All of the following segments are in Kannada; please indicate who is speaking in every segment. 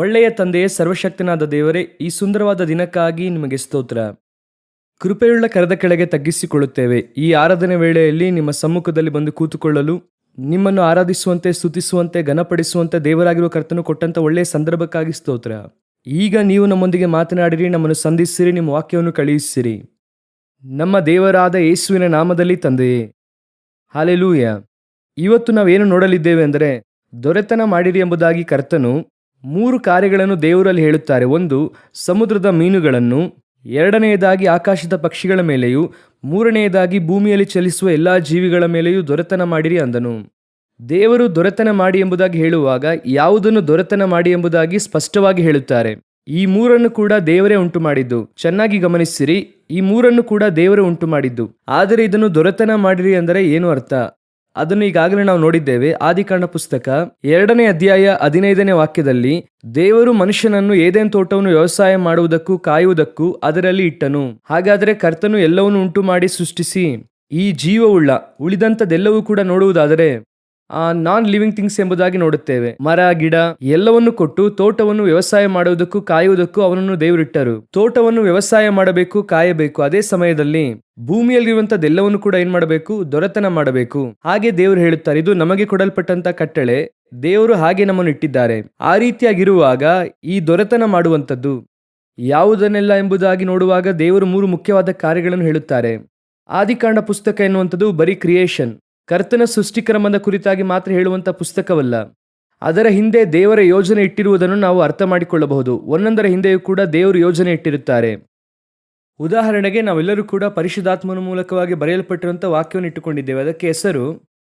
Speaker 1: ಒಳ್ಳೆಯ ತಂದೆಯೇ, ಸರ್ವಶಕ್ತನಾದ ದೇವರೇ, ಈ ಸುಂದರವಾದ ದಿನಕ್ಕಾಗಿ ನಿಮಗೆ ಸ್ತೋತ್ರ. ಕೃಪೆಯುಳ್ಳ ಕರದ ಕೆಳಗೆ ತಗ್ಗಿಸಿಕೊಳ್ಳುತ್ತೇವೆ. ಈ ಆರಾಧನೆ ವೇಳೆಯಲ್ಲಿ ನಿಮ್ಮ ಸಮ್ಮುಖದಲ್ಲಿ ಬಂದು ಕೂತುಕೊಳ್ಳಲು, ನಿಮ್ಮನ್ನು ಆರಾಧಿಸುವಂತೆ, ಸ್ತುತಿಸುವಂತೆ, ಘನಪಡಿಸುವಂತೆ ದೇವರಾಗಿರುವ ಕರ್ತನು ಕೊಟ್ಟಂತ ಒಳ್ಳೆಯ ಸಂದರ್ಭಕ್ಕಾಗಿ ಸ್ತೋತ್ರ. ಈಗ ನೀವು ನಮ್ಮೊಂದಿಗೆ ಮಾತನಾಡಿರಿ, ನಮ್ಮನ್ನು ಸಂಧಿಸಿರಿ, ನಿಮ್ಮ ವಾಕ್ಯವನ್ನು ಕಳುಹಿಸಿರಿ. ನಮ್ಮ ದೇವರಾದ ಯೇಸುವಿನ ನಾಮದಲ್ಲಿ ತಂದೆಯೇ, ಹಾಲೆಲೂಯ. ಇವತ್ತು ನಾವೇನು ನೋಡಲಿದ್ದೇವೆ ಅಂದರೆ, ದೊರೆತನ ಮಾಡಿರಿ ಎಂಬುದಾಗಿ ಕರ್ತನು 3 ಕಾರ್ಯಗಳನ್ನು ದೇವರಲ್ಲಿ ಹೇಳುತ್ತಾರೆ. 1, ಸಮುದ್ರದ ಮೀನುಗಳನ್ನು, 2ನೇದಾಗಿ ಆಕಾಶದ ಪಕ್ಷಿಗಳ ಮೇಲೆಯೂ, 3ನೇದಾಗಿ ಭೂಮಿಯಲ್ಲಿ ಚಲಿಸುವ ಎಲ್ಲಾ ಜೀವಿಗಳ ಮೇಲೆಯೂ ದೊರೆತನ ಮಾಡಿರಿ ಅಂದನು. ದೇವರು ದೊರೆತನ ಮಾಡಿ ಎಂಬುದಾಗಿ ಹೇಳುವಾಗ ಯಾವುದನ್ನು ದೊರೆತನ ಮಾಡಿ ಎಂಬುದಾಗಿ ಸ್ಪಷ್ಟವಾಗಿ ಹೇಳುತ್ತಾರೆ. ಈ 3 ಕೂಡ ದೇವರೇ ಉಂಟು ಮಾಡಿದ್ದು. ಚೆನ್ನಾಗಿ ಗಮನಿಸಿರಿ, ಈ 3 ಕೂಡ ದೇವರೇ ಉಂಟು ಮಾಡಿದ್ದು. ಆದರೆ ಇದನ್ನು ದೊರೆತನ ಮಾಡಿರಿ ಅಂದರೆ ಏನು ಅರ್ಥ? ಅದನ್ನು ಈಗಾಗಲೇ ನಾವು ನೋಡಿದ್ದೇವೆ. ಆದಿಕಾಂಡ ಪುಸ್ತಕ 2ನೇ ಅಧ್ಯಾಯ 15ನೇ ವಾಕ್ಯದಲ್ಲಿ ದೇವರು ಮನುಷ್ಯನನ್ನು ಏದೆನ್ ತೋಟವನ್ನು ವ್ಯವಸಾಯ ಮಾಡುವುದಕ್ಕೂ ಕಾಯುವುದಕ್ಕೂ ಅದರಲ್ಲಿ ಇಟ್ಟನು. ಹಾಗಾದರೆ ಕರ್ತನು ಎಲ್ಲವನ್ನು ಉಂಟು ಮಾಡಿ ಸೃಷ್ಟಿಸಿ ಈ ಜೀವವುಳ್ಳ ಉಳಿದಂಥದ್ದೆಲ್ಲವೂ ಕೂಡ ನೋಡುವುದಾದರೆ ನಾನ್ ಲಿವಿಂಗ್ ಥಿಂಗ್ಸ್ ಎಂಬುದಾಗಿ ನೋಡುತ್ತೇವೆ. ಮರ ಗಿಡ ಎಲ್ಲವನ್ನು ಕೊಟ್ಟು ತೋಟವನ್ನು ವ್ಯವಸಾಯ ಮಾಡುವುದಕ್ಕೂ ಕಾಯುವುದಕ್ಕೂ ಅವನನ್ನು ದೇವರಿಟ್ಟರು. ತೋಟವನ್ನು ವ್ಯವಸಾಯ ಮಾಡಬೇಕು, ಕಾಯಬೇಕು. ಅದೇ ಸಮಯದಲ್ಲಿ ಭೂಮಿಯಲ್ಲಿರುವಂತದ್ದೆಲ್ಲವನ್ನು ಕೂಡ ಏನ್ ಮಾಡಬೇಕು? ದೊರೆತನ ಮಾಡಬೇಕು. ಹಾಗೆ ದೇವರು ಹೇಳುತ್ತಾರೆ, ಇದು ನಮಗೆ ಕೊಡಲ್ಪಟ್ಟಂತ ಕಟ್ಟಳೆ. ದೇವರು ಹಾಗೆ ನಮ್ಮನ್ನು ಇಟ್ಟಿದ್ದಾರೆ. ಆ ರೀತಿಯಾಗಿರುವಾಗ ಈ ದೊರೆತನ ಮಾಡುವಂಥದ್ದು ಯಾವುದನ್ನೆಲ್ಲ ಎಂಬುದಾಗಿ ನೋಡುವಾಗ ದೇವರು 3 ಮುಖ್ಯವಾದ ಕಾರ್ಯಗಳನ್ನು ಹೇಳುತ್ತಾರೆ. ಆದಿಕಾಂಡ ಪುಸ್ತಕ ಎನ್ನುವಂಥದ್ದು ಬರೀ ಕ್ರಿಯೇಷನ್, ಕರ್ತನ ಸೃಷ್ಟಿಕ್ರಮದ ಕುರಿತಾಗಿ ಮಾತ್ರ ಹೇಳುವಂಥ ಪುಸ್ತಕವಲ್ಲ. ಅದರ ಹಿಂದೆ ದೇವರ ಯೋಜನೆ ಇಟ್ಟಿರುವುದನ್ನು ನಾವು ಅರ್ಥ ಮಾಡಿಕೊಳ್ಳಬಹುದು. ಒಂದೊಂದರ ಹಿಂದೆಯೂ ಕೂಡ ದೇವರು ಯೋಜನೆ ಇಟ್ಟಿರುತ್ತಾರೆ. ಉದಾಹರಣೆಗೆ, ನಾವೆಲ್ಲರೂ ಕೂಡ ಪರಿಶುದ್ಧಾತ್ಮನ ಮೂಲಕವಾಗಿ ಬರೆಯಲ್ಪಟ್ಟಿರುವಂಥ ವಾಕ್ಯವನ್ನು ಇಟ್ಟುಕೊಂಡಿದ್ದೇವೆ. ಅದಕ್ಕೆ ಹೆಸರು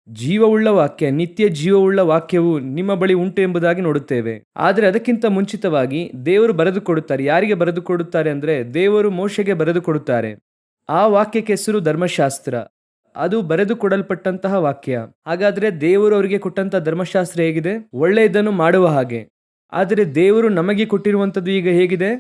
Speaker 1: ಜೀವವುಳ್ಳ ವಾಕ್ಯ. ನಿತ್ಯ ಜೀವವುಳ್ಳ ವಾಕ್ಯವು ನಿಮ್ಮ ಬಳಿ ಉಂಟು ಎಂಬುದಾಗಿ ನೋಡುತ್ತೇವೆ. ಆದರೆ ಅದಕ್ಕಿಂತ ಮುಂಚಿತವಾಗಿ ದೇವರು ಬರೆದು ಕೊಡುತ್ತಾರೆ. ಯಾರಿಗೆ ಬರೆದು ಕೊಡುತ್ತಾರೆ ಅಂದರೆ, ದೇವರು ಮೋಶೆಗೆ ಬರೆದು ಕೊಡುತ್ತಾರೆ. ಆ ವಾಕ್ಯಕ್ಕೆ ಹೆಸರು ಧರ್ಮಶಾಸ್ತ್ರ. ಅದು ಬರೆದು ಕೊಡಲ್ಪಟ್ಟಂತಹ ವಾಕ್ಯ. ಹಾಗಾದ್ರೆ ದೇವರು ಅವರಿಗೆ ಕೊಟ್ಟಂತಹ ಧರ್ಮಶಾಸ್ತ್ರ ಹೇಗಿದೆ? ಒಳ್ಳೆಯದನ್ನು ಮಾಡುವ ಹಾಗೆ. ಆದರೆ ದೇವರು ನಮಗೆ ಕೊಟ್ಟಿರುವಂಥದ್ದು ಈಗ ಹೇಗಿದೆ?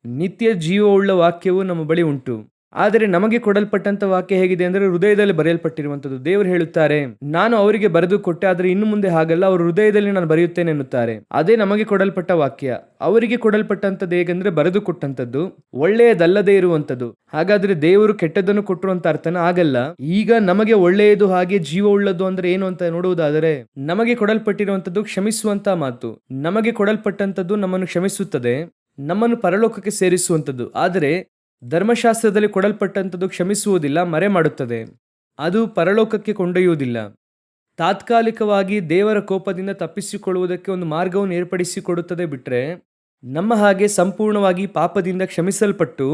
Speaker 1: ನಿತ್ಯ ಜೀವವುಳ್ಳ ವಾಕ್ಯವು ನಮ್ಮ ಬಳಿ ಉಂಟು. ಆದರೆ ನಮಗೆ ಕೊಡಲ್ಪಟ್ಟಂತ ವಾಕ್ಯ ಹೇಗಿದೆ ಅಂದರೆ, ಹೃದಯದಲ್ಲಿ ಬರೆಯಲ್ಪಟ್ಟಿರುವಂಥದ್ದು. ದೇವರು ಹೇಳುತ್ತಾರೆ, ನಾನು ಅವರಿಗೆ ಬರೆದು ಕೊಟ್ಟೆ, ಆದರೆ ಇನ್ನು ಮುಂದೆ ಹಾಗಲ್ಲ, ಅವರ ಹೃದಯದಲ್ಲಿ ನಾನು ಬರೆಯುತ್ತೇನೆ ಎನ್ನುತ್ತಾರೆ. ಅದೇ ನಮಗೆ ಕೊಡಲ್ಪಟ್ಟ ವಾಕ್ಯ. ಅವರಿಗೆ ಕೊಡಲ್ಪಟ್ಟಂಥದ್ದು ಹೇಗೆಂದ್ರೆ, ಬರೆದು ಕೊಟ್ಟಂಥದ್ದು ಒಳ್ಳೆಯದಲ್ಲದೆ ಇರುವಂಥದ್ದು. ಹಾಗಾದ್ರೆ ದೇವರು ಕೆಟ್ಟದ್ದನ್ನು ಕೊಟ್ಟರು ಅಂತ ಅರ್ಥನ? ಆಗಲ್ಲ. ಈಗ ನಮಗೆ ಒಳ್ಳೆಯದು, ಹಾಗೆ ಜೀವವುಳ್ಳದ್ದು ಅಂದ್ರೆ ಏನು ಅಂತ ನೋಡುವುದಾದರೆ, ನಮಗೆ ಕೊಡಲ್ಪಟ್ಟಿರುವಂಥದ್ದು ಕ್ಷಮಿಸುವಂತ ಮಾತು. ನಮಗೆ ಕೊಡಲ್ಪಟ್ಟಂಥದ್ದು ನಮ್ಮನ್ನು ಕ್ಷಮಿಸುತ್ತದೆ, ನಮ್ಮನ್ನು ಪರಲೋಕಕ್ಕೆ ಸೇರಿಸುವಂಥದ್ದು. ಆದರೆ ಧರ್ಮಶಾಸ್ತ್ರದಲ್ಲಿ ಕೊಡಲ್ಪಟ್ಟಂಥದ್ದು ಕ್ಷಮಿಸುವುದಿಲ್ಲ, ಮರೆ ಮಾಡುತ್ತದೆ. ಅದು ಪರಲೋಕಕ್ಕೆ ಕೊಂಡೊಯ್ಯುವುದಿಲ್ಲ. ತಾತ್ಕಾಲಿಕವಾಗಿ ದೇವರ ಕೋಪದಿಂದ ತಪ್ಪಿಸಿಕೊಳ್ಳುವುದಕ್ಕೆ ಒಂದು ಮಾರ್ಗವನ್ನು ಏರ್ಪಡಿಸಿಕೊಡುತ್ತದೆ ಬಿಟ್ರೆ, ನಮ್ಮ ಹಾಗೆ ಸಂಪೂರ್ಣವಾಗಿ ಪಾಪದಿಂದ ಕ್ಷಮಿಸಲ್ಪಟ್ಟು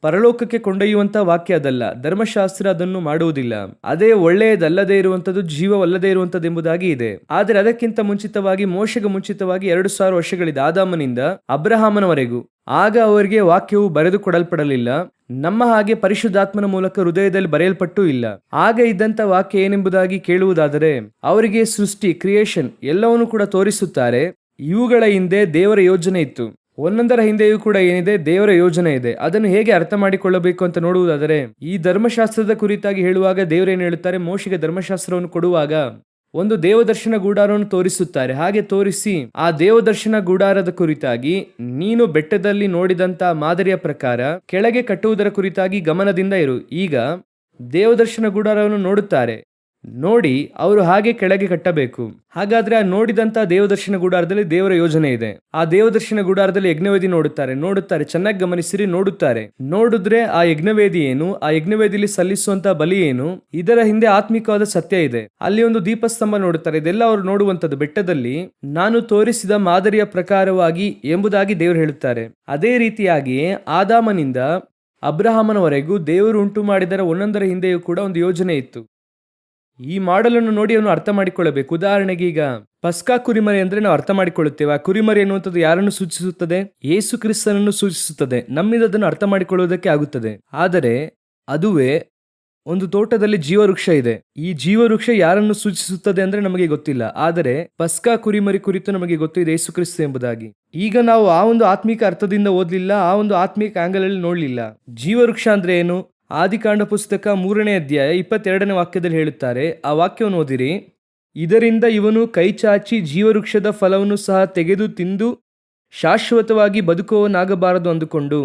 Speaker 1: ಪರಲೋಕಕ್ಕೆ ಕೊಂಡೊಯ್ಯುವಂತ ವಾಕ್ಯ ಅದಲ್ಲ. ಧರ್ಮಶಾಸ್ತ್ರ ಅದನ್ನು ಮಾಡುವುದಿಲ್ಲ. ಅದೇ ಒಳ್ಳೆಯದಲ್ಲದೆ ಇರುವಂಥದ್ದು, ಜೀವವಲ್ಲದೆ ಇರುವಂಥದ್ದು ಎಂಬುದಾಗಿ ಇದೆ. ಆದರೆ ಅದಕ್ಕಿಂತ ಮುಂಚಿತವಾಗಿ, ಮೋಶೆಗೆ ಮುಂಚಿತವಾಗಿ 2000 ವರ್ಷಗಳಿದೆ, ಆದಾಮನಿಂದ ಅಬ್ರಹಾಮನವರೆಗೂ. ಆಗ ಅವರಿಗೆ ವಾಕ್ಯವು ಬರೆದು ಕೊಡಲ್ಪಡಲಿಲ್ಲ. ನಮ್ಮ ಹಾಗೆ ಪರಿಶುದ್ಧಾತ್ಮನ ಮೂಲಕ ಹೃದಯದಲ್ಲಿ ಬರೆಯಲ್ಪಟ್ಟೂ ಇಲ್ಲ. ಆಗ ಇದ್ದಂತ ವಾಕ್ಯ ಏನೆಂಬುದಾಗಿ ಕೇಳುವುದಾದರೆ, ಅವರಿಗೆ ಸೃಷ್ಟಿ, ಕ್ರಿಯೇಷನ್ ಎಲ್ಲವನ್ನೂ ಕೂಡ ತೋರಿಸುತ್ತಾರೆ. ಇವುಗಳ ಹಿಂದೆ ದೇವರ ಯೋಜನೆ ಇತ್ತು. ಒಂದೊಂದರ ಹಿಂದೆಯೂ ಕೂಡ ಏನಿದೆ? ದೇವರ ಯೋಜನೆ ಇದೆ. ಅದನ್ನು ಹೇಗೆ ಅರ್ಥ ಮಾಡಿಕೊಳ್ಳಬೇಕು ಅಂತ ನೋಡುವುದಾದರೆ, ಈ ಧರ್ಮಶಾಸ್ತ್ರದ ಕುರಿತಾಗಿ ಹೇಳುವಾಗ ದೇವರೇನು ಹೇಳುತ್ತಾರೆ? ಮೋಶೆಗೆ ಧರ್ಮಶಾಸ್ತ್ರವನ್ನು ಕೊಡುವಾಗ ಒಂದು ದೇವದರ್ಶನ ಗುಡಾರವನ್ನು ತೋರಿಸುತ್ತಾರೆ. ಹಾಗೆ ತೋರಿಸಿ ಆ ದೇವದರ್ಶನ ಗುಡಾರದ ಕುರಿತಾಗಿ, ನೀನು ಬೆಟ್ಟದಲ್ಲಿ ನೋಡಿದಂತ ಮಾದರಿಯ ಪ್ರಕಾರ ಕೆಳಗೆ ಕಟ್ಟುವುದರ ಕುರಿತಾಗಿ ಗಮನದಿಂದ ಇರು. ಈಗ ದೇವದರ್ಶನ ಗುಡಾರವನ್ನು ನೋಡುತ್ತಾರೆ. ನೋಡಿ ಅವರು ಹಾಗೆ ಕೆಳಗೆ ಕಟ್ಟಬೇಕು. ಹಾಗಾದ್ರೆ ಆ ನೋಡಿದಂತ ದೇವದರ್ಶನ ಗುಡಾರದಲ್ಲಿ ದೇವರ ಯೋಜನೆ ಇದೆ. ಆ ದೇವದರ್ಶನ ಗುಡಾರದಲ್ಲಿ ಯಜ್ಞವೇದಿ ನೋಡುತ್ತಾರೆ. ಚೆನ್ನಾಗಿ ಗಮನಿಸಿರಿ, ನೋಡಿದ್ರೆ ಆ ಯಜ್ಞವೇದಿ ಏನು, ಆ ಯಜ್ಞವೇದಿಯಲ್ಲಿ ಸಲ್ಲಿಸುವಂತ ಬಲಿ ಏನು, ಇದರ ಹಿಂದೆ ಆತ್ಮಿಕವಾದ ಸತ್ಯ ಇದೆ. ಅಲ್ಲಿ ಒಂದು ದೀಪಸ್ತಂಭ ನೋಡುತ್ತಾರೆ. ಇದೆಲ್ಲ ಅವರು ನೋಡುವಂತದ್ದು ಬೆಟ್ಟದಲ್ಲಿ ನಾನು ತೋರಿಸಿದ ಮಾದರಿಯ ಪ್ರಕಾರವಾಗಿ ಎಂಬುದಾಗಿ ದೇವರು ಹೇಳುತ್ತಾರೆ. ಅದೇ ರೀತಿಯಾಗಿಯೇ ಆದಾಮನಿಂದ ಅಬ್ರಹಾಮನವರೆಗೂ ದೇವರು ಉಂಟು ಮಾಡಿದರ ಒಂದೊಂದರ ಹಿಂದೆಯೂ ಕೂಡ ಒಂದು ಯೋಜನೆ ಇತ್ತು. ಈ ಮಾಡಲನ್ನು ನೋಡಿ ಅವನು ಅರ್ಥ ಮಾಡಿಕೊಳ್ಳಬೇಕು. ಉದಾಹರಣೆಗೆ, ಈಗ ಪಸ್ಕಾ ಕುರಿಮರಿ ಅಂದ್ರೆ ನಾವು ಅರ್ಥ ಮಾಡಿಕೊಳ್ಳುತ್ತೇವೆ. ಆ ಕುರಿಮರಿ ಎನ್ನುವಂಥದ್ದು ಯಾರನ್ನು ಸೂಚಿಸುತ್ತದೆ? ಯೇಸು ಕ್ರಿಸ್ತನನ್ನು ಸೂಚಿಸುತ್ತದೆ. ನಮ್ಮಿಂದ ಅದನ್ನು ಅರ್ಥ ಮಾಡಿಕೊಳ್ಳುವುದಕ್ಕೆ ಆಗುತ್ತದೆ. ಆದರೆ ಅದುವೇ ಒಂದು ತೋಟದಲ್ಲಿ ಜೀವವೃಕ್ಷ ಇದೆ. ಈ ಜೀವವೃಕ್ಷ ಯಾರನ್ನು ಸೂಚಿಸುತ್ತದೆ ಅಂದ್ರೆ ನಮಗೆ ಗೊತ್ತಿಲ್ಲ. ಆದರೆ ಪಸ್ಕಾ ಕುರಿಮರಿ ಕುರಿತು ನಮಗೆ ಗೊತ್ತಿದೆ, ಯೇಸು ಕ್ರಿಸ್ತ ಎಂಬುದಾಗಿ. ಈಗ ನಾವು ಆ ಒಂದು ಆತ್ಮಿಕ ಅರ್ಥದಿಂದ ಓದಲಿಲ್ಲ, ಆ ಒಂದು ಆತ್ಮಿಕ ಆಂಗಲ್ ಅಲ್ಲಿ ನೋಡ್ಲಿಲ್ಲ. ಜೀವವೃಕ್ಷ ಅಂದ್ರೆ ಏನು? ಆದಿಕಾಂಡ ಪುಸ್ತಕ 3ನೇ ಅಧ್ಯಾಯ 22ನೇ ವಾಕ್ಯದಲ್ಲಿ ಹೇಳುತ್ತಾರೆ. ಆ ವಾಕ್ಯವನ್ನು ಓದಿರಿ. ಇದರಿಂದ ಇವನು ಕೈ ಚಾಚಿ ಜೀವವೃಕ್ಷದ ಫಲವನ್ನು ಸಹ ತೆಗೆದು ತಿಂದು ಶಾಶ್ವತವಾಗಿ ಬದುಕುವವನಾಗಬಾರದು ಅಂದುಕೊಂಡು.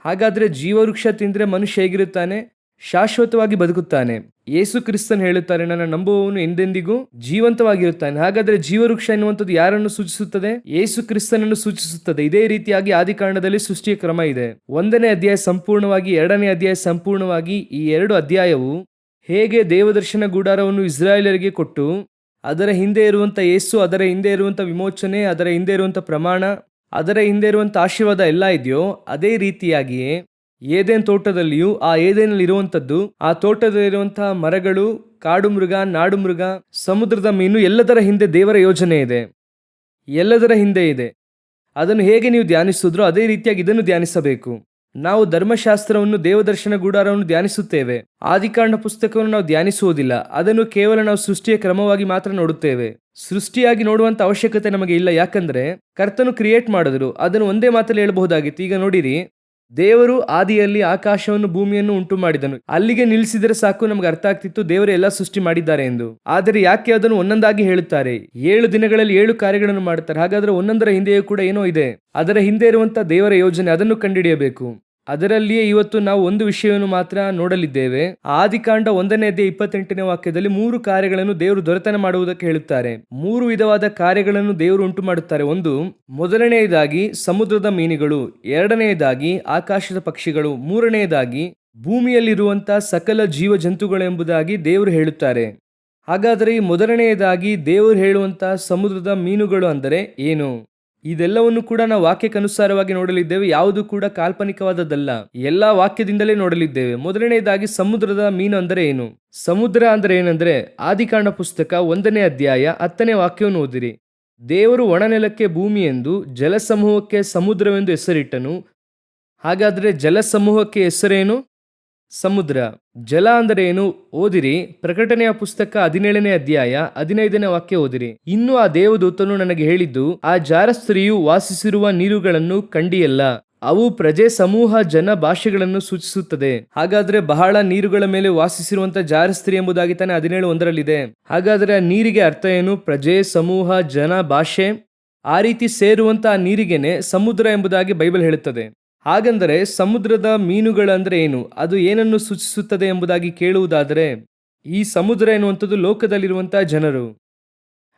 Speaker 1: ಹಾಗಾದರೆ ಜೀವವೃಕ್ಷ ತಿಂದರೆ ಮನುಷ್ಯ ಹೇಗಿರುತ್ತಾನೆ? ಶಾಶ್ವತವಾಗಿ ಬದುಕುತ್ತಾನೆ. ಯೇಸು ಕ್ರಿಸ್ತನ್ ಹೇಳುತ್ತಾರೆ, ನನ್ನ ನಂಬುವವನು ಎಂದೆಂದಿಗೂ ಜೀವಂತವಾಗಿರುತ್ತಾನೆ. ಹಾಗಾದರೆ ಜೀವವೃಕ್ಷ ಎನ್ನುವಂಥದ್ದು ಯಾರನ್ನು ಸೂಚಿಸುತ್ತದೆ? ಯೇಸು ಕ್ರಿಸ್ತನನ್ನು ಸೂಚಿಸುತ್ತದೆ. ಇದೇ ರೀತಿಯಾಗಿ ಆದಿಕಾಂಡದಲ್ಲಿ ಸೃಷ್ಟಿಯ ಕ್ರಮ ಇದೆ. 1ನೇ ಅಧ್ಯಾಯ ಸಂಪೂರ್ಣವಾಗಿ, 2ನೇ ಅಧ್ಯಾಯ ಸಂಪೂರ್ಣವಾಗಿ, ಈ 2 ಅಧ್ಯಾಯವು ಹೇಗೆ ದೇವದರ್ಶನ ಗುಡಾರವನ್ನು ಇಸ್ರಾಯೇಲರಿಗೆ ಕೊಟ್ಟು ಅದರ ಹಿಂದೆ ಇರುವಂಥ ಯೇಸು, ಅದರ ಹಿಂದೆ ಇರುವಂಥ ವಿಮೋಚನೆ, ಅದರ ಹಿಂದೆ ಇರುವಂಥ ಪ್ರಮಾಣ, ಅದರ ಹಿಂದೆ ಇರುವಂಥ ಆಶೀರ್ವಾದ ಎಲ್ಲ ಇದೆಯೋ ಅದೇ ರೀತಿಯಾಗಿಯೇ ಏದೇನ್ ತೋಟದಲ್ಲಿಯೂ ಆ ಏದೇನಲ್ಲಿ ಇರುವಂಥದ್ದು, ಆ ತೋಟದಲ್ಲಿರುವಂತಹ ಮರಗಳು, ಕಾಡು ಮೃಗ, ನಾಡು ಮೃಗ, ಸಮುದ್ರದ ಮೀನು, ಎಲ್ಲದರ ಹಿಂದೆ ದೇವರ ಯೋಜನೆ ಇದೆ. ಎಲ್ಲದರ ಹಿಂದೆ ಇದೆ. ಅದನ್ನು ಹೇಗೆ ನೀವು ಧ್ಯಾನಿಸಿದ್ರೋ ಅದೇ ರೀತಿಯಾಗಿ ಇದನ್ನು ಧ್ಯಾನಿಸಬೇಕು. ನಾವು ಧರ್ಮಶಾಸ್ತ್ರವನ್ನು, ದೇವದರ್ಶನ ಗುಡಾರವನ್ನು ಧ್ಯಾನಿಸುತ್ತೇವೆ. ಆದಿಕಾಂಡ ಪುಸ್ತಕವನ್ನು ನಾವು ಧ್ಯಾನಿಸುವುದಿಲ್ಲ. ಅದನ್ನು ಕೇವಲ ನಾವು ಸೃಷ್ಟಿಯ ಕ್ರಮವಾಗಿ ಮಾತ್ರ ನೋಡುತ್ತೇವೆ. ಸೃಷ್ಟಿಯಾಗಿ ನೋಡುವಂತ ಅವಶ್ಯಕತೆ ನಮಗೆ ಇಲ್ಲ. ಯಾಕಂದ್ರೆ ಕರ್ತನು ಕ್ರಿಯೇಟ್ ಮಾಡಿದ್ರು. ಅದನ್ನು ಒಂದೇ ಮಾತಲ್ಲಿ ಹೇಳಬಹುದಾಗಿತ್ತು. ಈಗ ನೋಡಿರಿ, ದೇವರು ಆದಿಯಲ್ಲಿ ಆಕಾಶವನ್ನು ಭೂಮಿಯನ್ನು ಉಂಟು ಮಾಡಿದನು. ಅಲ್ಲಿಗೆ ನಿಲ್ಲಿಸಿದರೆ ಸಾಕು, ನಮ್ಗೆ ಅರ್ಥ ಆಗ್ತಿತ್ತು ದೇವರು ಎಲ್ಲ ಸೃಷ್ಟಿ ಮಾಡಿದ್ದಾರೆ ಎಂದು. ಆದರೆ ಯಾಕೆ ಅದನ್ನು ಒಂದೊಂದಾಗಿ ಹೇಳುತ್ತಾರೆ? 7 ದಿನಗಳಲ್ಲಿ 7 ಕಾರ್ಯಗಳನ್ನು ಮಾಡುತ್ತಾರೆ. ಹಾಗಾದ್ರೆ ಒಂದೊಂದರ ಹಿಂದೆಯೂ ಕೂಡ ಏನೋ ಇದೆ. ಅದರ ಹಿಂದೆ ಇರುವಂತಹ ದೇವರ ಯೋಜನೆ, ಅದನ್ನು ಕಂಡುಹಿಡಿಯಬೇಕು. ಅದರಲ್ಲಿಯೇ ಇವತ್ತು ನಾವು ಒಂದು ವಿಷಯವನ್ನು ಮಾತ್ರ ನೋಡಲಿದ್ದೇವೆ. ಆದಿಕಾಂಡ 1ನೇ ಅಧ್ಯಾಯ 28ನೇ ವಾಕ್ಯದಲ್ಲಿ 3 ಕಾರ್ಯಗಳನ್ನು ದೇವರು ದೊರೆತನ ಮಾಡುವುದಕ್ಕೆ ಹೇಳುತ್ತಾರೆ. 3 ವಿಧವಾದ ಕಾರ್ಯಗಳನ್ನು ದೇವರು ಉಂಟು ಮಾಡುತ್ತಾರೆ. ಮೊದಲನೆಯದಾಗಿ ಸಮುದ್ರದ ಮೀನುಗಳು, 2ನೇದಾಗಿ ಆಕಾಶದ ಪಕ್ಷಿಗಳು, 3ನೇದಾಗಿ ಭೂಮಿಯಲ್ಲಿರುವಂತಹ ಸಕಲ ಜೀವ ಜಂತುಗಳು ಎಂಬುದಾಗಿ ದೇವರು ಹೇಳುತ್ತಾರೆ. ಹಾಗಾದರೆ ಈ ಮೊದಲನೆಯದಾಗಿ ದೇವರು ಹೇಳುವಂತಹ ಸಮುದ್ರದ ಮೀನುಗಳು ಅಂದರೆ ಏನು? ಇದೆಲ್ಲವನ್ನು ಕೂಡ ನಾವು ವಾಕ್ಯಕ್ಕನುಸಾರವಾಗಿ ನೋಡಲಿದ್ದೇವೆ. ಯಾವುದು ಕೂಡ ಕಾಲ್ಪನಿಕವಾದದ್ದಲ್ಲ, ಎಲ್ಲಾ ವಾಕ್ಯದಿಂದಲೇ ನೋಡಲಿದ್ದೇವೆ. ಮೊದಲನೆಯದಾಗಿ ಸಮುದ್ರದ ಮೀನು ಅಂದರೆ ಏನು? ಸಮುದ್ರ ಅಂದರೆ ಏನಂದ್ರೆ, ಆದಿಕಾಂಡ ಪುಸ್ತಕ 1ನೇ ಅಧ್ಯಾಯ 10ನೇ ವಾಕ್ಯವನ್ನು ಓದಿರಿ. ದೇವರು ಒಣನೆಲಕ್ಕೆ ಭೂಮಿ ಎಂದು, ಜಲಸಮೂಹಕ್ಕೆ ಸಮುದ್ರವೆಂದು ಹೆಸರಿಟ್ಟನು. ಹಾಗಾದ್ರೆ ಜಲಸಮೂಹಕ್ಕೆ ಹೆಸರೇನು? ಸಮುದ್ರ. ಜಲ ಅಂದರೆ ಏನು? ಓದಿರಿ, ಪ್ರಕಟಣೆಯ ಪುಸ್ತಕ 17ನೇ ಅಧ್ಯಾಯ 15ನೇ ವಾಕ್ಯ ಓದಿರಿ. ಇನ್ನು ಆ ದೇವದೂತನು ನನಗೆ ಹೇಳಿದ್ದು, ಆ ಜಾರಸ್ತ್ರೀಯು ವಾಸಿಸಿರುವ ನೀರುಗಳನ್ನು ಕಂಡಿಯಲ್ಲ. ಅವು ಪ್ರಜೆ, ಸಮೂಹ, ಜನ, ಭಾಷೆಗಳನ್ನು ಸೂಚಿಸುತ್ತದೆ. ಹಾಗಾದ್ರೆ ಬಹಳ ನೀರುಗಳ ಮೇಲೆ ವಾಸಿಸಿರುವಂತ ಜಾರಸ್ತ್ರೀ ಎಂಬುದಾಗಿ ತಾನೆ 17:1 ಹಾಗಾದ್ರೆ ಆ ನೀರಿಗೆ ಅರ್ಥ ಏನು? ಪ್ರಜೆ, ಸಮೂಹ, ಜನ, ಭಾಷೆ, ಆ ರೀತಿ ಸೇರುವಂತ ಆ ನೀರಿಗೆನೆ ಸಮುದ್ರ ಎಂಬುದಾಗಿ ಬೈಬಲ್ ಹೇಳುತ್ತದೆ. ಹಾಗಂದರೆ ಸಮುದ್ರದ ಮೀನುಗಳಂದ್ರೆ ಏನು? ಅದು ಏನನ್ನು ಸೂಚಿಸುತ್ತದೆ ಎಂಬುದಾಗಿ ಕೇಳುವುದಾದರೆ, ಈ ಸಮುದ್ರ ಎನ್ನುವಂಥದ್ದು ಲೋಕದಲ್ಲಿರುವಂತಹ ಜನರು.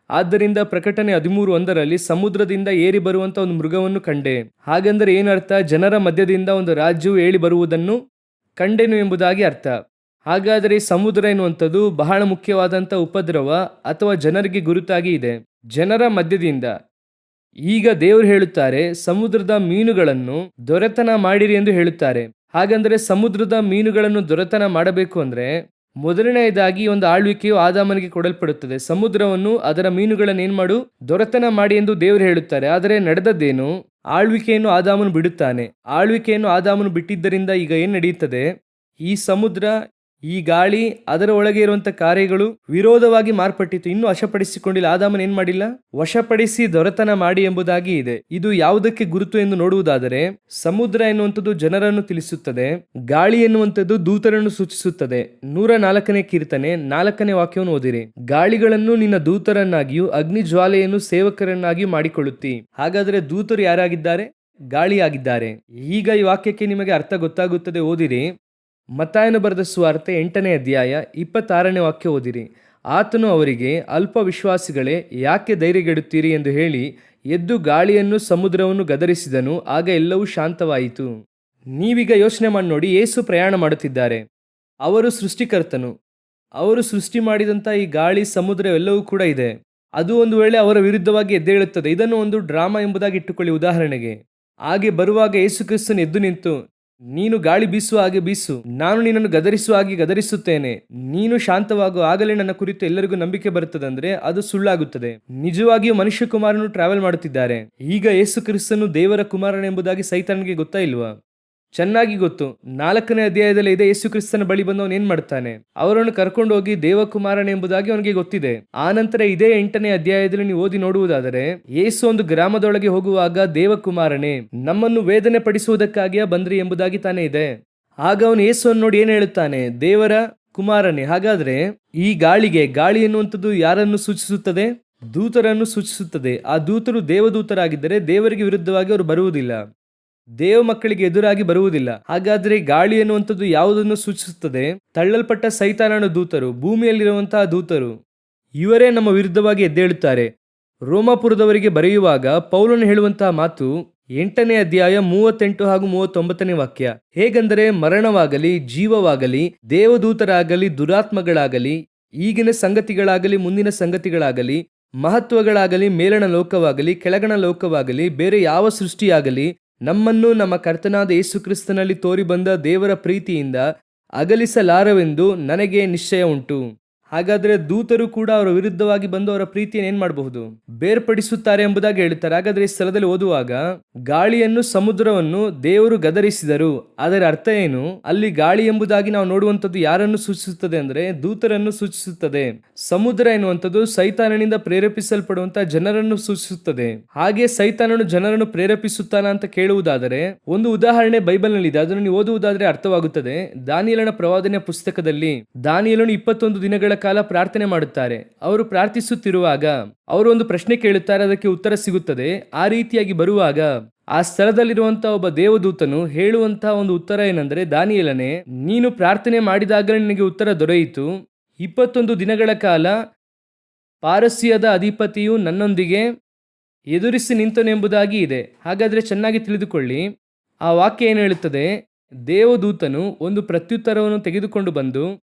Speaker 1: ಆದ್ದರಿಂದ ಪ್ರಕಟಣೆ 13:1 ಸಮುದ್ರದಿಂದ ಏರಿ ಬರುವಂತ ಒಂದು ಮೃಗವನ್ನು ಕಂಡೆ. ಹಾಗಂದರೆ ಏನರ್ಥ? ಜನರ ಮಧ್ಯದಿಂದ ಒಂದು ರಾಜ್ಯವು ಏಳಿ ಬರುವುದನ್ನು ಕಂಡೆನು ಎಂಬುದಾಗಿ ಅರ್ಥ. ಹಾಗಾದರೆ ಈ ಸಮುದ್ರ ಎನ್ನುವಂಥದ್ದು ಬಹಳ ಮುಖ್ಯವಾದಂಥ ಉಪದ್ರವ ಅಥವಾ ಜನರಿಗೆ ಗುರುತಾಗಿ ಇದೆ, ಜನರ ಮಧ್ಯದಿಂದ. ಈಗ ದೇವರು ಹೇಳುತ್ತಾರೆ, ಸಮುದ್ರದ ಮೀನುಗಳನ್ನು ದೊರೆತನ ಮಾಡಿರಿ ಎಂದು ಹೇಳುತ್ತಾರೆ. ಹಾಗಂದ್ರೆ ಸಮುದ್ರದ ಮೀನುಗಳನ್ನು ದೊರೆತನ ಮಾಡಬೇಕು ಅಂದ್ರೆ ಮೊದಲನೆಯದಾಗಿ ಒಂದು ಆಳ್ವಿಕೆಯು ಆದಾಮನಿಗೆ ಕೊಡಲ್ಪಡುತ್ತದೆ. ಸಮುದ್ರವನ್ನು, ಅದರ ಮೀನುಗಳನ್ನು ಏನ್ ಮಾಡು? ದೊರೆತನ ಮಾಡಿ ಎಂದು ದೇವರು ಹೇಳುತ್ತಾರೆ. ಆದರೆ ನಡೆದದ್ದೇನು? ಆಳ್ವಿಕೆಯನ್ನು ಆದಾಮನು ಬಿಡುತ್ತಾನೆ. ಆಳ್ವಿಕೆಯನ್ನು ಆದಾಮನು ಬಿಟ್ಟಿದ್ದರಿಂದ ಈಗ ಏನ್ ನಡೆಯುತ್ತದೆ? ಈ ಸಮುದ್ರ, ಈ ಗಾಳಿ, ಅದರ ಒಳಗೆ ಇರುವಂತ ಕಾರ್ಯಗಳು ವಿರೋಧವಾಗಿ ಮಾರ್ಪಟ್ಟಿತು. ಇನ್ನೂ ವಶಪಡಿಸಿಕೊಂಡಿಲ್ಲ. ಆದಾಮನ್ ಏನ್ ಮಾಡಿಲ್ಲ? ವಶಪಡಿಸಿ ದೊರೆತನ ಮಾಡಿ ಎಂಬುದಾಗಿ ಇದೆ. ಇದು ಯಾವುದಕ್ಕೆ ಗುರುತು ಎಂದು ನೋಡುವುದಾದರೆ, ಸಮುದ್ರ ಎನ್ನುವಂಥದ್ದು ಜನರನ್ನು ತಿಳಿಸುತ್ತದೆ, ಗಾಳಿ ಎನ್ನುವಂಥದ್ದು ದೂತರನ್ನು ಸೂಚಿಸುತ್ತದೆ. 104ನೇ ಕೀರ್ತನೆ 4ನೇ ವಾಕ್ಯವನ್ನು ಓದಿರಿ. ಗಾಳಿಗಳನ್ನು ನಿನ್ನ ದೂತರನ್ನಾಗಿಯೂ ಅಗ್ನಿ ಜ್ವಾಲೆಯನ್ನು ಸೇವಕರನ್ನಾಗಿಯೂ ಮಾಡಿಕೊಳ್ಳುತ್ತಿ. ಹಾಗಾದರೆ ದೂತರು ಯಾರಾಗಿದ್ದಾರೆ? ಗಾಳಿಯಾಗಿದ್ದಾರೆ. ಈಗ ಈ ವಾಕ್ಯಕ್ಕೆ ನಿಮಗೆ ಅರ್ಥ ಗೊತ್ತಾಗುತ್ತದೆ. ಓದಿರಿ, ಮತ್ತಾಯನು ಬರೆದ ಸುವಾರ್ತೆ 8ನೇ ಅಧ್ಯಾಯ 26ನೇ ವಾಕ್ಯ ಓದಿರಿ. ಆತನು ಅವರಿಗೆ, ಅಲ್ಪ ವಿಶ್ವಾಸಿಗಳೇ, ಯಾಕೆ ಧೈರ್ಯಗೆಡುತ್ತೀರಿ ಎಂದು ಹೇಳಿ ಎದ್ದು ಗಾಳಿಯನ್ನು ಸಮುದ್ರವನ್ನು ಗದರಿಸಿದನು. ಆಗ ಎಲ್ಲವೂ ಶಾಂತವಾಯಿತು. ನೀವೀಗ ಯೋಚನೆ ಮಾಡಿ ನೋಡಿ, ಯೇಸು ಪ್ರಯಾಣ ಮಾಡುತ್ತಿದ್ದಾರೆ. ಅವರು ಸೃಷ್ಟಿಕರ್ತನು. ಅವರು ಸೃಷ್ಟಿ ಮಾಡಿದಂಥ ಈ ಗಾಳಿ, ಸಮುದ್ರ ಎಲ್ಲವೂ ಕೂಡ ಇದೆ. ಅದು ಒಂದು ವೇಳೆ ಅವರ ವಿರುದ್ಧವಾಗಿ ಎದ್ದೇಳುತ್ತದೆ. ಇದನ್ನು ಒಂದು ಡ್ರಾಮಾ ಎಂಬುದಾಗಿ ಇಟ್ಟುಕೊಳ್ಳಿ. ಉದಾಹರಣೆಗೆ, ಹಾಗೆ ಬರುವಾಗ ಯೇಸು ಕ್ರಿಸ್ತನು ಎದ್ದು ನಿಂತು, ನೀನು ಗಾಳಿ ಬೀಸುವ ಹಾಗೆ ಬೀಸು, ನಾನು ನಿನ್ನನ್ನು ಗದರಿಸುವ ಹಾಗೆ ಗದರಿಸುತ್ತೇನೆ, ನೀನು ಶಾಂತವಾಗು, ಆಗಲೇ ನನ್ನ ಕುರಿತು ಎಲ್ಲರಿಗೂ ನಂಬಿಕೆ ಬರುತ್ತದೆ ಅಂದ್ರೆ ಅದು ಸುಳ್ಳಾಗುತ್ತದೆ. ನಿಜವಾಗಿಯೂ ಮನುಷ್ಯ ಕುಮಾರನು ಟ್ರಾವೆಲ್ ಮಾಡುತ್ತಿದ್ದಾರೆ. ಈಗ ಯೇಸು ಕ್ರಿಸ್ತನು ದೇವರ ಕುಮಾರನೆಂಬುದಾಗಿ ಸೈತಾನನಿಗೆ ಗೊತ್ತಾ ಇಲ್ವಾ? ಚೆನ್ನಾಗಿ ಗೊತ್ತು. 4ನೇ ಅಧ್ಯಾಯದಲ್ಲಿ ಇದೆ, ಯೇಸು ಕ್ರಿಸ್ತನ ಬಳಿ ಬಂದವನು ಏನ್ ಮಾಡ್ತಾನೆ? ಅವರನ್ನು ಕರ್ಕೊಂಡು ಹೋಗಿ ದೇವಕುಮಾರನೆ ಎಂಬುದಾಗಿ ಅವನಿಗೆ ಗೊತ್ತಿದೆ. ಆ ನಂತರ ಇದೇ 8ನೇ ಅಧ್ಯಾಯದಲ್ಲಿ ನೀವು ಓದಿ ನೋಡುವುದಾದರೆ, ಯೇಸು ಒಂದು ಗ್ರಾಮದೊಳಗೆ ಹೋಗುವಾಗ, ದೇವಕುಮಾರನೆ, ನಮ್ಮನ್ನು ವೇದನೆ ಪಡಿಸುವುದಕ್ಕಾಗಿಯೇ ಬಂದ್ರಿ ಎಂಬುದಾಗಿ ತಾನೇ ಇದೆ. ಆಗ ಅವನು ಯೇಸುವನ್ನು ನೋಡಿ ಏನ್ ಹೇಳುತ್ತಾನೆ? ದೇವರ ಕುಮಾರನೆ. ಹಾಗಾದ್ರೆ ಈ ಗಾಳಿ ಎನ್ನುವಂಥದ್ದು ಯಾರನ್ನು ಸೂಚಿಸುತ್ತದೆ? ದೂತರನ್ನು ಸೂಚಿಸುತ್ತದೆ. ಆ ದೂತರು ದೇವದೂತರಾಗಿದ್ದರೆ ದೇವರಿಗೆ ವಿರುದ್ಧವಾಗಿ ಅವರು ಬರುವುದಿಲ್ಲ, ದೇವ ಮಕ್ಕಳಿಗೆ ಎದುರಾಗಿ ಬರುವುದಿಲ್ಲ. ಹಾಗಾದ್ರೆ ಗಾಳಿ ಎನ್ನುವಂಥದ್ದು ಯಾವುದನ್ನು ಸೂಚಿಸುತ್ತದೆ? ತಳ್ಳಲ್ಪಟ್ಟ ಸೈತಾನನ ದೂತರು, ಭೂಮಿಯಲ್ಲಿರುವಂತಹ ದೂತರು, ಇವರೇ ನಮ್ಮ ವಿರುದ್ಧವಾಗಿ ಎದ್ದೇಳುತ್ತಾರೆ. ರೋಮಾಪುರದವರಿಗೆ ಬರೆಯುವಾಗ ಪೌಲನು ಹೇಳುವಂತಹ ಮಾತು 8ನೇ ಅಧ್ಯಾಯ 38 ಹಾಗೂ 39ನೇ ವಾಕ್ಯ. ಹೇಗೆಂದರೆ ಮರಣವಾಗಲಿ, ಜೀವವಾಗಲಿ, ದೇವದೂತರಾಗಲಿ, ದುರಾತ್ಮಗಳಾಗಲಿ, ಈಗಿನ ಸಂಗತಿಗಳಾಗಲಿ, ಮುಂದಿನ ಸಂಗತಿಗಳಾಗಲಿ, ಮಹತ್ವಗಳಾಗಲಿ, ಮೇಲಣ ಲೋಕವಾಗಲಿ, ಕೆಳಗಣ ಲೋಕವಾಗಲಿ, ಬೇರೆ ಯಾವ ಸೃಷ್ಟಿಯಾಗಲಿ ನಮ್ಮನ್ನು ನಮ್ಮ ಕರ್ತನಾದ ಯೇಸು ಕ್ರಿಸ್ತನಲ್ಲಿ ತೋರಿ ಬಂದ ದೇವರ ಪ್ರೀತಿಯಿಂದ ಅಗಲಿಸಲಾರವೆಂದು ನನಗೆ ನಿಶ್ಚಯ ಉಂಟು. ಹಾಗಾದ್ರೆ ದೂತರು ಕೂಡ ಅವರ ವಿರುದ್ಧವಾಗಿ ಬಂದು ಅವರ ಪ್ರೀತಿಯನ್ನು ಏನ್ ಮಾಡಬಹುದು? ಬೇರ್ಪಡಿಸುತ್ತಾರೆ ಎಂಬುದಾಗಿ ಹೇಳುತ್ತಾರೆ. ಹಾಗಾದ್ರೆ ಈ ಸ್ಥಳದಲ್ಲಿ ಓದುವಾಗ ಗಾಳಿಯನ್ನು, ಸಮುದ್ರವನ್ನು ದೇವರು ಗದರಿಸಿದರು. ಅದರ ಅರ್ಥ ಏನು? ಅಲ್ಲಿ ಗಾಳಿ ಎಂಬುದಾಗಿ ನಾವು ನೋಡುವಂಥದ್ದು ಯಾರನ್ನು ಸೂಚಿಸುತ್ತದೆ ಅಂದ್ರೆ ದೂತರನ್ನು ಸೂಚಿಸುತ್ತದೆ. ಸಮುದ್ರ ಎನ್ನುವಂಥದ್ದು ಸೈತಾನನಿಂದ ಪ್ರೇರೇಪಿಸಲ್ಪಡುವಂತಹ ಜನರನ್ನು ಸೂಚಿಸುತ್ತದೆ. ಹಾಗೆ ಸೈತಾನನು ಜನರನ್ನು ಪ್ರೇರೇಪಿಸುತ್ತಾನ ಅಂತ ಕೇಳುವುದಾದರೆ ಒಂದು ಉದಾಹರಣೆ ಬೈಬಲ್ ನಲ್ಲಿ ಇದೆ, ಅದನ್ನು ನೀವು ಓದುವುದಾದ್ರೆ ಅರ್ಥವಾಗುತ್ತದೆ. ದಾನಿಯೇಲನ ಪ್ರವಾದನೆಯ ಪುಸ್ತಕದಲ್ಲಿ ದಾನಿಯೇಲನು 21 ದಿನಗಳ ಕಾಲ ಪ್ರಾರ್ಥನೆ ಮಾಡುತ್ತಾರೆ. ಅವರು ಪ್ರಾರ್ಥಿಸುತ್ತಿರುವಾಗ ಅವರು ಒಂದು ಪ್ರಶ್ನೆ ಕೇಳುತ್ತಾರೆ, ಅದಕ್ಕೆ ಉತ್ತರ ಸಿಗುತ್ತದೆ. ಆ ರೀತಿಯಾಗಿ ಬರುವಾಗ ಆ ಸ್ಥಳದಲ್ಲಿರುವಂತಹ ಒಬ್ಬ ದೇವದೂತನು ಹೇಳುವಂತಹ ಒಂದು ಉತ್ತರ ಏನಂದ್ರೆ, ದಾನಿಯೇಲನೇ, ನೀನು ಪ್ರಾರ್ಥನೆ ಮಾಡಿದಾಗಲೇ ನಿನಗೆ ಉತ್ತರ ದೊರೆಯಿತು. 21 ದಿನಗಳ ಕಾಲ ಪಾರಸಿಯದ ಅಧಿಪತಿಯು ನನ್ನೊಂದಿಗೆ ಎದುರಿಸಿ ನಿಂತನೆಂಬುದಾಗಿ ಇದೆ. ಹಾಗಾದ್ರೆ ಚೆನ್ನಾಗಿ ತಿಳಿದುಕೊಳ್ಳಿ, ಆ ವಾಕ್ಯ ಏನು ಹೇಳುತ್ತದೆ? ದೇವದೂತನು ಒಂದು ಪ್ರತ್ಯುತ್ತರವನ್ನು ತೆಗೆದುಕೊಂಡು ಬಂದು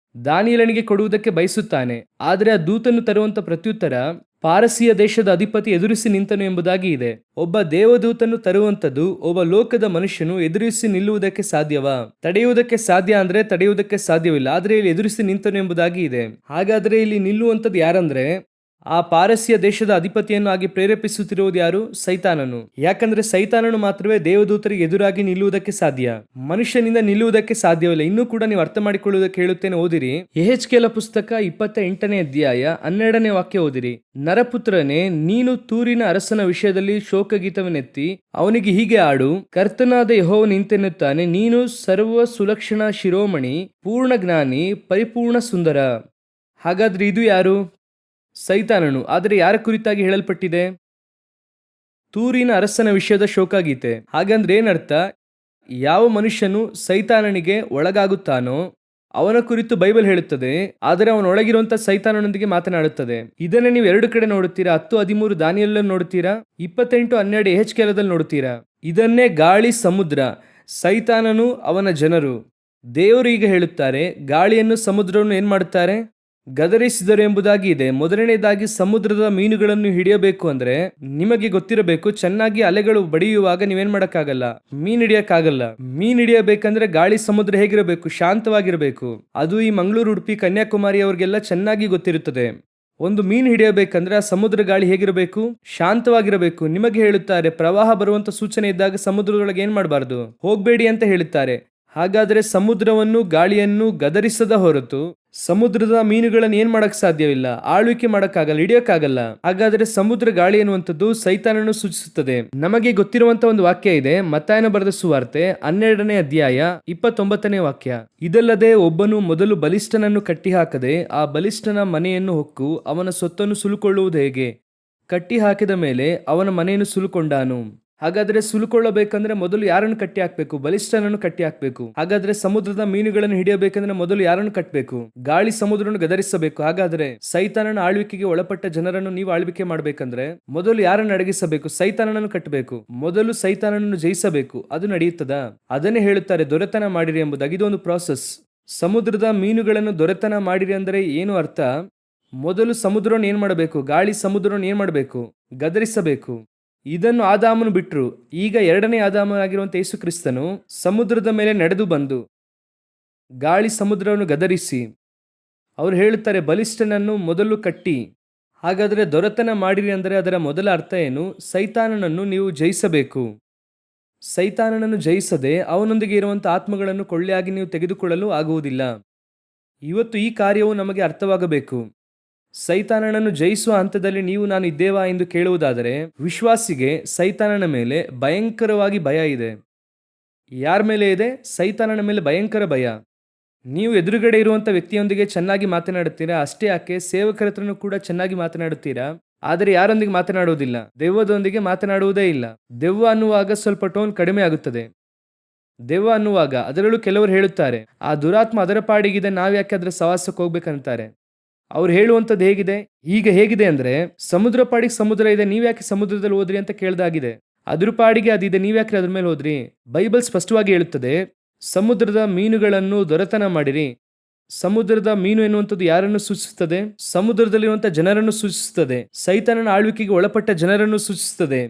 Speaker 1: ದಾನಿಯೇಲನಿಗೆ ಕೊಡುವುದಕ್ಕೆ ಬಯಸುತ್ತಾನೆ. ಆದರೆ ಆ ದೂತನು ತರುವಂತ ಪ್ರತ್ಯುತ್ತರ ಪಾರಸಿಯ ದೇಶದ ಅಧಿಪತಿ ಎದುರಿಸಿ ನಿಂತನು ಎಂಬುದಾಗಿ ಇದೆ. ಒಬ್ಬ ದೇವದೂತನು ತರುವಂತದ್ದು ಒಬ್ಬ ಲೋಕದ ಮನುಷ್ಯನು ಎದುರಿಸಿ ನಿಲ್ಲುವುದಕ್ಕೆ ಸಾಧ್ಯವಾ? ತಡೆಯುವುದಕ್ಕೆ ಸಾಧ್ಯ ಅಂದ್ರೆ ತಡೆಯುವುದಕ್ಕೆ ಸಾಧ್ಯವಿಲ್ಲ. ಆದ್ರೆ ಇಲ್ಲಿ ಎದುರಿಸಿ ನಿಂತನು ಎಂಬುದಾಗಿ ಇದೆ. ಹಾಗಾದ್ರೆ ಇಲ್ಲಿ ನಿಲ್ಲುವಂಥದ್ದು ಯಾರಂದ್ರೆ ಆ ಪಾರಸಿಯ ದೇಶದ ಅಧಿಪತಿಯನ್ನು ಆಗಿ ಪ್ರೇರೇಪಿಸುತ್ತಿರುವುದು ಯಾರು? ಸೈತಾನನು. ಯಾಕಂದ್ರೆ ಸೈತಾನನು ಮಾತ್ರವೇ ದೇವದೂತರಿಗೆ ಎದುರಾಗಿ ನಿಲ್ಲುವುದಕ್ಕೆ ಸಾಧ್ಯ, ಮನುಷ್ಯನಿಂದ ನಿಲ್ಲುವುದಕ್ಕೆ ಸಾಧ್ಯವಿಲ್ಲ. ಇನ್ನೂ ಕೂಡ ನೀವು ಅರ್ಥ ಮಾಡಿಕೊಳ್ಳುವುದಕ್ಕೆ ಹೇಳುತ್ತೇನೆ, ಓದಿರಿ. ಯೆಹೆಜ್ಕೇಲ ಪುಸ್ತಕ 28ನೇ ಅಧ್ಯಾಯ 12ನೇ ವಾಕ್ಯ ಓದಿರಿ. ನರಪುತ್ರನೇ, ನೀನು ತೂರಿನ ಅರಸನ ವಿಷಯದಲ್ಲಿ ಶೋಕಗೀತವನ್ನೆತ್ತಿ ಅವನಿಗೆ ಹೀಗೆ ಆಡು, ಕರ್ತನಾದ ಯೆಹೋವನು ಇಂತೆನ್ನುತ್ತಾನೆ, ನೀನು ಸರ್ವ ಸುಲಕ್ಷಣ ಶಿರೋಮಣಿ, ಪೂರ್ಣ ಜ್ಞಾನಿ, ಪರಿಪೂರ್ಣ ಸುಂದರ. ಹಾಗಾದ್ರೆ ಇದು ಯಾರು? ಸೈತಾನನು. ಆದರೆ ಯಾರ ಕುರಿತಾಗಿ ಹೇಳಲ್ಪಟ್ಟಿದೆ? ತೂರಿನ ಅರಸನ ವಿಷಯದ ಶೋಕಗೀತೆ. ಹಾಗಂದ್ರೆ ಏನರ್ಥ? ಯಾವ ಮನುಷ್ಯನು ಸೈತಾನನಿಗೆ ಒಳಗಾಗುತ್ತಾನೋ ಅವನ ಕುರಿತು ಬೈಬಲ್ ಹೇಳುತ್ತದೆ, ಆದರೆ ಅವನೊಳಗಿರುವಂತಹ ಸೈತಾನನೊಂದಿಗೆ ಮಾತನಾಡುತ್ತದೆ. ಇದನ್ನೇ ನೀವು 2 ಕಡೆ ನೋಡುತ್ತೀರಾ. 10:13 ದಾನಿಯೇಲಲ್ಲಿ ನೋಡುತ್ತೀರಾ, 28:12 ಯೆಹೆಜ್ಕೇಲದಲ್ಲಿ ನೋಡುತ್ತೀರಾ. ಇದನ್ನೇ ಗಾಳಿ, ಸಮುದ್ರ, ಸೈತಾನನು, ಅವನ ಜನರು. ದೇವರು ಈಗ ಹೇಳುತ್ತಾರೆ, ಗಾಳಿಯನ್ನು ಸಮುದ್ರವನ್ನು ಏನ್ ಮಾಡುತ್ತಾರೆ? ಗದರಿಸಿದರು ಎಂಬುದಾಗಿ ಇದೆ. ಮೊದಲನೇದಾಗಿ ಸಮುದ್ರದ ಮೀನುಗಳನ್ನು ಹಿಡಿಯಬೇಕು ಅಂದ್ರೆ ನಿಮಗೆ ಗೊತ್ತಿರಬೇಕು, ಚೆನ್ನಾಗಿ ಅಲೆಗಳು ಬಡಿಯುವಾಗ ನೀವೇನ್ ಮಾಡಕ್ಕಾಗಲ್ಲ, ಮೀನ್ ಹಿಡಿಯಕ್ಕಾಗಲ್ಲ. ಮೀನ್ ಹಿಡಿಯಬೇಕಂದ್ರೆ ಗಾಳಿ, ಸಮುದ್ರ ಹೇಗಿರಬೇಕು? ಶಾಂತವಾಗಿರಬೇಕು. ಅದು ಈ ಮಂಗಳೂರು, ಉಡುಪಿ, ಕನ್ಯಾಕುಮಾರಿ ಅವ್ರಿಗೆಲ್ಲ ಚೆನ್ನಾಗಿ ಗೊತ್ತಿರುತ್ತದೆ. ಒಂದು ಮೀನ್ ಹಿಡಿಯಬೇಕಂದ್ರೆ ಆ ಸಮುದ್ರ ಗಾಳಿ ಹೇಗಿರಬೇಕು? ಶಾಂತವಾಗಿರಬೇಕು. ನಿಮಗೆ ಹೇಳುತ್ತಾರೆ, ಪ್ರವಾಹ ಬರುವಂತ ಸೂಚನೆ ಇದ್ದಾಗ ಸಮುದ್ರದೊಳಗೆ ಏನ್ ಮಾಡಬಾರ್ದು, ಹೋಗ್ಬೇಡಿ ಅಂತ ಹೇಳುತ್ತಾರೆ. ಹಾಗಾದ್ರೆ ಸಮುದ್ರವನ್ನು, ಗಾಳಿಯನ್ನು ಗದರಿಸದ ಹೊರತು ಸಮುದ್ರದ ಮೀನುಗಳನ್ನು ಏನ್ ಮಾಡಕ್ ಸಾಧ್ಯವಿಲ್ಲ, ಆಳ್ವಿಕೆ ಮಾಡಕ್ಕಾಗಲ್ಲ, ಹಿಡಿಯಕ್ಕಾಗಲ್ಲ. ಹಾಗಾದ್ರೆ ಸಮುದ್ರ ಗಾಳಿ ಎನ್ನುವಂಥದ್ದು ಸೈತಾನನ್ನು ಸೂಚಿಸುತ್ತದೆ. ನಮಗೆ ಗೊತ್ತಿರುವಂತ ಒಂದು ವಾಕ್ಯ ಇದೆ, ಮತ್ತಾಯನ ಬರೆದ ಸುವಾರ್ತೆ 12ನೇ ಅಧ್ಯಾಯ 29ನೇ ವಾಕ್ಯ. ಇದಲ್ಲದೆ ಒಬ್ಬನು ಮೊದಲು ಬಲಿಷ್ಠನನ್ನು ಕಟ್ಟಿ ಹಾಕದೆ ಆ ಬಲಿಷ್ಠನ ಮನೆಯನ್ನು ಹೊಕ್ಕು ಅವನ ಸೊತ್ತನ್ನು ಸುಲುಕೊಳ್ಳುವುದು ಹೇಗೆ? ಕಟ್ಟಿ ಹಾಕಿದ ಮೇಲೆ ಅವನ ಮನೆಯನ್ನು ಸುಲುಕೊಂಡಾನು. ಹಾಗಾದ್ರೆ ಸುಲುಕೊಳ್ಳಬೇಕಂದ್ರೆ ಮೊದಲು ಯಾರನ್ನು ಕಟ್ಟಿ ಹಾಕ್ಬೇಕು? ಬಲಿಷ್ಠನನ್ನು ಕಟ್ಟಿ ಹಾಕ್ಬೇಕು. ಹಾಗಾದ್ರೆ ಸಮುದ್ರದ ಮೀನುಗಳನ್ನು ಹಿಡಿಯಬೇಕಂದ್ರೆ ಮೊದಲು ಯಾರನ್ನು ಕಟ್ಟಬೇಕು? ಗಾಳಿ, ಸಮುದ್ರವನ್ನು ಗದರಿಸಬೇಕು. ಹಾಗಾದ್ರೆ ಸೈತಾನನ ಆಳ್ವಿಕೆಗೆ ಒಳಪಟ್ಟ ಜನರನ್ನು ನೀವು ಆಳ್ವಿಕೆ ಮಾಡ್ಬೇಕಂದ್ರೆ ಮೊದಲು ಯಾರನ್ನು ಅಡಗಿಸಬೇಕು? ಸೈತಾನನನ್ನು ಕಟ್ಟಬೇಕು. ಮೊದಲು ಸೈತಾನನನ್ನು ಜಯಿಸಬೇಕು. ಅದು ನಡೆಯುತ್ತದಾ? ಅದನ್ನೇ ಹೇಳುತ್ತಾರೆ ದೊರೆತನ ಮಾಡಿರಿ ಎಂಬುದಾಗಿ. ಇದೊಂದು ಪ್ರಾಸೆಸ್. ಸಮುದ್ರದ ಮೀನುಗಳನ್ನು ದೊರೆತನ ಮಾಡಿರಿ ಅಂದ್ರೆ ಏನು ಅರ್ಥ? ಮೊದಲು ಸಮುದ್ರವನ್ನು ಏನ್ ಮಾಡಬೇಕು? ಗಾಳಿ, ಸಮುದ್ರವನ್ನು ಏನ್ ಮಾಡಬೇಕು? ಗದರಿಸಬೇಕು. ಇದನ್ನು ಆದಾಮನು ಬಿಟ್ರು. ಈಗ 2ನೇ ಆದಾಮನಾಗಿರುವಂತ ಯೇಸು ಕ್ರಿಸ್ತನು ಸಮುದ್ರದ ಮೇಲೆ ನಡೆದು ಬಂದು ಗಾಳಿ, ಸಮುದ್ರವನ್ನು ಗದರಿಸಿ ಅವರು ಹೇಳುತ್ತಾರೆ, ಬಲಿಷ್ಠನನ್ನು ಮೊದಲು ಕಟ್ಟಿ. ಹಾಗಾದರೆ ದೊರೆತನ ಮಾಡಿರಿ ಅಂದರೆ ಅದರ ಮೊದಲ ಅರ್ಥ ಏನು? ಸೈತಾನನನ್ನು ನೀವು ಜಯಿಸಬೇಕು. ಸೈತಾನನನ್ನು ಜಯಿಸದೆ ಅವನೊಂದಿಗೆ ಇರುವಂಥ ಆತ್ಮಗಳನ್ನು ಕೊಳ್ಳೆಯಾಗಿ ನೀವು ತೆಗೆದುಕೊಳ್ಳಲು ಆಗುವುದಿಲ್ಲ. ಇವತ್ತು ಈ ಕಾರ್ಯವು ನಮಗೆ ಅರ್ಥವಾಗಬೇಕು. ಸೈತಾನನನ್ನು ಜಯಿಸುವ ಹಂತದಲ್ಲಿ ನೀವು ನಾನು ಇದ್ದೇವಾ ಎಂದು ಕೇಳುವುದಾದರೆ, ವಿಶ್ವಾಸಿಗೆ ಸೈತಾನನ ಮೇಲೆ ಭಯಂಕರವಾಗಿ ಭಯ ಇದೆ. ಯಾರ ಮೇಲೆ ಇದೆ? ಸೈತಾನನ ಮೇಲೆ ಭಯಂಕರ ಭಯ. ನೀವು ಎದುರುಗಡೆ ಇರುವಂಥ ವ್ಯಕ್ತಿಯೊಂದಿಗೆ ಚೆನ್ನಾಗಿ ಮಾತನಾಡುತ್ತೀರಾ, ಅಷ್ಟೇ ಯಾಕೆ ಸೇವಕರ ಹತ್ರನೂ ಕೂಡ ಚೆನ್ನಾಗಿ ಮಾತನಾಡುತ್ತೀರಾ. ಆದರೆ ಯಾರೊಂದಿಗೆ ಮಾತನಾಡುವುದಿಲ್ಲ? ದೆವ್ವದೊಂದಿಗೆ ಮಾತನಾಡುವುದೇ ಇಲ್ಲ. ದೆವ್ವ ಅನ್ನುವಾಗ ಸ್ವಲ್ಪ ಟೋನ್ ಕಡಿಮೆ ಆಗುತ್ತದೆ. ದೆವ್ವ ಅನ್ನುವಾಗ ಅದರಲ್ಲೂ ಕೆಲವರು ಹೇಳುತ್ತಾರೆ, ಆ ದುರಾತ್ಮ ಅದರ ಪಾಡಿಗಿದೆ, ನಾವ್ಯಾಕೆ ಅದರ ಸವಾಸಕ್ಕೆ ಹೋಗ್ಬೇಕಂತಾರೆ. ಅವ್ರು ಹೇಳುವಂಥದ್ದು ಹೇಗಿದೆ? ಈಗ ಹೇಗಿದೆ ಅಂದ್ರೆ, ಸಮುದ್ರ ಪಾಡಿಗೆ ಸಮುದ್ರ ಇದೆ, ನೀವ್ಯಾಕೆ ಸಮುದ್ರದಲ್ಲಿ ಹೋದ್ರಿ ಅಂತ ಕೇಳ್ದಾಗಿದೆ. ಅದ್ರ ಪಾಡಿಗೆ ಅದಿದೆ, ನೀವ್ಯಾಕೆ ಅದ್ರ ಮೇಲೆ ಹೋದ್ರಿ? ಬೈಬಲ್ ಸ್ಪಷ್ಟವಾಗಿ ಹೇಳುತ್ತದೆ, ಸಮುದ್ರದ ಮೀನುಗಳನ್ನು ದೊರೆತನ ಮಾಡಿರಿ. ಸಮುದ್ರದ ಮೀನು ಎನ್ನುವಂಥದ್ದು ಯಾರನ್ನು ಸೂಚಿಸುತ್ತದೆ? ಸಮುದ್ರದಲ್ಲಿರುವಂತಹ ಜನರನ್ನು ಸೂಚಿಸುತ್ತದೆ. ಸೈತಾನನ ಆಳ್ವಿಕೆಗೆ ಒಳಪಟ್ಟ ಜನರನ್ನು ಸೂಚಿಸುತ್ತದೆ.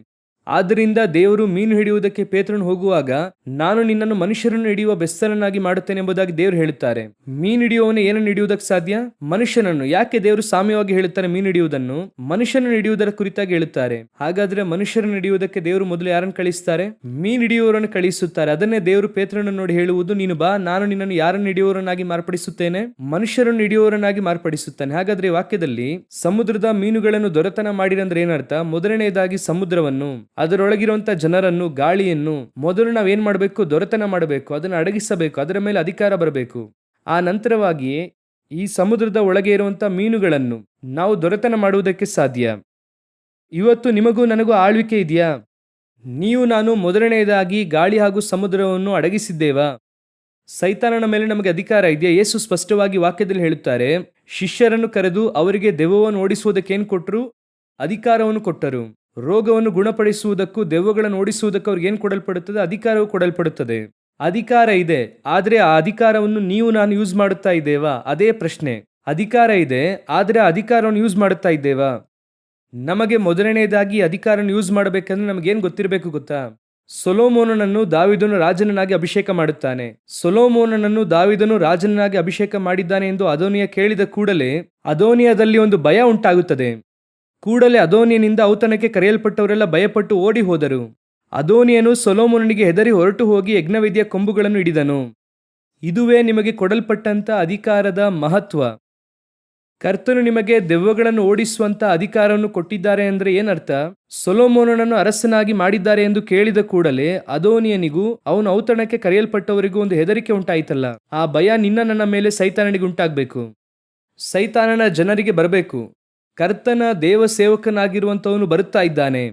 Speaker 1: ಆದ್ದರಿಂದ ದೇವರು ಮೀನು ಹಿಡಿಯುವುದಕ್ಕೆ ಪೇತ್ರನು ಹೋಗುವಾಗ, ನಾನು ನಿನ್ನನ್ನು ಮನುಷ್ಯರನ್ನು ಹಿಡಿಯುವ ಬೆಸ್ತರನ್ನಾಗಿ ಮಾಡುತ್ತೇನೆ ಎಂಬುದಾಗಿ ದೇವರು ಹೇಳುತ್ತಾರೆ. ಮೀನು ಹಿಡಿಯುವವನು ಏನನ್ನು ಹಿಡಿಯುವುದಕ್ಕೆ ಸಾಧ್ಯ? ಮನುಷ್ಯನನ್ನು. ಯಾಕೆ ದೇವರು ಸಾಮ್ಯವಾಗಿ ಹೇಳುತ್ತಾರೆ ಮೀನು ಹಿಡಿಯುವುದನ್ನು? ಮನುಷ್ಯನನ್ನು ಹಿಡಿಯುವುದರ ಕುರಿತಾಗಿ ಹೇಳುತ್ತಾರೆ. ಹಾಗಾದ್ರೆ ಮನುಷ್ಯರನ್ನು ಹಿಡಿಯುವುದಕ್ಕೆ ದೇವರು ಮೊದಲು ಯಾರನ್ನು ಕಳಿಸುತ್ತಾರೆ? ಮೀನು ಹಿಡಿಯುವವರನ್ನು ಕಳಿಸುತ್ತಾರೆ. ಅದನ್ನೇ ದೇವರು ಪೇತ್ರನನ್ನು ನೋಡಿ ಹೇಳುವುದು, ನೀನು ಬಾ, ನಾನು ನಿನ್ನನ್ನು ಯಾರನ್ನು ಹಿಡಿಯುವವರನ್ನಾಗಿ ಮಾರ್ಪಡಿಸುತ್ತೇನೆ? ಮನುಷ್ಯರನ್ನು ಹಿಡಿಯುವವರನ್ನಾಗಿ ಮಾರ್ಪಡಿಸುತ್ತಾನೆ. ಹಾಗಾದ್ರೆ ವಾಕ್ಯದಲ್ಲಿ ಸಮುದ್ರದ ಮೀನುಗಳನ್ನು ದೊರೆತನ ಮಾಡಿರಂದ್ರೆ ಏನರ್ಥ? ಮೊದಲನೆಯದಾಗಿ ಸಮುದ್ರವನ್ನು, ಅದರೊಳಗಿರುವಂತಹ ಜನರನ್ನು, ಗಾಳಿಯನ್ನು ಮೊದಲು ನಾವೇನ್ ಮಾಡಬೇಕು? ದೊರೆತನ ಮಾಡಬೇಕು, ಅದನ್ನು ಅಡಗಿಸಬೇಕು, ಅದರ ಮೇಲೆ ಅಧಿಕಾರ ಬರಬೇಕು. ಆ ನಂತರವಾಗಿಯೇ ಈ ಸಮುದ್ರದ ಒಳಗೆ ಇರುವಂತಹ ಮೀನುಗಳನ್ನು ನಾವು ದೊರೆತನ ಮಾಡುವುದಕ್ಕೆ ಸಾಧ್ಯ. ಇವತ್ತು ನಿಮಗೂ ನನಗೂ ಆಳ್ವಿಕೆ ಇದೆಯಾ? ನೀವು ನಾನು ಮೊದಲನೆಯದಾಗಿ ಗಾಳಿ ಹಾಗೂ ಸಮುದ್ರವನ್ನು ಅಡಗಿಸಿದ್ದೇವಾ? ಸೈತಾನನ ಮೇಲೆ ನಮಗೆ ಅಧಿಕಾರ ಇದೆಯಾ? ಯೇಸು ಸ್ಪಷ್ಟವಾಗಿ ವಾಕ್ಯದಲ್ಲಿ ಹೇಳುತ್ತಾರೆ, ಶಿಷ್ಯರನ್ನು ಕರೆದು ಅವರಿಗೆ ದೆವ್ವವನ್ನು ಓಡಿಸುವುದಕ್ಕೆ ಏನು ಕೊಟ್ಟರು? ಅಧಿಕಾರವನ್ನು ಕೊಟ್ಟರು. ರೋಗವನ್ನು ಗುಣಪಡಿಸುವುದಕ್ಕೂ ದೆವ್ವಗಳನ್ನು ಓಡಿಸುವುದಕ್ಕೂ ಅವ್ರಿಗೆ ಏನು ಕೊಡಲ್ಪಡುತ್ತದೆ? ಅಧಿಕಾರವು ಕೊಡಲ್ಪಡುತ್ತದೆ. ಅಧಿಕಾರ ಇದೆ, ಆದರೆ ಆ ಅಧಿಕಾರವನ್ನು ನೀವು ನಾನು ಯೂಸ್ ಮಾಡುತ್ತಾ ಇದ್ದೇವಾ? ಅದೇ ಪ್ರಶ್ನೆ. ಅಧಿಕಾರ ಇದೆ, ಆದರೆ ಆ ಅಧಿಕಾರವನ್ನು ಯೂಸ್ ಮಾಡುತ್ತಾ ಇದ್ದೇವಾ? ನಮಗೆ ಮೊದಲನೆಯದಾಗಿ ಅಧಿಕಾರವನ್ನು ಯೂಸ್ ಮಾಡಬೇಕಂದ್ರೆ ನಮಗೇನು ಗೊತ್ತಿರಬೇಕು ಗೊತ್ತಾ? ಸೊಲೊಮೋನನನ್ನು ದಾವೀದನು ರಾಜನನ್ನಾಗಿ ಅಭಿಷೇಕ ಮಾಡುತ್ತಾನೆ. ಸೊಲೊಮೋನನನ್ನು ದಾವೀದನು ರಾಜನನ್ನಾಗಿ ಅಭಿಷೇಕ ಮಾಡಿದ್ದಾನೆ ಎಂದು ಅದೋನಿಯ ಕೇಳಿದ ಕೂಡಲೇ ಅದೋನಿಯದಲ್ಲಿ ಒಂದು ಭಯ ಉಂಟಾಗುತ್ತದೆ. ಕೂಡಲೇ ಅದೋನಿಯನಿಂದ ಔತಣಕ್ಕೆ ಕರೆಯಲ್ಪಟ್ಟವರೆಲ್ಲ ಭಯಪಟ್ಟು ಓಡಿ ಹೋದರು. ಅದೋನಿಯನು ಸೊಲೊಮೋನನಿಗೆ ಹೆದರಿ ಹೊರಟು ಹೋಗಿ ಯಜ್ಞವೇದಿಯ ಕೊಂಬುಗಳನ್ನು ಹಿಡಿದನು. ಇದುವೇ ನಿಮಗೆ ಕೊಡಲ್ಪಟ್ಟಂತ ಅಧಿಕಾರದ ಮಹತ್ವ. ಕರ್ತನು ನಿಮಗೆ ದೆವ್ವಗಳನ್ನು ಓಡಿಸುವಂತ ಅಧಿಕಾರವನ್ನು ಕೊಟ್ಟಿದ್ದಾರೆ ಅಂದ್ರೆ ಏನರ್ಥ? ಸೊಲೊಮೋನನನ್ನು ಅರಸನಾಗಿ ಮಾಡಿದ್ದಾರೆ ಎಂದು ಕೇಳಿದ ಕೂಡಲೇ ಅದೋನಿಯನಿಗೂ ಅವನು ಔತಣಕ್ಕೆ ಕರೆಯಲ್ಪಟ್ಟವರಿಗೂ ಒಂದು ಹೆದರಿಕೆ ಉಂಟಾಯಿತಲ್ಲ. ಆ ಭಯ ನಿನ್ನ ನನ್ನ ಮೇಲೆ ಸೈತಾನನಿಗೆ ಉಂಟಾಗಬೇಕು. ಸೈತಾನನ ಜನರಿಗೆ ಬರಬೇಕು. ಕರ್ತನ ದೇವ ಸೇವಕನಾಗಿರುವಂತವನು ಬರುತ್ತಾ ಇದ್ದಾನೆ,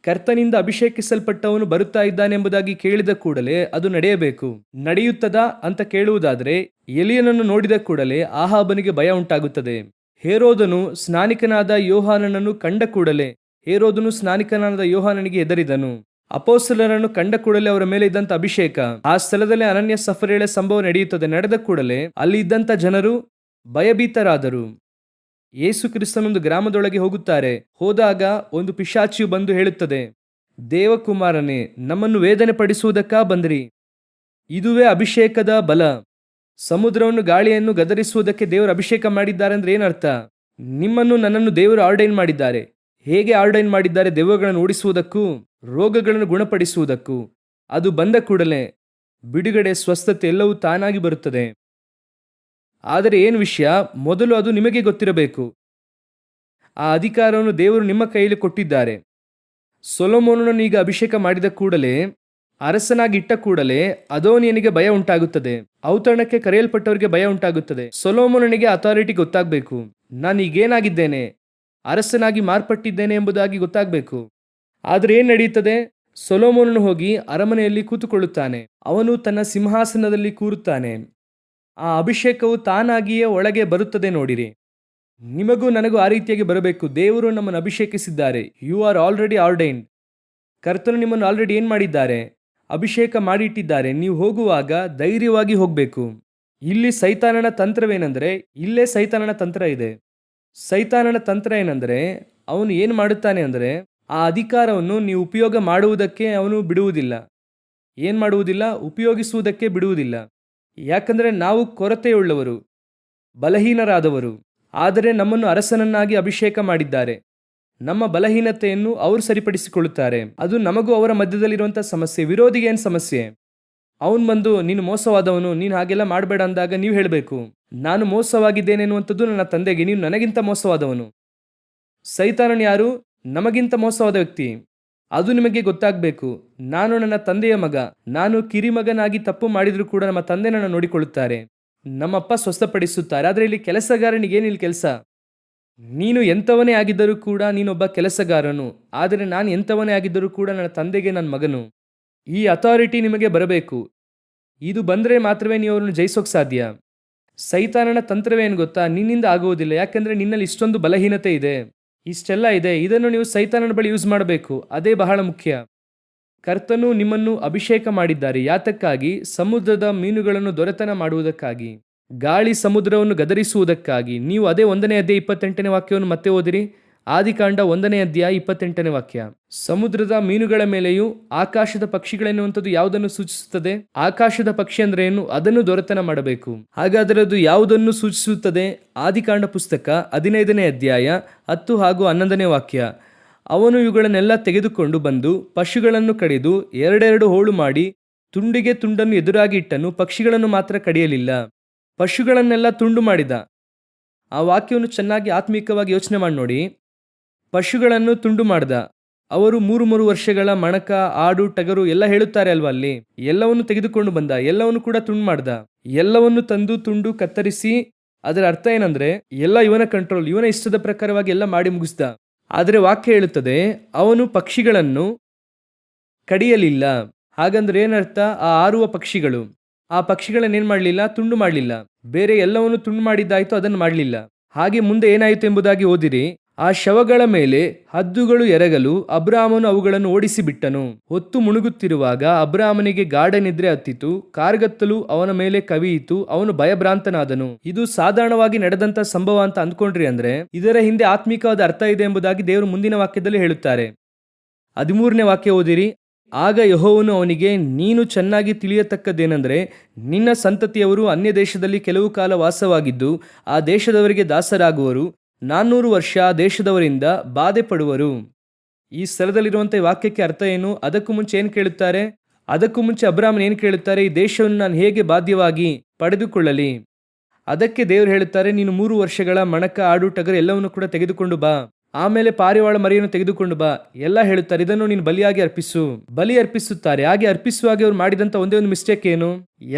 Speaker 1: ಕರ್ತನಿಂದ ಅಭಿಷೇಕಿಸಲ್ಪಟ್ಟವನು ಬರುತ್ತಾ ಇದ್ದಾನೆ ಎಂಬುದಾಗಿ ಕೇಳಿದ ಕೂಡಲೇ ಅದು ನಡೆಯಬೇಕು. ನಡೆಯುತ್ತದಾ ಅಂತ ಕೇಳುವುದಾದರೆ, ಎಲಿಯನನ್ನು ನೋಡಿದ ಕೂಡಲೇ ಆಹಾಬನಿಗೆ ಭಯ ಉಂಟಾಗುತ್ತದೆ. ಹೇರೋದನು ಸ್ನಾನಿಕನಾದ ಯೋಹಾನನನ್ನು ಕಂಡ ಕೂಡಲೇ ಯೋಹಾನನಿಗೆ ಹೆದರಿದನು. ಅಪೊಸ್ತಲರನ್ನು ಕಂಡ ಕೂಡಲೇ ಅವರ ಮೇಲೆ ಇದ್ದಂತ ಅಭಿಷೇಕ, ಆ ಸ್ಥಳದಲ್ಲಿ ಅನನ್ಯ ಸಫರೇಳ ಸಂಭವ ನಡೆಯುತ್ತದೆ. ನಡೆದ ಕೂಡಲೇ ಅಲ್ಲಿ ಇದ್ದಂತ ಜನರು ಭಯಭೀತರಾದರು. ಯೇಸು ಕ್ರಿಸ್ತನೊಂದು ಗ್ರಾಮದೊಳಗೆ ಹೋಗುತ್ತಾರೆ. ಹೋದಾಗ ಒಂದು ಪಿಶಾಚಿಯು ಬಂದು ಹೇಳುತ್ತದೆ, ದೇವಕುಮಾರನೇ, ನಮ್ಮನ್ನು ವೇದನೆ ಪಡಿಸುವುದಕ್ಕಾ ಬಂದ್ರಿ? ಇದುವೇ ಅಭಿಷೇಕದ ಬಲ. ಸಮುದ್ರವನ್ನು ಗಾಳಿಯನ್ನು ಗದರಿಸುವುದಕ್ಕೆ ದೇವರು ಅಭಿಷೇಕ ಮಾಡಿದ್ದಾರೆ ಅಂದ್ರೆ ಏನರ್ಥ? ನಿಮ್ಮನ್ನು ನನ್ನನ್ನು ದೇವರು ಆರ್ಡೈನ್ ಮಾಡಿದ್ದಾರೆ. ಹೇಗೆ ಆರ್ಡೈನ್ ಮಾಡಿದ್ದಾರೆ? ದೆವ್ವಗಳನ್ನು ಓಡಿಸುವುದಕ್ಕೂ ರೋಗಗಳನ್ನು ಗುಣಪಡಿಸುವುದಕ್ಕೂ. ಅದು ಬಂದ ಕೂಡಲೇ ಬಿಡುಗಡೆ, ಸ್ವಸ್ಥತೆ ಎಲ್ಲವೂ ತಾನಾಗಿ ಬರುತ್ತದೆ. ಆದರೆ ಏನು ವಿಷಯ? ಮೊದಲು ಅದು ನಿಮಗೆ ಗೊತ್ತಿರಬೇಕು. ಆ ಅಧಿಕಾರವನ್ನು ದೇವರು ನಿಮ್ಮ ಕೈಯಲ್ಲಿ ಕೊಟ್ಟಿದ್ದಾರೆ. ಸೊಲೊಮೋನನನ್ನು ಈಗ ಅಭಿಷೇಕ ಮಾಡಿದ ಕೂಡಲೇ, ಅರಸನಾಗಿ ಇಟ್ಟ ಕೂಡಲೇ ಅದೋನಿಯನಿಗೆ ಭಯ ಉಂಟಾಗುತ್ತದೆ. ಔತಣಕ್ಕೆ ಕರೆಯಲ್ಪಟ್ಟವರಿಗೆ ಭಯ ಉಂಟಾಗುತ್ತದೆ. ಸೊಲೊಮೋನನಿಗೆ ಅಥಾರಿಟಿ ಗೊತ್ತಾಗಬೇಕು. ನಾನು ಈಗೇನಾಗಿದ್ದೇನೆ? ಅರಸನಾಗಿ ಮಾರ್ಪಟ್ಟಿದ್ದೇನೆ ಎಂಬುದಾಗಿ ಗೊತ್ತಾಗಬೇಕು. ಆದರೆ ಏನು ನಡೆಯುತ್ತದೆ? ಸೊಲೊಮೋನನು ಹೋಗಿ ಅರಮನೆಯಲ್ಲಿ ಕೂತುಕೊಳ್ಳುತ್ತಾನೆ. ಅವನು ತನ್ನ ಸಿಂಹಾಸನದಲ್ಲಿ ಕೂರುತ್ತಾನೆ. ಆ ಅಭಿಷೇಕವು ತಾನಾಗಿಯೇ ಒಳಗೆ ಬರುತ್ತದೆ. ನೋಡಿರಿ, ನಿಮಗೂ ನನಗೂ ಆ ರೀತಿಯಾಗಿ ಬರಬೇಕು. ದೇವರು ನಮ್ಮನ್ನು ಅಭಿಷೇಕಿಸಿದ್ದಾರೆ. You are already ordained. ಕರ್ತನು ನಿಮ್ಮನ್ನು ಆಲ್ರೆಡಿ ಏನು ಮಾಡಿದ್ದಾರೆ? ಅಭಿಷೇಕ ಮಾಡಿಟ್ಟಿದ್ದಾರೆ. ನೀವು ಹೋಗುವಾಗ ಧೈರ್ಯವಾಗಿ ಹೋಗಬೇಕು. ಇಲ್ಲಿ ಸೈತಾನನ ತಂತ್ರವೇನೆಂದರೆ, ಇಲ್ಲೇ ಸೈತಾನನ ತಂತ್ರ ಇದೆ. ಸೈತಾನನ ತಂತ್ರ ಏನಂದರೆ, ಅವನು ಏನು ಮಾಡುತ್ತಾನೆ ಅಂದರೆ, ಆ ಅಧಿಕಾರವನ್ನು ನೀವು ಉಪಯೋಗ ಮಾಡುವುದಕ್ಕೆ ಅವನು ಬಿಡುವುದಿಲ್ಲ. ಏನು ಮಾಡುವುದಿಲ್ಲ? ಉಪಯೋಗಿಸುವುದಕ್ಕೆ ಬಿಡುವುದಿಲ್ಲ. ಯಾಕಂದರೆ ನಾವು ಕೊರತೆಯುಳ್ಳವರು, ಬಲಹೀನರಾದವರು. ಆದರೆ ನಮ್ಮನ್ನು ಅರಸನನ್ನಾಗಿ ಅಭಿಷೇಕ ಮಾಡಿದ್ದಾರೆ. ನಮ್ಮ ಬಲಹೀನತೆಯನ್ನು ಅವರು ಸರಿಪಡಿಸಿಕೊಳ್ಳುತ್ತಾರೆ. ಅದು ನಮಗೂ ಅವರ ಮಧ್ಯದಲ್ಲಿರುವಂಥ ಸಮಸ್ಯೆ. ವಿರೋಧಿಗೆ ಏನು ಸಮಸ್ಯೆ? ಅವನು ಬಂದು ನೀನು ಮೋಸವಾದವನು, ನೀನು ಹಾಗೆಲ್ಲ ಮಾಡಬೇಡ ಅಂದಾಗ ನೀವು ಹೇಳಬೇಕು, ನಾನು ಮೋಸವಾಗಿದ್ದೇನೆ ಎನ್ನುವಂಥದ್ದು ನನ್ನ ತಂದೆಗೆ, ನೀವು ನನಗಿಂತ ಮೋಸವಾದವನು. ಸೈತಾನನು ಯಾರು? ನಮಗಿಂತ ಮೋಸವಾದ ವ್ಯಕ್ತಿ. ಅದು ನಿಮಗೆ ಗೊತ್ತಾಗಬೇಕು. ನಾನು ನನ್ನ ತಂದೆಯ ಮಗ. ನಾನು ಕಿರಿಮಗನಾಗಿ ತಪ್ಪು ಮಾಡಿದರೂ ಕೂಡ ನಮ್ಮ ತಂದೆ ನನ್ನ ನೋಡಿಕೊಳ್ಳುತ್ತಾರೆ. ನಮ್ಮಪ್ಪ ಸ್ವಸ್ಥಪಡಿಸುತ್ತಾರೆ. ಆದರೆ ಇಲ್ಲಿ ಕೆಲಸಗಾರನಿಗೇನಿಲ್ಲ ಕೆಲಸ? ನೀನು ಎಂಥವನೇ ಆಗಿದ್ದರೂ ಕೂಡ ನೀನೊಬ್ಬ ಕೆಲಸಗಾರನು, ಆದರೆ ನಾನು ಎಂಥವನೇ ಆಗಿದ್ದರೂ ಕೂಡ ನನ್ನ ತಂದೆಗೆ ನನ್ನ ಮಗನು. ಈ ಅಥಾರಿಟಿ ನಿಮಗೆ ಬರಬೇಕು. ಇದು ಬಂದರೆ ಮಾತ್ರವೇ ನೀವು ಅವರನ್ನು ಜಯಿಸೋಕೆ ಸಾಧ್ಯ. ಸೈತಾನನ ತಂತ್ರವೇನು ಗೊತ್ತಾ? ನಿನ್ನಿಂದ ಆಗುವುದಿಲ್ಲ, ಯಾಕೆಂದರೆ ನಿನ್ನಲ್ಲಿ ಇಷ್ಟೊಂದು ಬಲಹೀನತೆ ಇದೆ, ಇಷ್ಟೆಲ್ಲ ಇದೆ. ಇದನ್ನು ನೀವು ಸೈತಾನನ ಬಳಿ ಯೂಸ್ ಮಾಡಬೇಕು. ಅದೇ ಬಹಳ ಮುಖ್ಯ. ಕರ್ತನು ನಿಮ್ಮನ್ನು ಅಭಿಷೇಕ ಮಾಡಿದ್ದಾರೆ. ಯಾತಕ್ಕಾಗಿ? ಸಮುದ್ರದ ಮೀನುಗಳನ್ನು ದೊರೆತನ ಮಾಡುವುದಕ್ಕಾಗಿ, ಗಾಳಿ ಸಮುದ್ರವನ್ನು ಗದರಿಸುವುದಕ್ಕಾಗಿ. ನೀವು ಅದೇ 1ನೇ ಅಧ್ಯಾಯ 28ನೇ ವಾಕ್ಯವನ್ನು ಮತ್ತೆ ಓದಿರಿ. ಆದಿಕಾಂಡ 1ನೇ ಅಧ್ಯಾಯ 28ನೇ ವಾಕ್ಯ. ಸಮುದ್ರದ ಮೀನುಗಳ ಮೇಲೆಯೂ ಆಕಾಶದ ಪಕ್ಷಿಗಳೆನ್ನುವಂಥದ್ದು ಯಾವುದನ್ನು ಸೂಚಿಸುತ್ತದೆ? ಆಕಾಶದ ಪಕ್ಷಿ ಅಂದ್ರೆ ಏನು? ಅದನ್ನು ದೊರೆತನ ಮಾಡಬೇಕು. ಹಾಗಾದರೆ ಅದು ಯಾವುದನ್ನು ಸೂಚಿಸುತ್ತದೆ? ಆದಿಕಾಂಡ ಪುಸ್ತಕ 15ನೇ ಅಧ್ಯಾಯ 10 ಹಾಗೂ 11ನೇ ವಾಕ್ಯ. ಅವನು ಇವುಗಳನ್ನೆಲ್ಲ ತೆಗೆದುಕೊಂಡು ಬಂದು ಪಶುಗಳನ್ನು ಕಡಿದು ಎರಡೆರಡು ಹೋಳು ಮಾಡಿ ತುಂಡಿಗೆ ತುಂಡನ್ನು ಎದುರಾಗಿ ಇಟ್ಟನು, ಪಕ್ಷಿಗಳನ್ನು ಮಾತ್ರ ಕಡಿಯಲಿಲ್ಲ. ಪಶುಗಳನ್ನೆಲ್ಲ ತುಂಡು ಮಾಡಿದ. ಆ ವಾಕ್ಯವನ್ನು ಚೆನ್ನಾಗಿ ಆತ್ಮಿಕವಾಗಿ ಯೋಚನೆ ಮಾಡಿ ನೋಡಿ. ಪಶುಗಳನ್ನು ತುಂಡು ಮಾಡ್ದ. ಅವರು 3 ವರ್ಷಗಳ ಮಣಕ, ಆಡು, ಟಗರು ಎಲ್ಲ ಹೇಳುತ್ತಾರೆ ಅಲ್ವಾ ಅಲ್ಲಿ. ಎಲ್ಲವನ್ನು ತೆಗೆದುಕೊಂಡು ಬಂದ, ಎಲ್ಲವನ್ನು ಕೂಡ ತುಂಡು ಮಾಡ್ದ. ಎಲ್ಲವನ್ನು ತಂದು ತುಂಡು ಕತ್ತರಿಸಿ, ಅದರ ಅರ್ಥ ಏನಂದ್ರೆ ಎಲ್ಲ ಇವನ ಕಂಟ್ರೋಲ್, ಇವನ ಇಷ್ಟದ ಪ್ರಕಾರವಾಗಿ ಎಲ್ಲ ಮಾಡಿ ಮುಗಿಸ್ದ. ಆದರೆ ವಾಕ್ಯ ಹೇಳುತ್ತದೆ ಅವನು ಪಕ್ಷಿಗಳನ್ನು ಕಡಿಯಲಿಲ್ಲ. ಹಾಗಂದ್ರೆ ಏನರ್ಥ? ಆ ಹಾರುವ ಪಕ್ಷಿಗಳು, ಆ ಪಕ್ಷಿಗಳನ್ನೇನು ಮಾಡಲಿಲ್ಲ? ತುಂಡು ಮಾಡಲಿಲ್ಲ. ಬೇರೆ ಎಲ್ಲವನ್ನು ತುಂಡು ಮಾಡಿದ್ದಾಯ್ತು, ಅದನ್ನು ಮಾಡಲಿಲ್ಲ. ಹಾಗೆ ಮುಂದೆ ಏನಾಯಿತು ಎಂಬುದಾಗಿ ಓದಿರಿ. ಆ ಶವಗಳ ಮೇಲೆ ಹದ್ದುಗಳು ಎರಗಲು ಅಬ್ರಾಮನು ಅವುಗಳನ್ನು ಓಡಿಸಿ ಬಿಟ್ಟನು. ಹೊತ್ತು ಮುಳುಗುತ್ತಿರುವಾಗ ಅಬ್ರಾಮನಿಗೆ ಗಾಢ ನಿದ್ರೆ ಹತ್ತಿತು, ಕಾರ್ಗತ್ತಲು ಅವನ ಮೇಲೆ ಕವಿಯಿತು, ಅವನು ಭಯಭ್ರಾಂತನಾದನು. ಇದು ಸಾಧಾರಣವಾಗಿ ನಡೆದಂತ ಸಂಭವ ಅಂತ ಅಂದ್ಕೊಂಡ್ರಿ ಅಂದ್ರೆ ಇದರ ಹಿಂದೆ ಆತ್ಮಿಕವಾದ ಅರ್ಥ ಇದೆ ಎಂಬುದಾಗಿ ದೇವರು ಮುಂದಿನ ವಾಕ್ಯದಲ್ಲಿ ಹೇಳುತ್ತಾರೆ. 13ನೇ ವಾಕ್ಯ ಓದಿರಿ. ಆಗ ಯೆಹೋವನು ಅವನಿಗೆ, ನೀನು ಚೆನ್ನಾಗಿ ತಿಳಿಯತಕ್ಕದ್ದೇನೆಂದರೆ ನಿನ್ನ ಸಂತತಿಯವರು ಅನ್ಯ ದೇಶದಲ್ಲಿ ಕೆಲವು ಕಾಲ ವಾಸವಾಗಿದ್ದು ಆ ದೇಶದವರಿಗೆ ದಾಸರಾಗುವರು. 400 ವರ್ಷ ಆ ದೇಶದವರಿಂದ ಬಾಧೆ ಪಡುವರು. ಈ ಸ್ಥಳದಲ್ಲಿರುವಂಥ ವಾಕ್ಯಕ್ಕೆ ಅರ್ಥ ಏನು? ಅದಕ್ಕೂ ಮುಂಚೆ ಏನು ಕೇಳುತ್ತಾರೆ? ಅದಕ್ಕೂ ಮುಂಚೆ ಅಬ್ರಾಮನ್ ಏನು ಕೇಳುತ್ತಾರೆ? ಈ ದೇಶವನ್ನು ನಾನು ಹೇಗೆ ಬಾಧ್ಯವಾಗಿ ಪಡೆದುಕೊಳ್ಳಲಿ? ಅದಕ್ಕೆ ದೇವರು ಹೇಳುತ್ತಾರೆ, ನೀನು 3 ವರ್ಷಗಳ ಮಣಕ, ಆಡು, ಟಗರು ಎಲ್ಲವನ್ನು ಕೂಡ ತೆಗೆದುಕೊಂಡು ಬಾ. ಆಮೇಲೆ ಪಾರಿವಾಳ ಮರಿಯನ್ನು ತೆಗೆದುಕೊಂಡು ಬಾ. ಎಲ್ಲ ಹೇಳುತ್ತಾರೆ, ಇದನ್ನು ನೀನು ಬಲಿಯಾಗಿ ಅರ್ಪಿಸು. ಬಲಿ ಅರ್ಪಿಸುತ್ತಾರೆ. ಹಾಗೆ ಅರ್ಪಿಸುವಾಗ ಅವರು ಮಾಡಿದಂತ ಒಂದೇ ಒಂದು ಮಿಸ್ಟೇಕ್ ಏನು?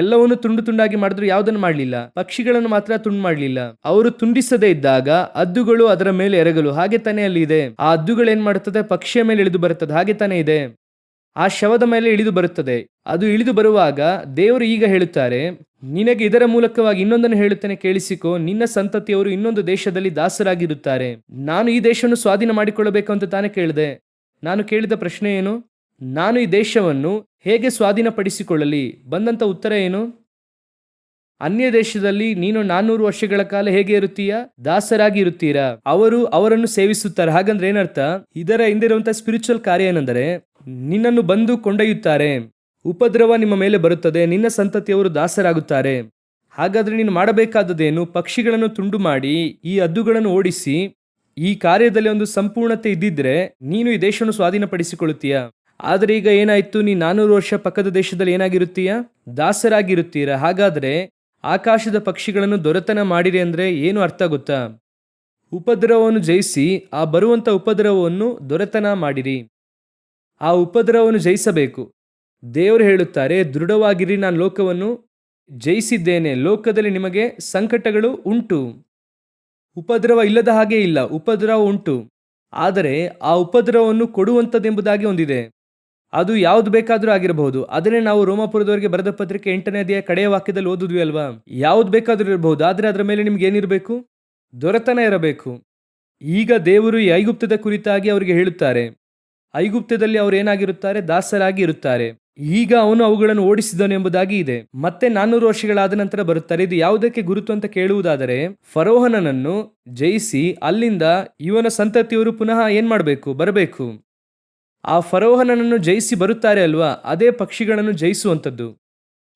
Speaker 1: ಎಲ್ಲವನ್ನು ತುಂಡು ತುಂಡಾಗಿ ಮಾಡಿದ್ರು, ಯಾವುದನ್ನು ಮಾಡಲಿಲ್ಲ? ಪಕ್ಷಿಗಳನ್ನು ಮಾತ್ರ ತುಂಡು ಮಾಡಲಿಲ್ಲ. ಅವರು ತುಂಡಿಸದೇ ಇದ್ದಾಗ ಹದ್ದುಗಳು ಅದರ ಮೇಲೆ ಎರಗಲು. ಹಾಗೆ ತಾನೇ ಅಲ್ಲಿ ಇದೆ. ಆ ಹದ್ದುಗಳು ಏನ್ ಮಾಡುತ್ತದೆ? ಪಕ್ಷಿಯ ಮೇಲೆ ಇಳಿದು ಬರುತ್ತದೆ. ಹಾಗೆ ತಾನೇ ಇದೆ. ಆ ಶವದ ಮೇಲೆ ಇಳಿದು ಬರುತ್ತದೆ. ಅದು ಇಳಿದು ಬರುವಾಗ ದೇವರು ಈಗ ಹೇಳುತ್ತಾರೆ, ನಿನಗೆ ಇದರ ಮೂಲಕವಾಗಿ ಇನ್ನೊಂದನ್ನು ಹೇಳುತ್ತೇನೆ, ಕೇಳಿಸಿಕೋ. ನಿನ್ನ ಸಂತತಿಯವರು ಇನ್ನೊಂದು ದೇಶದಲ್ಲಿ ದಾಸರಾಗಿರುತ್ತಾರೆ. ನಾನು ಈ ದೇಶವನ್ನು ಸ್ವಾಧೀನ ಮಾಡಿಕೊಳ್ಳಬೇಕು ಅಂತ ತಾನೇ ಕೇಳಿದೆ. ನಾನು ಕೇಳಿದ ಪ್ರಶ್ನೆ ಏನು? ನಾನು ಈ ದೇಶವನ್ನು ಹೇಗೆ ಸ್ವಾಧೀನಪಡಿಸಿಕೊಳ್ಳಲಿ? ಬಂದಂತ ಉತ್ತರ ಏನು? ಅನ್ಯ ದೇಶದಲ್ಲಿ ನೀನು 400 ವರ್ಷಗಳ ಕಾಲ ಹೇಗೆ ಇರುತ್ತೀಯ? ದಾಸರಾಗಿ ಇರುತ್ತೀರಾ. ಅವರು ಅವರನ್ನು ಸೇವಿಸುತ್ತಾರೆ. ಹಾಗಂದ್ರೆ ಏನರ್ಥ? ಇದರ ಹಿಂದಿರುವಂತಹ ಸ್ಪಿರಿಚುವಲ್ ಕಾರ್ಯ ಏನೆಂದರೆ ನಿನ್ನನ್ನು ಬಂದು ಕೊಂಡೊಯ್ಯುತ್ತಾರೆ. ಉಪದ್ರವ ನಿಮ್ಮ ಮೇಲೆ ಬರುತ್ತದೆ. ನಿನ್ನ ಸಂತತಿಯವರು ದಾಸರಾಗುತ್ತಾರೆ. ಹಾಗಾದ್ರೆ ನೀನು ಮಾಡಬೇಕಾದದ್ದೇನು? ಪಕ್ಷಿಗಳನ್ನು ತುಂಡು ಮಾಡಿ ಈ ಹದ್ದುಗಳನ್ನು ಓಡಿಸಿ, ಈ ಕಾರ್ಯದಲ್ಲಿ ಒಂದು ಸಂಪೂರ್ಣತೆ ಇದ್ದಿದ್ರೆ ನೀನು ಈ ದೇಶವನ್ನು ಸ್ವಾಧೀನಪಡಿಸಿಕೊಳ್ಳುತ್ತೀಯ. ಆದರೆ ಈಗ ಏನಾಯ್ತು? ನೀ 400 ವರ್ಷ ಪಕ್ಕದ ದೇಶದಲ್ಲಿ ಏನಾಗಿರುತ್ತೀಯ? ದಾಸರಾಗಿರುತ್ತೀರ. ಹಾಗಾದ್ರೆ ಆಕಾಶದ ಪಕ್ಷಿಗಳನ್ನು ದೊರೆತನ ಮಾಡಿರಿ ಅಂದ್ರೆ ಏನು ಅರ್ಥ ಗೊತ್ತಾ? ಉಪದ್ರವವನ್ನು ಜಯಿಸಿ ಆ ಬರುವಂತ ಉಪದ್ರವವನ್ನು ದೊರೆತನ ಮಾಡಿರಿ. ಆ ಉಪದ್ರವವನ್ನು ಜಯಿಸಬೇಕು. ದೇವರು ಹೇಳುತ್ತಾರೆ, ದೃಢವಾಗಿರಿ, ನಾನು ಲೋಕವನ್ನು ಜಯಿಸಿದ್ದೇನೆ. ಲೋಕದಲ್ಲಿ ನಿಮಗೆ ಸಂಕಟಗಳು ಉಂಟು. ಉಪದ್ರವ ಇಲ್ಲದ ಹಾಗೆ ಇಲ್ಲ, ಉಪದ್ರವ ಉಂಟು. ಆದರೆ ಆ ಉಪದ್ರವವನ್ನು ಕೊಡುವಂಥದ್ದೆಂಬುದಾಗಿ ಒಂದಿದೆ. ಅದು ಯಾವ್ದು ಬೇಕಾದರೂ ಆಗಿರಬಹುದು. ಅದನ್ನೇ ನಾವು ರೋಮಾಪುರದವರಿಗೆ ಬರೆದ ಪತ್ರಿಕೆ 8ನೇ ಅಧ್ಯಾಯ ಕಡೆಯ ವಾಕ್ಯದಲ್ಲಿ ಓದಿದ್ವಿ ಅಲ್ವಾ? ಯಾವ್ದು ಬೇಕಾದರೂ ಇರಬಹುದು, ಆದರೆ ಅದರ ಮೇಲೆ ನಿಮ್ಗೆ ಏನಿರಬೇಕು? ದೊರೆತನ ಇರಬೇಕು. ಈಗ ದೇವರು ಈ ಐಗುಪ್ತದ ಕುರಿತಾಗಿ ಅವರಿಗೆ ಹೇಳುತ್ತಾರೆ. ಐಗುಪ್ತದಲ್ಲಿ ಅವರು ಏನಾಗಿರುತ್ತಾರೆ? ದಾಸರಾಗಿ ಇರುತ್ತಾರೆ. ಈಗ ಅವನು ಅವುಗಳನ್ನು ಓಡಿಸಿದನು ಎಂಬುದಾಗಿ ಇದೆ. ಮತ್ತೆ 400 ವರ್ಷಗಳಾದ ನಂತರ ಬರುತ್ತಾರೆ. ಇದು ಯಾವುದಕ್ಕೆ ಗುರುತು ಅಂತ ಕೇಳುವುದಾದರೆ, ಫರೋಹನನನ್ನು ಜಯಿಸಿ ಅಲ್ಲಿಂದ ಇವನ ಸಂತತಿಯವರು ಪುನಃ ಏನ್ ಮಾಡಬೇಕು? ಬರಬೇಕು. ಆ ಫರೋಹನನನ್ನು ಜಯಿಸಿ ಬರುತ್ತಾರೆ ಅಲ್ವಾ? ಅದೇ ಪಕ್ಷಿಗಳನ್ನು ಜಯಿಸುವಂಥದ್ದು.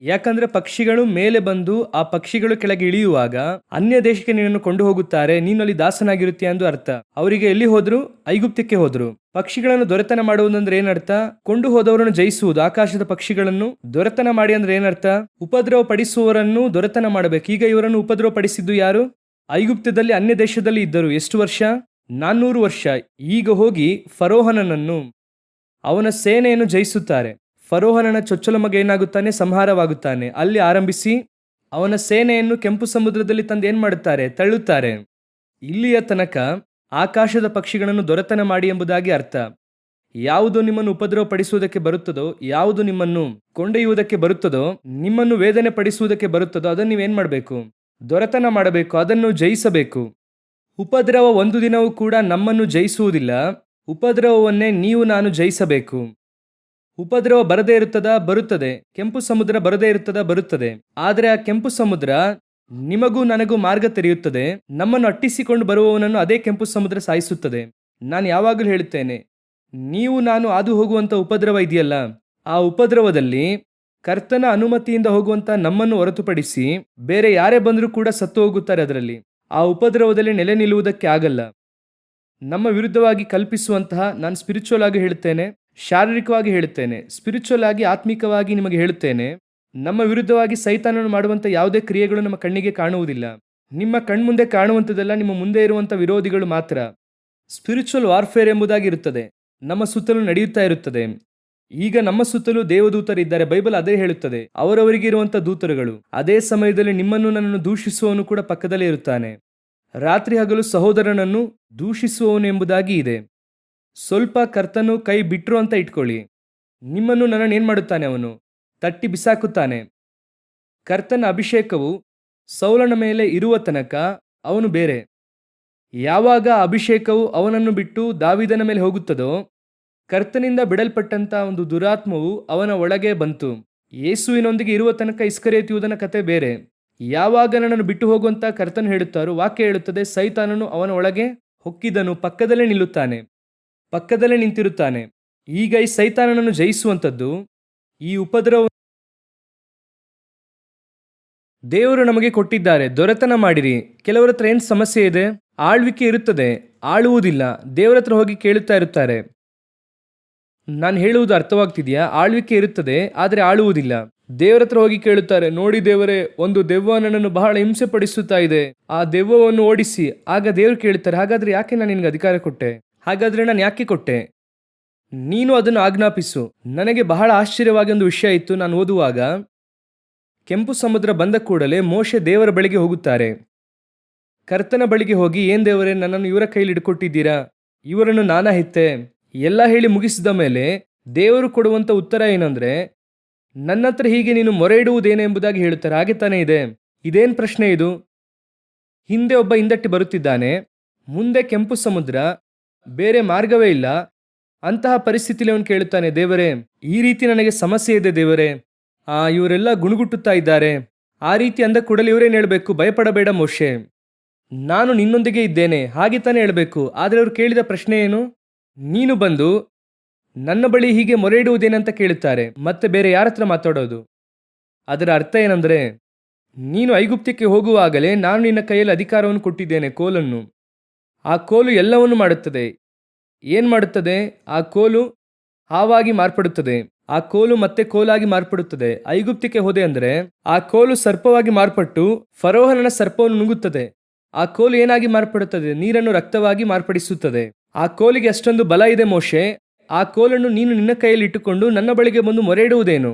Speaker 1: ಯಾಕಂದ್ರೆ ಪಕ್ಷಿಗಳು ಮೇಲೆ ಬಂದು ಆ ಪಕ್ಷಿಗಳು ಕೆಳಗೆ ಇಳಿಯುವಾಗ ಅನ್ಯ ದೇಶಕ್ಕೆ ನಿನ್ನನ್ನು ಕೊಂಡು ಹೋಗುತ್ತಾರೆ. ನೀನು ಅಲ್ಲಿ ದಾಸನಾಗಿರುತ್ತೀಯ ಎಂದು ಅರ್ಥ. ಅವರಿಗೆ ಎಲ್ಲಿ ಹೋದ್ರು? ಐಗುಪ್ತಕ್ಕೆ ಹೋದ್ರು. ಪಕ್ಷಿಗಳನ್ನು ದೊರೆತನ ಮಾಡುವುದಂದ್ರೆ ಏನರ್ಥ? ಕೊಂಡು ಹೋದವರನ್ನು ಜಯಿಸುವುದು. ಆಕಾಶದ ಪಕ್ಷಿಗಳನ್ನು ದೊರೆತನ ಮಾಡಿ ಅಂದ್ರೆ ಏನರ್ಥ? ಉಪದ್ರವ ಪಡಿಸುವವರನ್ನು ದೊರೆತನ ಮಾಡಬೇಕು. ಈಗ ಇವರನ್ನು ಉಪದ್ರವ ಪಡಿಸಿದ್ದು ಯಾರು? ಐಗುಪ್ತದಲ್ಲಿ ಅನ್ಯ ದೇಶದಲ್ಲಿ ಇದ್ದರು. ಎಷ್ಟು ವರ್ಷ? 400 ವರ್ಷ. ಈಗ ಹೋಗಿ ಫರೋಹನನನ್ನು, ಅವನ ಸೇನೆಯನ್ನು ಜಯಿಸುತ್ತಾರೆ. ಫರೋಹನನ ಚೊಚ್ಚಲ ಮಗ ಏನಾಗುತ್ತಾನೆ? ಸಂಹಾರವಾಗುತ್ತಾನೆ. ಅಲ್ಲಿ ಆರಂಭಿಸಿ ಅವನ ಸೇನೆಯನ್ನು ಕೆಂಪು ಸಮುದ್ರದಲ್ಲಿ ತಂದು ಏನ್ ಮಾಡುತ್ತಾರೆ? ತಳ್ಳುತ್ತಾರೆ. ಇಲ್ಲಿಯ ತನಕ ಆಕಾಶದ ಪಕ್ಷಿಗಳನ್ನು ದೊರೆತನ ಮಾಡಿ ಎಂಬುದಾಗಿ ಅರ್ಥ. ಯಾವುದು ನಿಮ್ಮನ್ನು ಉಪದ್ರವ ಪಡಿಸುವುದಕ್ಕೆ ಬರುತ್ತದೋ, ಯಾವುದು ನಿಮ್ಮನ್ನು ಕೊಂಡೊಯ್ಯುವುದಕ್ಕೆ ಬರುತ್ತದೋ, ನಿಮ್ಮನ್ನು ವೇದನೆ ಪಡಿಸುವುದಕ್ಕೆ ಬರುತ್ತದೋ, ಅದನ್ನು ನೀವೇನ್ ಮಾಡಬೇಕು? ದೊರೆತನ ಮಾಡಬೇಕು, ಅದನ್ನು ಜಯಿಸಬೇಕು. ಉಪದ್ರವ ಒಂದು ದಿನವೂ ಕೂಡ ನಮ್ಮನ್ನು ಜಯಿಸುವುದಿಲ್ಲ. ಉಪದ್ರವವನ್ನೇ ನೀವು ನಾನು ಜಯಿಸಬೇಕು. ಉಪದ್ರವ ಬರದೇ ಇರುತ್ತದಾ? ಬರುತ್ತದೆ. ಕೆಂಪು ಸಮುದ್ರ ಬರದೇ ಇರುತ್ತದಾ? ಬರುತ್ತದೆ. ಆದರೆ ಆ ಕೆಂಪು ಸಮುದ್ರ ನಿಮಗೂ ನನಗೂ ಮಾರ್ಗ ತೆರೆಯುತ್ತದೆ. ನಮ್ಮನ್ನು ಅಟ್ಟಿಸಿಕೊಂಡು ಬರುವವನನ್ನು ಅದೇ ಕೆಂಪು ಸಮುದ್ರ ಸಾಯಿಸುತ್ತದೆ. ನಾನು ಯಾವಾಗಲೂ ಹೇಳುತ್ತೇನೆ, ನೀವು ನಾನು ಹಾದು ಹೋಗುವಂಥ ಉಪದ್ರವ ಇದೆಯಲ್ಲ, ಆ ಉಪದ್ರವದಲ್ಲಿ ಕರ್ತನ ಅನುಮತಿಯಿಂದ ಹೋಗುವಂಥ ನಮ್ಮನ್ನು ಹೊರತುಪಡಿಸಿ ಬೇರೆ ಯಾರೇ ಬಂದರೂ ಕೂಡ ಸತ್ತು ಹೋಗುತ್ತಾರೆ. ಅದರಲ್ಲಿ ಆ ಉಪದ್ರವದಲ್ಲಿ ನೆಲೆ ನಿಲ್ಲುವುದಕ್ಕೆ ಆಗಲ್ಲ. ನಮ್ಮ ವಿರುದ್ಧವಾಗಿ ಕಲ್ಪಿಸುವಂತಹ, ನಾನು ಸ್ಪಿರಿಚುವಲ್ ಆಗಿ ಹೇಳುತ್ತೇನೆ, ಶಾರೀರಿಕವಾಗಿ ಹೇಳುತ್ತೇನೆ, ಸ್ಪಿರಿಚುವಲ್ ಆಗಿ ಆತ್ಮಿಕವಾಗಿ ನಿಮಗೆ ಹೇಳುತ್ತೇನೆ, ನಮ್ಮ ವಿರುದ್ಧವಾಗಿ ಸೈತಾನನು ಮಾಡುವಂಥ ಯಾವುದೇ ಕ್ರಿಯೆಗಳು ನಮ್ಮ ಕಣ್ಣಿಗೆ ಕಾಣುವುದಿಲ್ಲ. ನಿಮ್ಮ ಕಣ್ಮುಂದೆ ಕಾಣುವಂಥದ್ದೆಲ್ಲ ನಿಮ್ಮ ಮುಂದೆ ಇರುವಂಥ ವಿರೋಧಿಗಳು ಮಾತ್ರ. ಸ್ಪಿರಿಚುವಲ್ ವಾರ್ಫೇರ್ ಎಂಬುದಾಗಿ ಇರುತ್ತದೆ, ನಮ್ಮ ಸುತ್ತಲೂ ನಡೆಯುತ್ತಾ ಇರುತ್ತದೆ. ಈಗ ನಮ್ಮ ಸುತ್ತಲೂ ದೇವದೂತರಿದ್ದಾರೆ. ಬೈಬಲ್ ಅದೇ ಹೇಳುತ್ತದೆ, ಅವರವರಿಗೆ ಇರುವಂಥ ದೂತರುಗಳು. ಅದೇ ಸಮಯದಲ್ಲಿ ನಿಮ್ಮನ್ನು ನನ್ನನ್ನು ದೂಷಿಸುವವನು ಕೂಡ ಪಕ್ಕದಲ್ಲೇ ಇರುತ್ತಾನೆ. ರಾತ್ರಿ ಹಗಲು ಸಹೋದರನನ್ನು ದೂಷಿಸುವವನು ಎಂಬುದಾಗಿ ಇದೆ. ಸ್ವಲ್ಪ ಕರ್ತನು ಕೈ ಬಿಟ್ರು ಅಂತ ಇಟ್ಕೊಳ್ಳಿ, ನಿಮ್ಮನ್ನು ನನ್ನನ್ನು ಏನ್ ಮಾಡುತ್ತಾನೆ? ಅವನು ತಟ್ಟಿ ಬಿಸಾಕುತ್ತಾನೆ. ಕರ್ತನ ಅಭಿಷೇಕವು ಸೌಲನ ಮೇಲೆ ಇರುವ ತನಕ ಅವನು ಬೇರೆ. ಯಾವಾಗ ಅಭಿಷೇಕವು ಅವನನ್ನು ಬಿಟ್ಟು ದಾವೀದನ ಮೇಲೆ ಹೋಗುತ್ತದೋ, ಕರ್ತನಿಂದ ಬಿಡಲ್ಪಟ್ಟಂತ ಒಂದು ದುರಾತ್ಮವು ಅವನ ಒಳಗೆ ಬಂತು. ಯೇಸುವಿನೊಂದಿಗೆ ಇರುವ ತನಕ ಇಸ್ಕರಿಯೋತ ಯೂದನ ಕತೆ ಬೇರೆ. ಯಾವಾಗ ನನ್ನನ್ನು ಬಿಟ್ಟು ಹೋಗುವಂತ ಕರ್ತನು ಹೇಳುತ್ತಾರೋ, ವಾಕ್ಯ ಹೇಳುತ್ತದೆ, ಸೈತಾನನು ಅವನ ಒಳಗೆ ಹೊಕ್ಕಿದನು, ಪಕ್ಕದಲ್ಲೇ ನಿಲ್ಲುತ್ತಾನೆ, ಪಕ್ಕದಲ್ಲೇ ನಿಂತಿರುತ್ತಾನೆ. ಈಗ ಈ ಸೈತಾನನನ್ನು ಜಯಿಸುವಂಥದ್ದು, ಈ ಉಪದ್ರವ ದೇವರು ನಮಗೆ ಕೊಟ್ಟಿದ್ದಾರೆ. ದೊರೆತನ ಮಾಡಿರಿ. ಕೆಲವರ ಹತ್ರ ಏನು ಸಮಸ್ಯೆ ಇದೆ? ಆಳ್ವಿಕೆ ಇರುತ್ತದೆ, ಆಳುವುದಿಲ್ಲ. ದೇವರ ಹತ್ರ ಹೋಗಿ ಕೇಳುತ್ತಾ ಇರುತ್ತಾರೆ. ನಾನು ಹೇಳುವುದು ಅರ್ಥವಾಗ್ತಿದೆಯಾ? ಆಳ್ವಿಕೆ ಇರುತ್ತದೆ, ಆದರೆ ಆಳುವುದಿಲ್ಲ. ದೇವರ ಹತ್ರ ಹೋಗಿ ಕೇಳುತ್ತಾರೆ, ನೋಡಿ ದೇವರೇ, ಒಂದು ದೆವ್ವ ನನ್ನನ್ನು ಬಹಳ ಹಿಂಸೆ ಪಡಿಸುತ್ತಾ ಇದೆ, ಆ ದೆವ್ವವನ್ನು ಓಡಿಸಿ. ಆಗ ದೇವರು ಕೇಳುತ್ತಾರೆ, ಹಾಗಾದ್ರೆ ಯಾಕೆ ನಾನು ನಿನಗೆ ಅಧಿಕಾರ ಕೊಟ್ಟೆ? ಹಾಗಾದ್ರೆ ನಾನು ಯಾಕೆ ಕೊಟ್ಟೆ? ನೀನು ಅದನ್ನು ಆಜ್ಞಾಪಿಸು. ನನಗೆ ಬಹಳ ಆಶ್ಚರ್ಯವಾಗಿ ಒಂದು ವಿಷಯ ಇತ್ತು. ನಾನು ಓದುವಾಗ, ಕೆಂಪು ಸಮುದ್ರ ಬಂದ ಕೂಡಲೇ ಮೋಶೆ ದೇವರ ಬಳಿಗೆ ಹೋಗುತ್ತಾರೆ. ಕರ್ತನ ಬಳಿಗೆ ಹೋಗಿ, ಏನ್ ದೇವರೇ, ನನ್ನನ್ನು ಇವರ ಕೈಲಿ ಹಿಡ್ಕೊಟ್ಟಿದ್ದೀರಾ? ಇವರನ್ನು ನಾನಾ ಹೆತ್ತೆ? ಎಲ್ಲ ಹೇಳಿ ಮುಗಿಸಿದ ಮೇಲೆ ದೇವರು ಕೊಡುವಂತ ಉತ್ತರ ಏನಂದ್ರೆ, ನನ್ನ ಹತ್ರ ಹೀಗೆ ನೀನು ಮೊರೆ ಇಡುವುದೇನೆ ಎಂಬುದಾಗಿ ಹೇಳುತ್ತಾರೆ. ಹಾಗೆ ತಾನೇ ಇದೆ. ಇದೇನ್ ಪ್ರಶ್ನೆ ಇದು? ಹಿಂದೆ ಒಬ್ಬ ಹಿಂದಟ್ಟಿ ಬರುತ್ತಿದ್ದಾನೆ, ಮುಂದೆ ಕೆಂಪು ಸಮುದ್ರ, ಬೇರೆ ಮಾರ್ಗವೇ ಇಲ್ಲ. ಅಂತಹ ಪರಿಸ್ಥಿತಿಯಲ್ಲಿ ಅವನು ಕೇಳುತ್ತಾನೆ, ದೇವರೇ, ಈ ರೀತಿ ನನಗೆ ಸಮಸ್ಯೆ ಇದೆ ದೇವರೇ, ಇವರೆಲ್ಲ ಗುಣಗುಟ್ಟುತ್ತಾ ಇದ್ದಾರೆ. ಆ ರೀತಿ ಅಂದ ಕೂಡಲೇ ಇವರೇನು ಹೇಳಬೇಕು? ಭಯಪಡಬೇಡ ಮೋಶೆ, ನಾನು ನಿನ್ನೊಂದಿಗೆ ಇದ್ದೇನೆ, ಹಾಗೆ ತಾನೇ ಹೇಳಬೇಕು. ಆದರೆ ಅವರು ಕೇಳಿದ ಪ್ರಶ್ನೆ ಏನು? ನೀನು ಬಂದು ನನ್ನ ಬಳಿ ಹೀಗೆ ಮೊರೆ ಇಡುವುದೇನಂತ ಕೇಳುತ್ತಾರೆ. ಮತ್ತೆ ಬೇರೆ ಯಾರ ಹತ್ರ ಮಾತಾಡೋದು? ಅದರ ಅರ್ಥ ಏನಂದ್ರೆ, ನೀನು ಐಗುಪ್ತಕ್ಕೆ ಹೋಗುವಾಗಲೇ ನಾನು ನಿನ್ನ ಕೈಯಲ್ಲಿ ಅಧಿಕಾರವನ್ನು ಕೊಟ್ಟಿದ್ದೇನೆ, ಕೋಲನ್ನು. ಆ ಕೋಲು ಎಲ್ಲವನ್ನು ಮಾಡುತ್ತದೆ. ಏನ್ ಮಾಡುತ್ತದೆ? ಆ ಕೋಲು ಹಾವಾಗಿ ಮಾರ್ಪಡುತ್ತದೆ. ಆ ಕೋಲು ಮತ್ತೆ ಕೋಲಾಗಿ ಮಾರ್ಪಡುತ್ತದೆ. ಐಗುಪ್ತಕ್ಕೆ ಹೋದೆ ಅಂದ್ರೆ ಆ ಕೋಲು ಸರ್ಪವಾಗಿ ಮಾರ್ಪಟ್ಟು ಫರೋಹನನ ಸರ್ಪವನ್ನು ನುಂಗುತ್ತದೆ. ಆ ಕೋಲು ಏನಾಗಿ ಮಾರ್ಪಡುತ್ತದೆ? ನೀರನ್ನು ರಕ್ತವಾಗಿ ಮಾರ್ಪಡಿಸುತ್ತದೆ. ಆ ಕೋಲಿಗೆ ಅಷ್ಟೊಂದು ಬಲ ಇದೆ ಮೋಶೆ. ಆ ಕೋಲನ್ನು ನೀನು ನಿನ್ನ ಕೈಯಲ್ಲಿ ಇಟ್ಟುಕೊಂಡು ನನ್ನ ಬಳಿಗೆ ಬಂದು ಮೊರೆ ಇಡುವುದೇನು?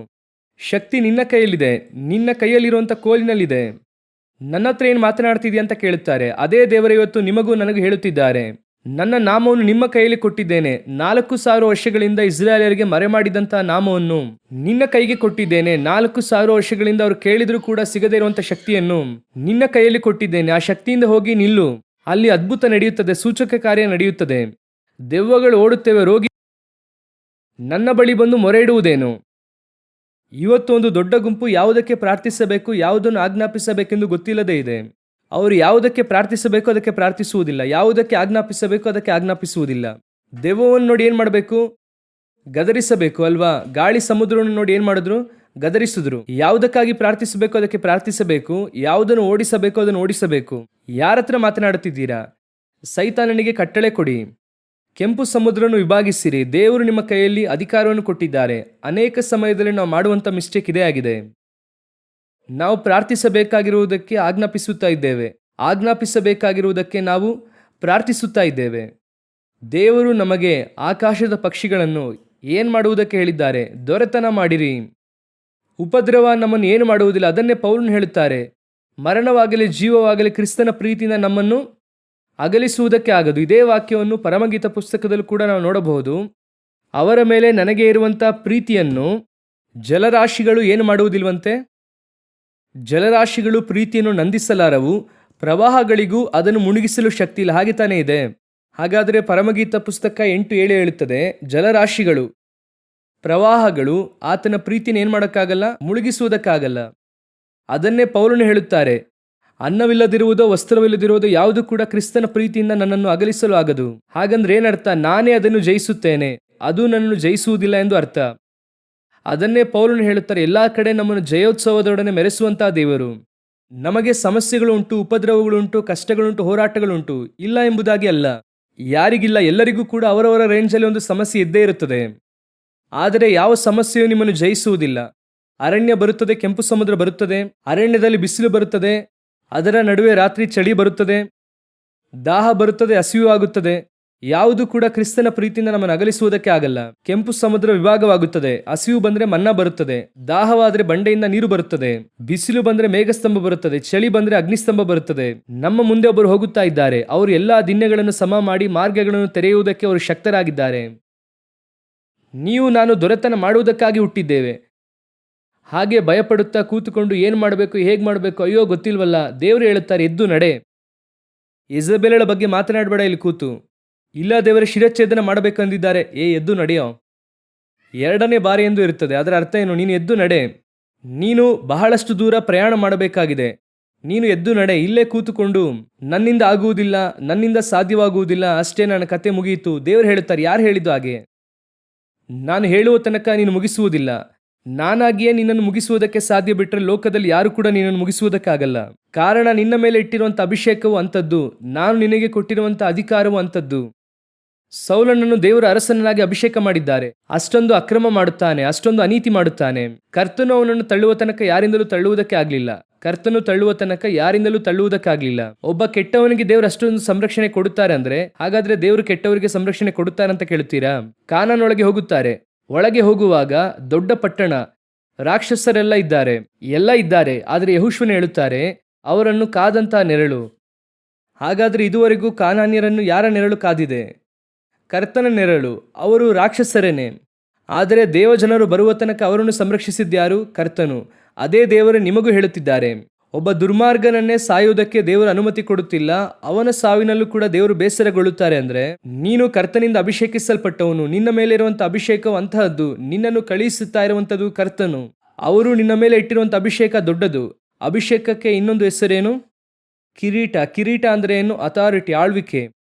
Speaker 1: ಶಕ್ತಿ ನಿನ್ನ ಕೈಯಲ್ಲಿದೆ, ನಿನ್ನ ಕೈಯಲ್ಲಿರುವಂಥ ಕೋಲಿನಲ್ಲಿದೆ. ನನ್ನ ಹತ್ರ ಏನು ಮಾತನಾಡ್ತಿದ್ಯಾ ಅಂತ ಕೇಳುತ್ತಾರೆ. ಅದೇ ದೇವರ ಇವತ್ತು ನಿಮಗೂ ನನಗೂ ಹೇಳುತ್ತಿದ್ದಾರೆ, ನನ್ನ ನಾಮವನ್ನು ನಿಮ್ಮ ಕೈಯಲ್ಲಿ ಕೊಟ್ಟಿದ್ದೇನೆ. 4,000 ವರ್ಷಗಳಿಂದ ಇಸ್ರಾಯೇಲರಿಗೆ ಮರೆ ಮಾಡಿದಂತಹ ನಾಮವನ್ನು ನಿನ್ನ ಕೈಗೆ ಕೊಟ್ಟಿದ್ದೇನೆ. 4,000 ವರ್ಷಗಳಿಂದ ಅವರು ಕೇಳಿದರೂ ಕೂಡ ಸಿಗದೇ ಇರುವಂಥ ಶಕ್ತಿಯನ್ನು ನಿನ್ನ ಕೈಯಲ್ಲಿ ಕೊಟ್ಟಿದ್ದೇನೆ. ಆ ಶಕ್ತಿಯಿಂದ ಹೋಗಿ ನಿಲ್ಲು. ಅಲ್ಲಿ ಅದ್ಭುತ ನಡೆಯುತ್ತದೆ, ಸೂಚಕ ಕಾರ್ಯ ನಡೆಯುತ್ತದೆ, ದೆವ್ವಗಳು ಓಡುತ್ತೇವೆ, ರೋಗಿ ನನ್ನ ಬಳಿ ಬಂದು ಮೊರೆ ಇಡುವುದೇನು? ಇವತ್ತು ಒಂದು ದೊಡ್ಡ ಗುಂಪು ಯಾವುದಕ್ಕೆ ಪ್ರಾರ್ಥಿಸಬೇಕು, ಯಾವುದನ್ನು ಆಜ್ಞಾಪಿಸಬೇಕೆಂದು ಗೊತ್ತಿಲ್ಲದೇ ಇದೆ. ಅವರು ಯಾವುದಕ್ಕೆ ಪ್ರಾರ್ಥಿಸಬೇಕು ಅದಕ್ಕೆ ಪ್ರಾರ್ಥಿಸುವುದಿಲ್ಲ, ಯಾವುದಕ್ಕೆ ಆಜ್ಞಾಪಿಸಬೇಕು ಅದಕ್ಕೆ ಆಜ್ಞಾಪಿಸುವುದಿಲ್ಲ. ದೆವ್ವವನ್ನು ನೋಡಿ ಏನು ಮಾಡಬೇಕು? ಗದರಿಸಬೇಕು ಅಲ್ವಾ? ಗಾಳಿ ಸಮುದ್ರವನ್ನು ನೋಡಿ ಏನು ಮಾಡಿದ್ರು? ಗದರಿಸಿದ್ರು. ಯಾವುದಕ್ಕಾಗಿ ಪ್ರಾರ್ಥಿಸಬೇಕು ಅದಕ್ಕೆ ಪ್ರಾರ್ಥಿಸಬೇಕು, ಯಾವುದನ್ನು ಓಡಿಸಬೇಕು ಅದನ್ನು ಓಡಿಸಬೇಕು. ಯಾರ ಹತ್ರ ಮಾತನಾಡುತ್ತಿದ್ದೀರಾ? ಸೈತಾನನಿಗೆ ಕಟ್ಟಳೆ ಕೊಡಿ, ಕೆಂಪು ಸಮುದ್ರವನ್ನು ವಿಭಾಗಿಸಿರಿ. ದೇವರು ನಿಮ್ಮ ಕೈಯಲ್ಲಿ ಅಧಿಕಾರವನ್ನು ಕೊಟ್ಟಿದ್ದಾರೆ. ಅನೇಕ ಸಮಯದಲ್ಲಿ ನಾವು ಮಾಡುವಂಥ ಮಿಸ್ಟೇಕ್ ಇದೇ ಆಗಿದೆ. ನಾವು ಪ್ರಾರ್ಥಿಸಬೇಕಾಗಿರುವುದಕ್ಕೆ ಆಜ್ಞಾಪಿಸುತ್ತಾ ಇದ್ದೇವೆ, ಆಜ್ಞಾಪಿಸಬೇಕಾಗಿರುವುದಕ್ಕೆ ನಾವು ಪ್ರಾರ್ಥಿಸುತ್ತಾ ಇದ್ದೇವೆ. ದೇವರು ನಮಗೆ ಆಕಾಶದ ಪಕ್ಷಿಗಳನ್ನು ಏನು ಮಾಡುವುದಕ್ಕೆ ಹೇಳಿದ್ದಾರೆ? ದೊರೆತನ ಮಾಡಿರಿ. ಉಪದ್ರವ ನಮ್ಮನ್ನು ಏನು ಮಾಡುವುದಿಲ್ಲ. ಅದನ್ನೇ ಪೌಲನು ಹೇಳುತ್ತಾರೆ, ಮರಣವಾಗಲಿ ಜೀವವಾಗಲಿ ಕ್ರಿಸ್ತನ ಪ್ರೀತಿಯಿಂದ ನಮ್ಮನ್ನು ಅಗಲಿಸುವುದಕ್ಕೆ ಆಗದು. ಇದೇ ವಾಕ್ಯವನ್ನು ಪರಮಗೀತ ಪುಸ್ತಕದಲ್ಲೂ ಕೂಡ ನಾವು ನೋಡಬಹುದು. ಅವರ ಮೇಲೆ ನನಗೆ ಇರುವಂಥ ಪ್ರೀತಿಯನ್ನು ಜಲರಾಶಿಗಳು ಏನು ಮಾಡುವುದಿಲ್ವಂತೆ? ಜಲರಾಶಿಗಳು ಪ್ರೀತಿಯನ್ನು ನಂದಿಸಲಾರವು, ಪ್ರವಾಹಗಳಿಗೂ ಅದನ್ನು ಮುಳುಗಿಸಲು ಶಕ್ತಿ ಇಲ್ಲ. ಹಾಗೆ ತಾನೇ ಇದೆ. ಹಾಗಾದರೆ ಪರಮಗೀತ ಪುಸ್ತಕ 8:7 ಹೇಳುತ್ತದೆ, ಜಲರಾಶಿಗಳು, ಪ್ರವಾಹಗಳು ಆತನ ಪ್ರೀತಿಯನ್ನು ಏನು ಮಾಡೋಕ್ಕಾಗಲ್ಲ? ಮುಳುಗಿಸುವುದಕ್ಕಾಗಲ್ಲ. ಅದನ್ನೇ ಪೌಲನು ಹೇಳುತ್ತಾರೆ, ಅನ್ನವಿಲ್ಲದಿರುವುದೋ ವಸ್ತ್ರವಿಲ್ಲದಿರುವುದೋ ಯಾವುದು ಕೂಡ ಕ್ರಿಸ್ತನ ಪ್ರೀತಿಯಿಂದ ನನ್ನನ್ನು ಅಗಲಿಸಲು ಆಗದು. ಹಾಗಂದ್ರೆ ಏನರ್ಥ? ನಾನೇ ಅದನ್ನು ಜಯಿಸುತ್ತೇನೆ, ಅದು ನನ್ನನ್ನು ಜಯಿಸುವುದಿಲ್ಲ ಎಂದು ಅರ್ಥ. ಅದನ್ನೇ ಪೌಲನು ಹೇಳುತ್ತಾರೆ, ಎಲ್ಲ ಕಡೆ ನಮ್ಮನ್ನು ಜಯೋತ್ಸವದೊಡನೆ ಮೆರೆಸುವಂತಹ ದೇವರು. ನಮಗೆ ಸಮಸ್ಯೆಗಳು ಉಂಟು, ಉಪದ್ರವಗಳುಂಟು, ಕಷ್ಟಗಳುಂಟು, ಹೋರಾಟಗಳುಂಟು, ಇಲ್ಲ ಎಂಬುದಾಗಿ ಅಲ್ಲ. ಯಾರಿಗಿಲ್ಲ? ಎಲ್ಲರಿಗೂ ಕೂಡ ಅವರವರ ರೇಂಜಲ್ಲಿ ಒಂದು ಸಮಸ್ಯೆ ಇದ್ದೇ ಇರುತ್ತದೆ. ಆದರೆ ಯಾವ ಸಮಸ್ಯೆಯೂ ನಿಮ್ಮನ್ನು ಜಯಿಸುವುದಿಲ್ಲ. ಅರಣ್ಯ ಬರುತ್ತದೆ, ಕೆಂಪು ಸಮುದ್ರ ಬರುತ್ತದೆ, ಅರಣ್ಯದಲ್ಲಿ ಬಿಸಿಲು ಬರುತ್ತದೆ, ಅದರ ನಡುವೆ ರಾತ್ರಿ ಚಳಿ ಬರುತ್ತದೆ, ದಾಹ ಬರುತ್ತದೆ, ಹಸಿವು ಆಗುತ್ತದೆ. ಯಾವುದು ಕೂಡ ಕ್ರಿಸ್ತನ ಪ್ರೀತಿಯಿಂದ ನಮ್ಮನ್ನು ಅಗಲಿಸುವುದಕ್ಕೆ ಆಗಲ್ಲ. ಕೆಂಪು ಸಮುದ್ರ ವಿಭಾಗವಾಗುತ್ತದೆ, ಹಸಿವು ಬಂದ್ರೆ ಮನ್ನಾ ಬರುತ್ತದೆ, ದಾಹವಾದರೆ ಬಂಡೆಯಿಂದ ನೀರು ಬರುತ್ತದೆ, ಬಿಸಿಲು ಬಂದ್ರೆ ಮೇಘಸ್ತಂಭ ಬರುತ್ತದೆ, ಚಳಿ ಬಂದ್ರೆ ಅಗ್ನಿಸ್ತಂಭ ಬರುತ್ತದೆ. ನಮ್ಮ ಮುಂದೆ ಒಬ್ಬರು ಹೋಗುತ್ತಾ ಇದ್ದಾರೆ. ಅವರು ಎಲ್ಲಾ ದಿನ್ಯಗಳನ್ನು ಸಮ ಮಾಡಿ ಮಾರ್ಗಗಳನ್ನು ತೆರೆಯುವುದಕ್ಕೆ ಅವರು ಶಕ್ತರಾಗಿದ್ದಾರೆ. ನೀವು ನಾನು ದೊರೆತನ ಮಾಡುವುದಕ್ಕಾಗಿ ಹುಟ್ಟಿದ್ದೇವೆ. ಹಾಗೆ ಭಯಪಡುತ್ತಾ ಕೂತುಕೊಂಡು ಏನು ಮಾಡಬೇಕು, ಹೇಗೆ ಮಾಡಬೇಕು, ಅಯ್ಯೋ ಗೊತ್ತಿಲ್ವಲ್ಲ. ದೇವರು ಹೇಳುತ್ತಾರೆ, ಎದ್ದು ನಡೆ. ಇಸಬೆಲಳ ಬಗ್ಗೆ ಮಾತನಾಡಬೇಡ ಇಲ್ಲಿ ಕೂತು. ಇಲ್ಲ, ದೇವರ ಶಿರಚ್ಛೇದನ ಮಾಡಬೇಕಂದಿದ್ದಾರೆ. ಎದ್ದು ನಡೆಯೋ. 2ನೇ ಬಾರಿ ಎಂದು ಇರುತ್ತದೆ. ಅದರ ಅರ್ಥ ಏನು? ನೀನು ಎದ್ದು ನಡೆ. ನೀನು ಬಹಳಷ್ಟು ದೂರ ಪ್ರಯಾಣ ಮಾಡಬೇಕಾಗಿದೆ. ನೀನು ಎದ್ದು ನಡೆ. ಇಲ್ಲೇ ಕೂತುಕೊಂಡು ನನ್ನಿಂದ ಆಗುವುದಿಲ್ಲ, ನನ್ನಿಂದ ಸಾಧ್ಯವಾಗುವುದಿಲ್ಲ, ಅಷ್ಟೇ, ನನ್ನ ಕತೆ ಮುಗಿಯಿತು. ದೇವರು ಹೇಳುತ್ತಾರೆ, ಯಾರು ಹೇಳಿದ್ದು ಹಾಗೆ? ನಾನು ಹೇಳುವ ತನಕ ನೀನು ಮುಗಿಸುವುದಿಲ್ಲ. ನಾನಾಗಿಯೇ ನಿನ್ನನ್ನು ಮುಗಿಸುವುದಕ್ಕೆ ಸಾಧ್ಯ. ಬಿಟ್ಟರೆ ಲೋಕದಲ್ಲಿ ಯಾರು ಕೂಡ ನಿನ್ನನ್ನು ಮುಗಿಸುವುದಕ್ಕಾಗಲ್ಲ. ಕಾರಣ ನಿನ್ನ ಮೇಲೆ ಇಟ್ಟಿರುವಂಥ ಅಭಿಷೇಕವು ಅಂಥದ್ದು, ನಾನು ನಿನಗೆ ಕೊಟ್ಟಿರುವಂಥ ಅಧಿಕಾರವು ಅಂಥದ್ದು. ಸೌಲನನ್ನು ದೇವರ ಅರಸನಾಗಿ ಅಭಿಷೇಕ ಮಾಡಿದ್ದಾರೆ. ಅಷ್ಟೊಂದು ಅಕ್ರಮ ಮಾಡುತ್ತಾನೆ, ಅಷ್ಟೊಂದು ಅನೀತಿ ಮಾಡುತ್ತಾನೆ. ಕರ್ತನು ಅವನನ್ನು ತಳ್ಳುವ ತನಕ ಯಾರಿಂದಲೂ ತಳ್ಳುವುದಕ್ಕೆ ಆಗಲಿಲ್ಲ. ಕರ್ತನು ತಳ್ಳುವ ತನಕ ಯಾರಿಂದಲೂ ತಳ್ಳುವುದಕ್ಕಾಗಲಿಲ್ಲ. ಒಬ್ಬ ಕೆಟ್ಟವನಿಗೆ ದೇವರು ಅಷ್ಟೊಂದು ಸಂರಕ್ಷಣೆ ಕೊಡುತ್ತಾರೆ ಅಂದ್ರೆ, ಹಾಗಾದ್ರೆ ದೇವರು ಕೆಟ್ಟವರಿಗೆ ಸಂರಕ್ಷಣೆ ಕೊಡುತ್ತಾರೆ ಅಂತ ಕೇಳುತ್ತೀರಾ? ಕಾನಾನೊಳಗೆ ಹೋಗುತ್ತಾರೆ. ಒಳಗೆ ಹೋಗುವಾಗ ದೊಡ್ಡ ಪಟ್ಟಣ, ರಾಕ್ಷಸರೆಲ್ಲ ಇದ್ದಾರೆ, ಎಲ್ಲ ಇದ್ದಾರೆ. ಆದರೆ ಯೆಹೋಶುವನು ಹೇಳುತ್ತಾರೆ, ಅವರನ್ನು ಕಾದಂತಹ ನೆರಳು. ಹಾಗಾದ್ರೆ ಇದುವರೆಗೂ ಕಾನಾನ್ಯರನ್ನು ಯಾರ ನೆರಳು ಕಾದಿದೆ? ಕರ್ತನ ನೆರಳು. ಅವರು ರಾಕ್ಷಸರೇನೆ. ಆದರೆ ದೇವಜನರು ಬರುವ ತನಕ ಅವರನ್ನು ಸಂರಕ್ಷಿಸಿದ್ಯಾರು? ಕರ್ತನು. ಅದೇ ದೇವರು ನಿಮಗೂ ಹೇಳುತ್ತಿದ್ದಾರೆ. ಒಬ್ಬ ದುರ್ಮಾರ್ಗನನ್ನೇ ಸಾಯುವುದಕ್ಕೆ ದೇವರು ಅನುಮತಿ ಕೊಡುತ್ತಿಲ್ಲ. ಅವನ ಸಾವಿನಲ್ಲೂ ಕೂಡ ದೇವರು ಬೇಸರಗೊಳ್ಳುತ್ತಾರೆ. ಅಂದ್ರೆ ನೀನು ಕರ್ತನಿಂದ ಅಭಿಷೇಕಿಸಲ್ಪಟ್ಟವನು. ನಿನ್ನ ಮೇಲೆ ಇರುವಂತ ಅಭಿಷೇಕವು ಅಂತಹದ್ದು. ನಿನ್ನನ್ನು ಕಳುಹಿಸುತ್ತಾ ಇರುವಂತದ್ದು ಕರ್ತನು. ಅವರು ನಿನ್ನ ಮೇಲೆ ಇಟ್ಟಿರುವಂತ ಅಭಿಷೇಕ ದೊಡ್ಡದು. ಅಭಿಷೇಕಕ್ಕೆ ಇನ್ನೊಂದು ಹೆಸರೇನು? ಕಿರೀಟ. ಕಿರೀಟ ಅಂದ್ರೆ ಏನು? ಅಥಾರಿಟಿ, ಆಳ್ವಿಕೆ.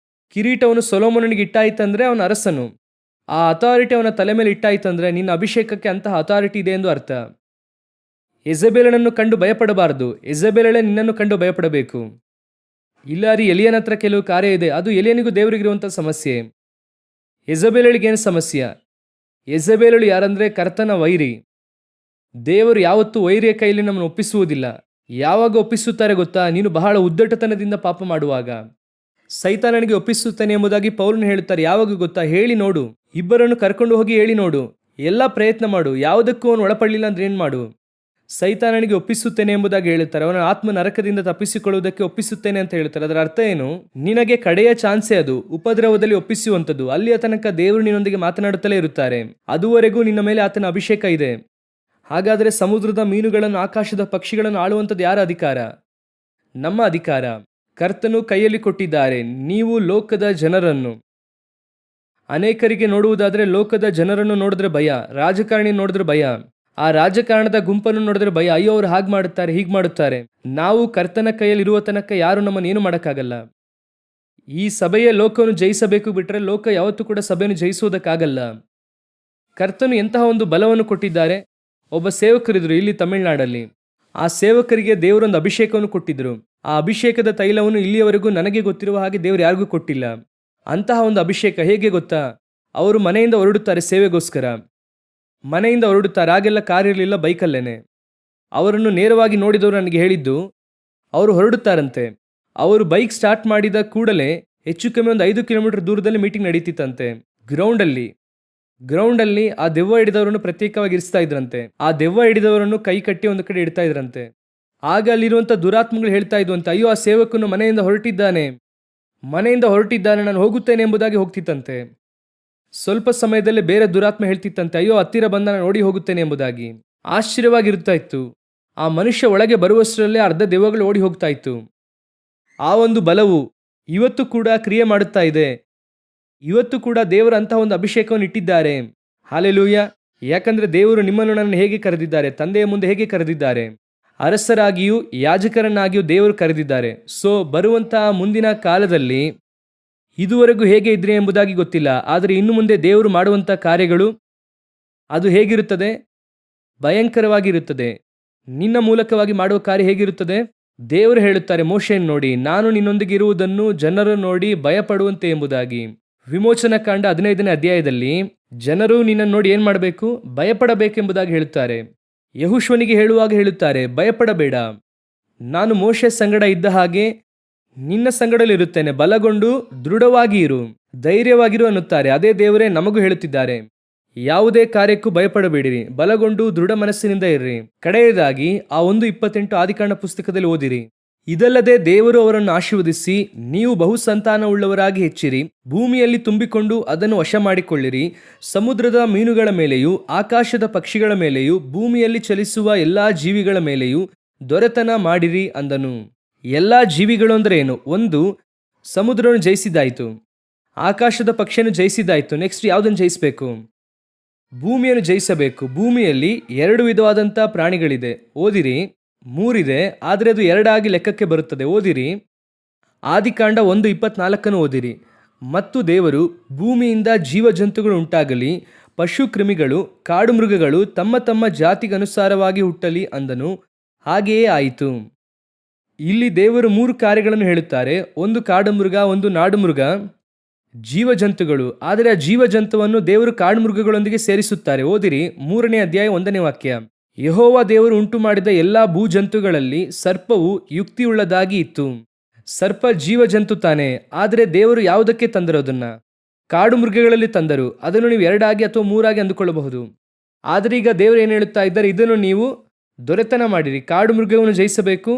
Speaker 1: ಕಿರೀಟವನ್ನು ಸೊಲೊಮೋನನಿಗೆ ಇಟ್ಟಾಯ್ತಂದ್ರೆ ಅವನ ಅರಸನು. ಆ ಅಥಾರಿಟಿ ಅವನ ತಲೆ ಮೇಲೆ ಇಟ್ಟಾಯ್ತಂದ್ರೆ ನಿನ್ನ ಅಭಿಷೇಕಕ್ಕೆ ಅಂತಹ ಅಥಾರಿಟಿ ಇದೆ ಎಂದು ಅರ್ಥ. ಎಜೆಬೇಲನನ್ನು ಕಂಡು ಭಯಪಡಬಾರದು. ಎಜೆಬೇಲಳೆ ನಿನ್ನನ್ನು ಕಂಡು ಭಯಪಡಬೇಕು. ಇಲ್ಲ ರೀ, ಎಲಿಯನ ಹತ್ರ ಕೆಲವು ಕಾರ್ಯ ಇದೆ. ಅದು ಎಲಿಯನಿಗೂ ದೇವರಿಗಿರುವಂಥ ಸಮಸ್ಯೆ. ಎಜೆಬೇಲಳಿಗೇನು ಸಮಸ್ಯೆ? ಎಜೆಬೇಲಳು ಯಾರಂದ್ರೆ ಕರ್ತನ ವೈರಿ. ದೇವರು ಯಾವತ್ತೂ ವೈರಿಯ ಕೈಯಲ್ಲಿ ನಮ್ಮನ್ನು ಒಪ್ಪಿಸುವುದಿಲ್ಲ. ಯಾವಾಗ ಒಪ್ಪಿಸುತ್ತಾರೆ ಗೊತ್ತಾ? ನೀನು ಬಹಳ ಉದ್ದಟತನದಿಂದ ಪಾಪ ಮಾಡುವಾಗ. ಸೈತಾನನಿಗೆ ಒಪ್ಪಿಸುತ್ತಾನೆ ಎಂಬುದಾಗಿ ಪೌಲನು ಹೇಳುತ್ತಾರೆ. ಯಾವಾಗ ಗೊತ್ತಾ? ಹೇಳಿ ನೋಡು. ಇಬ್ಬರನ್ನು ಕರ್ಕೊಂಡು ಹೋಗಿ ಹೇಳಿ ನೋಡು. ಎಲ್ಲ ಪ್ರಯತ್ನ ಮಾಡು. ಯಾವುದಕ್ಕೂ ಅವನು ಒಳಪಡಲಿಲ್ಲ ಅಂದ್ರೆ ಏನು ಮಾಡು? ಸೈತಾನನಿಗೆ ಒಪ್ಪಿಸುತ್ತೇನೆ ಎಂಬುದಾಗಿ ಹೇಳುತ್ತಾರೆ. ಅವನ ಆತ್ಮ ನರಕದಿಂದ ತಪ್ಪಿಸಿಕೊಳ್ಳುವುದಕ್ಕೆ ಒಪ್ಪಿಸುತ್ತೇನೆ ಅಂತ ಹೇಳ್ತಾರೆ. ಅದರ ಅರ್ಥ ಏನು? ನಿನಗೆ ಕಡೆಯ ಚಾನ್ಸೇ ಅದು, ಉಪದ್ರವದಲ್ಲಿ ಒಪ್ಪಿಸುವಂಥದ್ದು. ಅಲ್ಲಿಯ ತನಕ ದೇವರು ನಿನ್ನೊಂದಿಗೆ ಮಾತನಾಡುತ್ತಲೇ ಇರುತ್ತಾರೆ. ಅದುವರೆಗೂ ನಿನ್ನ ಮೇಲೆ ಆತನ ಅಭಿಷೇಕ ಇದೆ. ಹಾಗಾದರೆ ಸಮುದ್ರದ ಮೀನುಗಳನ್ನು, ಆಕಾಶದ ಪಕ್ಷಿಗಳನ್ನು ಆಳುವಂಥದ್ದು ಯಾರ ಅಧಿಕಾರ? ನಮ್ಮ ಅಧಿಕಾರ. ಕರ್ತನು ಕೈಯಲ್ಲಿ ಕೊಟ್ಟಿದ್ದಾರೆ. ನೀವು ಲೋಕದ ಜನರನ್ನು, ಅನೇಕರಿಗೆ ನೋಡುವುದಾದರೆ ಲೋಕದ ಜನರನ್ನು ನೋಡಿದ್ರೆ ಭಯ, ರಾಜಕಾರಣಿ ನೋಡಿದ್ರೆ ಭಯ, ಆ ರಾಜಕಾರಣದ ಗುಂಪನ್ನು ನೋಡಿದ್ರೆ ಭಯ. ಅಯ್ಯೋ, ಅವ್ರು ಹಾಗೆ ಮಾಡುತ್ತಾರೆ, ಹೀಗೆ ಮಾಡುತ್ತಾರೆ. ನಾವು ಕರ್ತನ ಕೈಯಲ್ಲಿ ಇರುವ ತನಕ ಯಾರು ನಮ್ಮನ್ನು ಏನು ಮಾಡೋಕ್ಕಾಗಲ್ಲ. ಈ ಸಭೆಯ ಲೋಕವನ್ನು ಜಯಿಸಬೇಕು. ಬಿಟ್ಟರೆ ಲೋಕ ಯಾವತ್ತೂ ಕೂಡ ಸಭೆಯನ್ನು ಜಯಿಸುವುದಕ್ಕಾಗಲ್ಲ. ಕರ್ತನು ಎಂತಹ ಒಂದು ಬಲವನ್ನು ಕೊಟ್ಟಿದ್ದಾರೆ. ಒಬ್ಬ ಸೇವಕರಿದ್ರು ಇಲ್ಲಿ ತಮಿಳುನಾಡಲ್ಲಿ. ಆ ಸೇವಕರಿಗೆ ದೇವರೊಂದು ಅಭಿಷೇಕವನ್ನು ಕೊಟ್ಟಿದ್ರು. ಆ ಅಭಿಷೇಕದ ತೈಲವನ್ನು ಇಲ್ಲಿಯವರೆಗೂ ನನಗೆ ಗೊತ್ತಿರುವ ಹಾಗೆ ದೇವರು ಯಾರಿಗೂ ಕೊಟ್ಟಿಲ್ಲ. ಅಂತಹ ಒಂದು ಅಭಿಷೇಕ ಹೇಗೆ ಗೊತ್ತಾ? ಅವರು ಮನೆಯಿಂದ ಹೊರಡುತ್ತಾರೆ ಸೇವೆಗೋಸ್ಕರ. ಮನೆಯಿಂದ ಹೊರಡುತ್ತಾರೆ. ಆಗೆಲ್ಲ ಕಾರ್ ಇರಲಿಲ್ಲ, ಬೈಕಲ್ಲೇನೆ. ಅವರನ್ನು ನೇರವಾಗಿ ನೋಡಿದವರು ನನಗೆ ಹೇಳಿದ್ದು, ಅವರು ಹೊರಡುತ್ತಾರಂತೆ. ಅವರು ಬೈಕ್ ಸ್ಟಾರ್ಟ್ ಮಾಡಿದ ಕೂಡಲೇ ಹೆಚ್ಚು ಕಮ್ಮಿ ಒಂದು 5 ಕಿಲೋಮೀಟರ್ ದೂರದಲ್ಲಿ ಮೀಟಿಂಗ್ ನಡೀತಿತ್ತಂತೆ. ಗ್ರೌಂಡಲ್ಲಿ ಆ ದೆವ್ವ ಹಿಡಿದವರನ್ನು ಪ್ರತ್ಯೇಕವಾಗಿ ಇರಿಸ್ತಾ ಇದ್ರಂತೆ. ಆ ದೆವ್ವ ಹಿಡಿದವರನ್ನು ಕೈ ಕಟ್ಟಿ ಒಂದು ಕಡೆ ಇಡ್ತಾ ಇದ್ರಂತೆ. ಆಗ ಅಲ್ಲಿರುವಂಥ ದುರಾತ್ಮಗಳು ಹೇಳ್ತಾ ಇದ್ವಂತೆ, ಅಯ್ಯೋ, ಆ ಸೇವಕನು ಮನೆಯಿಂದ ಹೊರಟಿದ್ದಾನೆ, ಮನೆಯಿಂದ ಹೊರಟಿದ್ದಾನೆ, ನಾನು ಹೋಗುತ್ತೇನೆ ಎಂಬುದಾಗಿ ಹೋಗ್ತಿತ್ತಂತೆ. ಸ್ವಲ್ಪ ಸಮಯದಲ್ಲೇ ಬೇರೆ ದುರಾತ್ಮ ಹೇಳ್ತಿತ್ತಂತೆ, ಅಯ್ಯೋ ಹತ್ತಿರ ಬಂದ, ನಾನು ಓಡಿ ಹೋಗುತ್ತೇನೆ ಎಂಬುದಾಗಿ. ಆಶ್ಚರ್ಯವಾಗಿರುತ್ತಾ ಇತ್ತು. ಆ ಮನುಷ್ಯ ಒಳಗೆ ಬರುವಷ್ಟರಲ್ಲೇ ಅರ್ಧ ದೆವ್ವಗಳು ಓಡಿ ಹೋಗ್ತಾ ಇತ್ತು. ಆ ಒಂದು ಬಲವು ಇವತ್ತು ಕೂಡ ಕ್ರಿಯೆ ಮಾಡುತ್ತಾ ಇದೆ. ಇವತ್ತು ಕೂಡ ದೇವರ ಅಂತಹ ಒಂದು ಅಭಿಷೇಕವನ್ನು ಇಟ್ಟಿದ್ದಾರೆ. ಹಾಲೆಲೂಯ. ಯಾಕಂದ್ರೆ ದೇವರು ನಿಮ್ಮನ್ನು ನನ್ನನ್ನು ಹೇಗೆ ಕರೆದಿದ್ದಾರೆ, ತಂದೆಯ ಮುಂದೆ ಹೇಗೆ ಕರೆದಿದ್ದಾರೆ, ಅರಸರಾಗಿಯೂ ಯಾಜಕರನ್ನಾಗಿಯೂ ದೇವರು ಕರೆದಿದ್ದಾರೆ. ಸೊ ಬರುವಂತಹ ಮುಂದಿನ ಕಾಲದಲ್ಲಿ ಇದುವರೆಗೂ ಹೇಗೆ ಇದ್ರಿ ಎಂಬುದಾಗಿ ಗೊತ್ತಿಲ್ಲ, ಆದರೆ ಇನ್ನು ಮುಂದೆ ದೇವರು ಮಾಡುವಂಥ ಕಾರ್ಯಗಳು ಅದು ಹೇಗಿರುತ್ತದೆ? ಭಯಂಕರವಾಗಿರುತ್ತದೆ. ನಿನ್ನ ಮೂಲಕವಾಗಿ ಮಾಡುವ ಕಾರ್ಯ ಹೇಗಿರುತ್ತದೆ? ದೇವರು ಹೇಳುತ್ತಾರೆ ಮೋಶೆಯನ್ನು ನೋಡಿ, ನಾನು ನಿನ್ನೊಂದಿಗೆ ಇರುವುದನ್ನು ಜನರು ನೋಡಿ ಭಯಪಡುವಂತೆ ಎಂಬುದಾಗಿ. ವಿಮೋಚನಾ ಕಾಂಡ 15ನೇ ಅಧ್ಯಾಯದಲ್ಲಿ ಜನರು ನಿನ್ನನ್ನು ನೋಡಿ ಏನು ಮಾಡಬೇಕು? ಭಯಪಡಬೇಕೆಂಬುದಾಗಿ ಹೇಳುತ್ತಾರೆ. ಯೆಹೋಶುವನಿಗೆ ಹೇಳುವಾಗ ಹೇಳುತ್ತಾರೆ, ಭಯಪಡಬೇಡ, ನಾನು ಮೋಶೆ ಸಂಗಡ ಇದ್ದ ಹಾಗೆ ನಿನ್ನ ಸಂಗಡಲಿರುತ್ತೇನೆ, ಬಲಗೊಂಡು ದೃಢವಾಗಿ ಇರು, ಧೈರ್ಯವಾಗಿರು ಅನ್ನುತ್ತಾರೆ. ಅದೇ ದೇವರೇ ನಮಗೂ ಹೇಳುತ್ತಿದ್ದಾರೆ, ಯಾವುದೇ ಕಾರ್ಯಕ್ಕೂ ಭಯಪಡಬೇಡಿರಿ, ಬಲಗೊಂಡು ದೃಢ ಮನಸ್ಸಿನಿಂದ ಇರ್ರಿ. ಕಡೆಯದಾಗಿ ಆ 1:28 ಆದಿಕಾಂಡ ಪುಸ್ತಕದಲ್ಲಿ ಓದಿರಿ. ಇದಲ್ಲದೆ ದೇವರು ಅವರನ್ನು ಆಶೀರ್ವದಿಸಿ, ನೀವು ಬಹುಸಂತಾನವುಳ್ಳವರಾಗಿ ಹೆಚ್ಚಿರಿ, ಭೂಮಿಯಲ್ಲಿ ತುಂಬಿಕೊಂಡು ಅದನ್ನು ವಶ ಮಾಡಿಕೊಳ್ಳಿರಿ, ಸಮುದ್ರದ ಮೀನುಗಳ ಮೇಲೆಯೂ ಆಕಾಶದ ಪಕ್ಷಿಗಳ ಮೇಲೆಯೂ ಭೂಮಿಯಲ್ಲಿ ಚಲಿಸುವ ಎಲ್ಲಾ ಜೀವಿಗಳ ಮೇಲೆಯೂ ದೊರೆತನ ಮಾಡಿರಿ ಅಂದನು. ಎಲ್ಲಾ ಜೀವಿಗಳು ಅಂದ್ರೆ ಏನು? ಒಂದು, ಸಮುದ್ರವನ್ನು ಜಯಿಸಿದ್ದಾಯಿತು, ಆಕಾಶದ ಪಕ್ಷಿಯನ್ನು ಜಯಿಸಿದ್ದಾಯಿತು. ನೆಕ್ಸ್ಟ್ ಯಾವುದನ್ನು ಜಯಿಸಬೇಕು? ಭೂಮಿಯನ್ನು ಜಯಿಸಬೇಕು. ಭೂಮಿಯಲ್ಲಿ 2 ವಿಧವಾದಂಥ ಪ್ರಾಣಿಗಳಿದೆ, ಓದಿರಿ. 3 ಇದೆ, ಆದರೆ ಅದು 2 ಆಗಿ ಲೆಕ್ಕಕ್ಕೆ ಬರುತ್ತದೆ. ಓದಿರಿ, ಆದಿಕಾಂಡ 1:24 ಓದಿರಿ. ಮತ್ತು ದೇವರು ಭೂಮಿಯಿಂದ ಜೀವಜಂತುಗಳು ಉಂಟಾಗಲಿ, ಪಶು ಕ್ರಿಮಿಗಳು, ಕಾಡು ಮೃಗಗಳು ತಮ್ಮ ತಮ್ಮ ಜಾತಿಗನುಸಾರವಾಗಿ ಹುಟ್ಟಲಿ ಅಂದನು. ಹಾಗೆಯೇ ಆಯಿತು. ಇಲ್ಲಿ ದೇವರು 3 ಕಾರ್ಯಗಳನ್ನು ಹೇಳುತ್ತಾರೆ. ಒಂದು ಕಾಡು ಮೃಗ, ಒಂದು ನಾಡು ಮೃಗ, ಜೀವಜಂತುಗಳು. ಆದರೆ ಆ ಜೀವಜಂತುವನ್ನು ದೇವರು ಕಾಡು ಮೃಗಗಳೊಂದಿಗೆ ಸೇರಿಸುತ್ತಾರೆ. ಓದಿರಿ, 3ನೇ ಅಧ್ಯಾಯ 1ನೇ ವಾಕ್ಯ. ಯೆಹೋವ ದೇವರು ಉಂಟು ಮಾಡಿದ ಎಲ್ಲಾ ಭೂಜಂತುಗಳಲ್ಲಿ ಸರ್ಪವು ಯುಕ್ತಿಯುಳ್ಳದಾಗಿ ಇತ್ತು. ಸರ್ಪ ಜೀವಜಂತು ತಾನೆ, ಆದರೆ ದೇವರು ಯಾವುದಕ್ಕೆ ತಂದರು? ಅದನ್ನ ಕಾಡು ಮೃಗಗಳಲ್ಲಿ ತಂದರು. ಅದನ್ನು ನೀವು 2 ಆಗಿ ಅಥವಾ 3 ಆಗಿ ಅಂದುಕೊಳ್ಳಬಹುದು. ಆದರೆ ಈಗ ದೇವರು ಏನು ಹೇಳುತ್ತಾ ಇದ್ದಾರೆ? ಇದನ್ನು ನೀವು ದೊರೆತನ ಮಾಡಿರಿ. ಕಾಡು ಮೃಗವನ್ನು ಜಯಿಸಬೇಕು,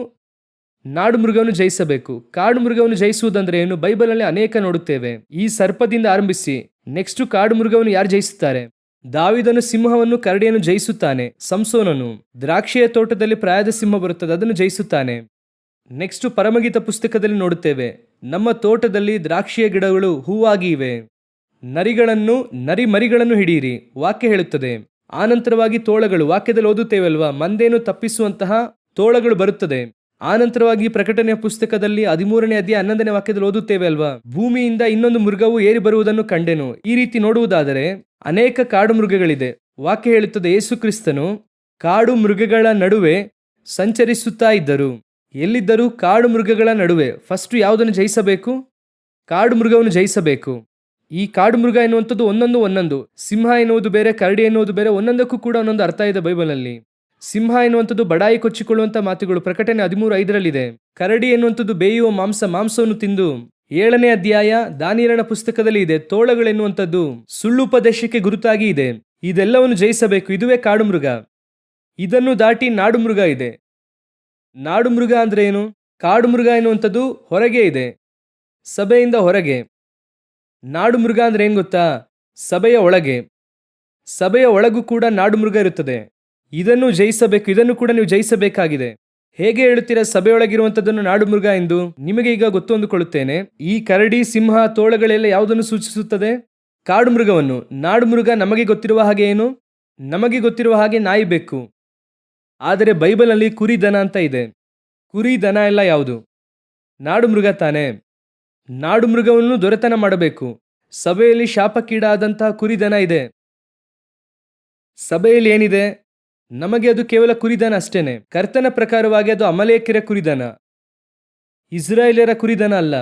Speaker 1: ನಾಡು ಮೃಗವನ್ನು ಜಯಿಸಬೇಕು. ಕಾಡು ಮೃಗವನ್ನು ಜಯಿಸುವುದಂದ್ರೆ ಏನು? ಬೈಬಲಲ್ಲಿ ಅನೇಕ ನೋಡುತ್ತೇವೆ. ಈ ಸರ್ಪದಿಂದ ಆರಂಭಿಸಿ ನೆಕ್ಸ್ಟ್ ಕಾಡು ಮೃಗವನ್ನು ಯಾರು ಜಯಿಸುತ್ತಾರೆ? ದಾವೀದನು ಸಿಂಹವನ್ನು, ಕರಡಿಯನ್ನು ಜಯಿಸುತ್ತಾನೆ. ಸಂಸೋನನು ದ್ರಾಕ್ಷಿಯ ತೋಟದಲ್ಲಿ ಪ್ರಾಯದ ಸಿಂಹ ಬರುತ್ತದೆ, ಅದನ್ನು ಜಯಿಸುತ್ತಾನೆ. ನೆಕ್ಸ್ಟ್ ಪರಮಗೀತ ಪುಸ್ತಕದಲ್ಲಿ ನೋಡುತ್ತೇವೆ, ನಮ್ಮ ತೋಟದಲ್ಲಿ ದ್ರಾಕ್ಷಿಯ ಗಿಡಗಳು ಹೂವಾಗಿ ಇವೆ, ನರಿ ಮರಿಗಳನ್ನು ಹಿಡಿಯಿರಿ, ವಾಕ್ಯ ಹೇಳುತ್ತದೆ. ಆನಂತರವಾಗಿ ತೋಳಗಳು, ವಾಕ್ಯದಲ್ಲಿ ಓದುತ್ತೇವೆ ಅಲ್ವಾ, ಮಂದೇನು ತಪ್ಪಿಸುವಂತಹ ತೋಳಗಳು ಬರುತ್ತದೆ. ಆನಂತರವಾಗಿ ಪ್ರಕಟಣೆಯ ಪುಸ್ತಕದಲ್ಲಿ 13ನೇ ಅಧ್ಯಾಯ 11ನೇ ವಾಕ್ಯದಲ್ಲಿ ಓದುತ್ತೇವೆ ಅಲ್ವಾ, ಭೂಮಿಯಿಂದ ಇನ್ನೊಂದು ಮೃಗವು ಏರಿ ಬರುವುದನ್ನು ಕಂಡೆನು. ಈ ರೀತಿ ನೋಡುವುದಾದರೆ ಅನೇಕ ಕಾಡು ಮೃಗಗಳಿದೆ. ವಾಕ್ಯ ಹೇಳುತ್ತದೆ, ಯೇಸು ಕ್ರಿಸ್ತನು ಕಾಡು ಮೃಗಗಳ ನಡುವೆ ಸಂಚರಿಸುತ್ತಾ ಇದ್ದರು. ಎಲ್ಲಿದ್ದರು? ಕಾಡು ಮೃಗಗಳ ನಡುವೆ. ಫಸ್ಟ್ ಯಾವುದನ್ನು ಜಯಿಸಬೇಕು? ಕಾಡು ಮೃಗವನ್ನು ಜಯಿಸಬೇಕು. ಈ ಕಾಡು ಮೃಗ ಎನ್ನುವಂಥದ್ದು ಒಂದೊಂದು ಸಿಂಹ ಎನ್ನುವುದು ಬೇರೆ, ಕರಡಿ ಎನ್ನುವುದು ಬೇರೆ, ಒಂದೊಂದಕ್ಕೂ ಕೂಡ ಒಂದೊಂದು ಅರ್ಥ ಇದೆ ಬೈಬಲಲ್ಲಿ. ಸಿಂಹ ಎನ್ನುವಂಥದ್ದು ಬಡಾಯಿ ಕೊಚ್ಚಿಕೊಳ್ಳುವಂಥ ಮಾತುಗಳು, ಪ್ರಕಟಣೆ 13:5 ಕರಡಿ ಎನ್ನುವಂಥದ್ದು ಬೇಯುವ ಮಾಂಸವನ್ನು ತಿಂದು 7ನೇ ಅಧ್ಯಾಯ ದಾನಿಯೇಲನ ಪುಸ್ತಕದಲ್ಲಿ ಇದೆ. ತೋಳಗಳೆನ್ನುವಂಥದ್ದು ಸುಳ್ಳುಪದೇಶಕ್ಕೆ ಗುರುತಾಗಿ ಇದೆ. ಇದೆಲ್ಲವನ್ನು ಜಯಿಸಬೇಕು. ಇದುವೇ ಕಾಡು ಮೃಗ. ಇದನ್ನು ದಾಟಿ ನಾಡು ಮೃಗ ಇದೆ. ನಾಡು ಮೃಗ ಅಂದ್ರೆ ಏನು? ಕಾಡು ಮೃಗ ಎನ್ನುವಂಥದ್ದು ಹೊರಗೆ ಇದೆ, ಸಭೆಯಿಂದ ಹೊರಗೆ. ನಾಡು ಮೃಗ ಅಂದ್ರೆ ಏನ್ ಗೊತ್ತಾ? ಸಭೆಯ ಒಳಗೆ. ಸಭೆಯ ಒಳಗೂ ಕೂಡ ನಾಡು ಮೃಗ ಇರುತ್ತದೆ. ಇದನ್ನು ಜಯಿಸಬೇಕು. ಇದನ್ನು ಕೂಡ ನೀವು ಜಯಿಸಬೇಕಾಗಿದೆ. ಹೇಗೆ ಹೇಳುತ್ತೀರಾ ಸಭೆಯೊಳಗಿರುವಂಥದ್ದನ್ನು ನಾಡು ಮೃಗ ಎಂದು? ನಿಮಗೆ ಈಗ ಗೊತ್ತು ಅಂದುಕೊಳ್ಳುತ್ತೇನೆ. ಈ ಕರಡಿ, ಸಿಂಹ, ತೋಳಗಳೆಲ್ಲ ಯಾವುದನ್ನು ಸೂಚಿಸುತ್ತದೆ? ಕಾಡು ಮೃಗವನ್ನು. ನಾಡು ಮೃಗ ನಮಗೆ ಗೊತ್ತಿರುವ ಹಾಗೆ ಏನು? ನಮಗೆ ಗೊತ್ತಿರುವ ಹಾಗೆ ನಾಯಿ, ಬೆಕ್ಕು. ಆದರೆ ಬೈಬಲ್ನಲ್ಲಿ ಕುರಿ, ದನ ಅಂತ ಇದೆ. ಕುರಿ, ದನ ಎಲ್ಲ ಯಾವುದು? ನಾಡು ಮೃಗ ತಾನೆ. ನಾಡು ಮೃಗವನ್ನು ದೊರೆತನ ಮಾಡಬೇಕು. ಸಭೆಯಲ್ಲಿ ಶಾಪಕ್ಕೀಡಾದಂತಹ ಕುರಿ, ದನ ಇದೆ. ಸಭೆಯಲ್ಲಿ ಏನಿದೆ? ನಮಗೆ ಅದು ಕೇವಲ ಕುರಿದನ ಅಷ್ಟೇನೆ. ಕರ್ತನ ಪ್ರಕಾರವಾಗಿ ಅದು ಅಮಲೇಕ್ಯರ ಕುರಿದನ, ಇಸ್ರಾಯೇಲ್ಯರ ಕುರಿದನ ಅಲ್ಲ.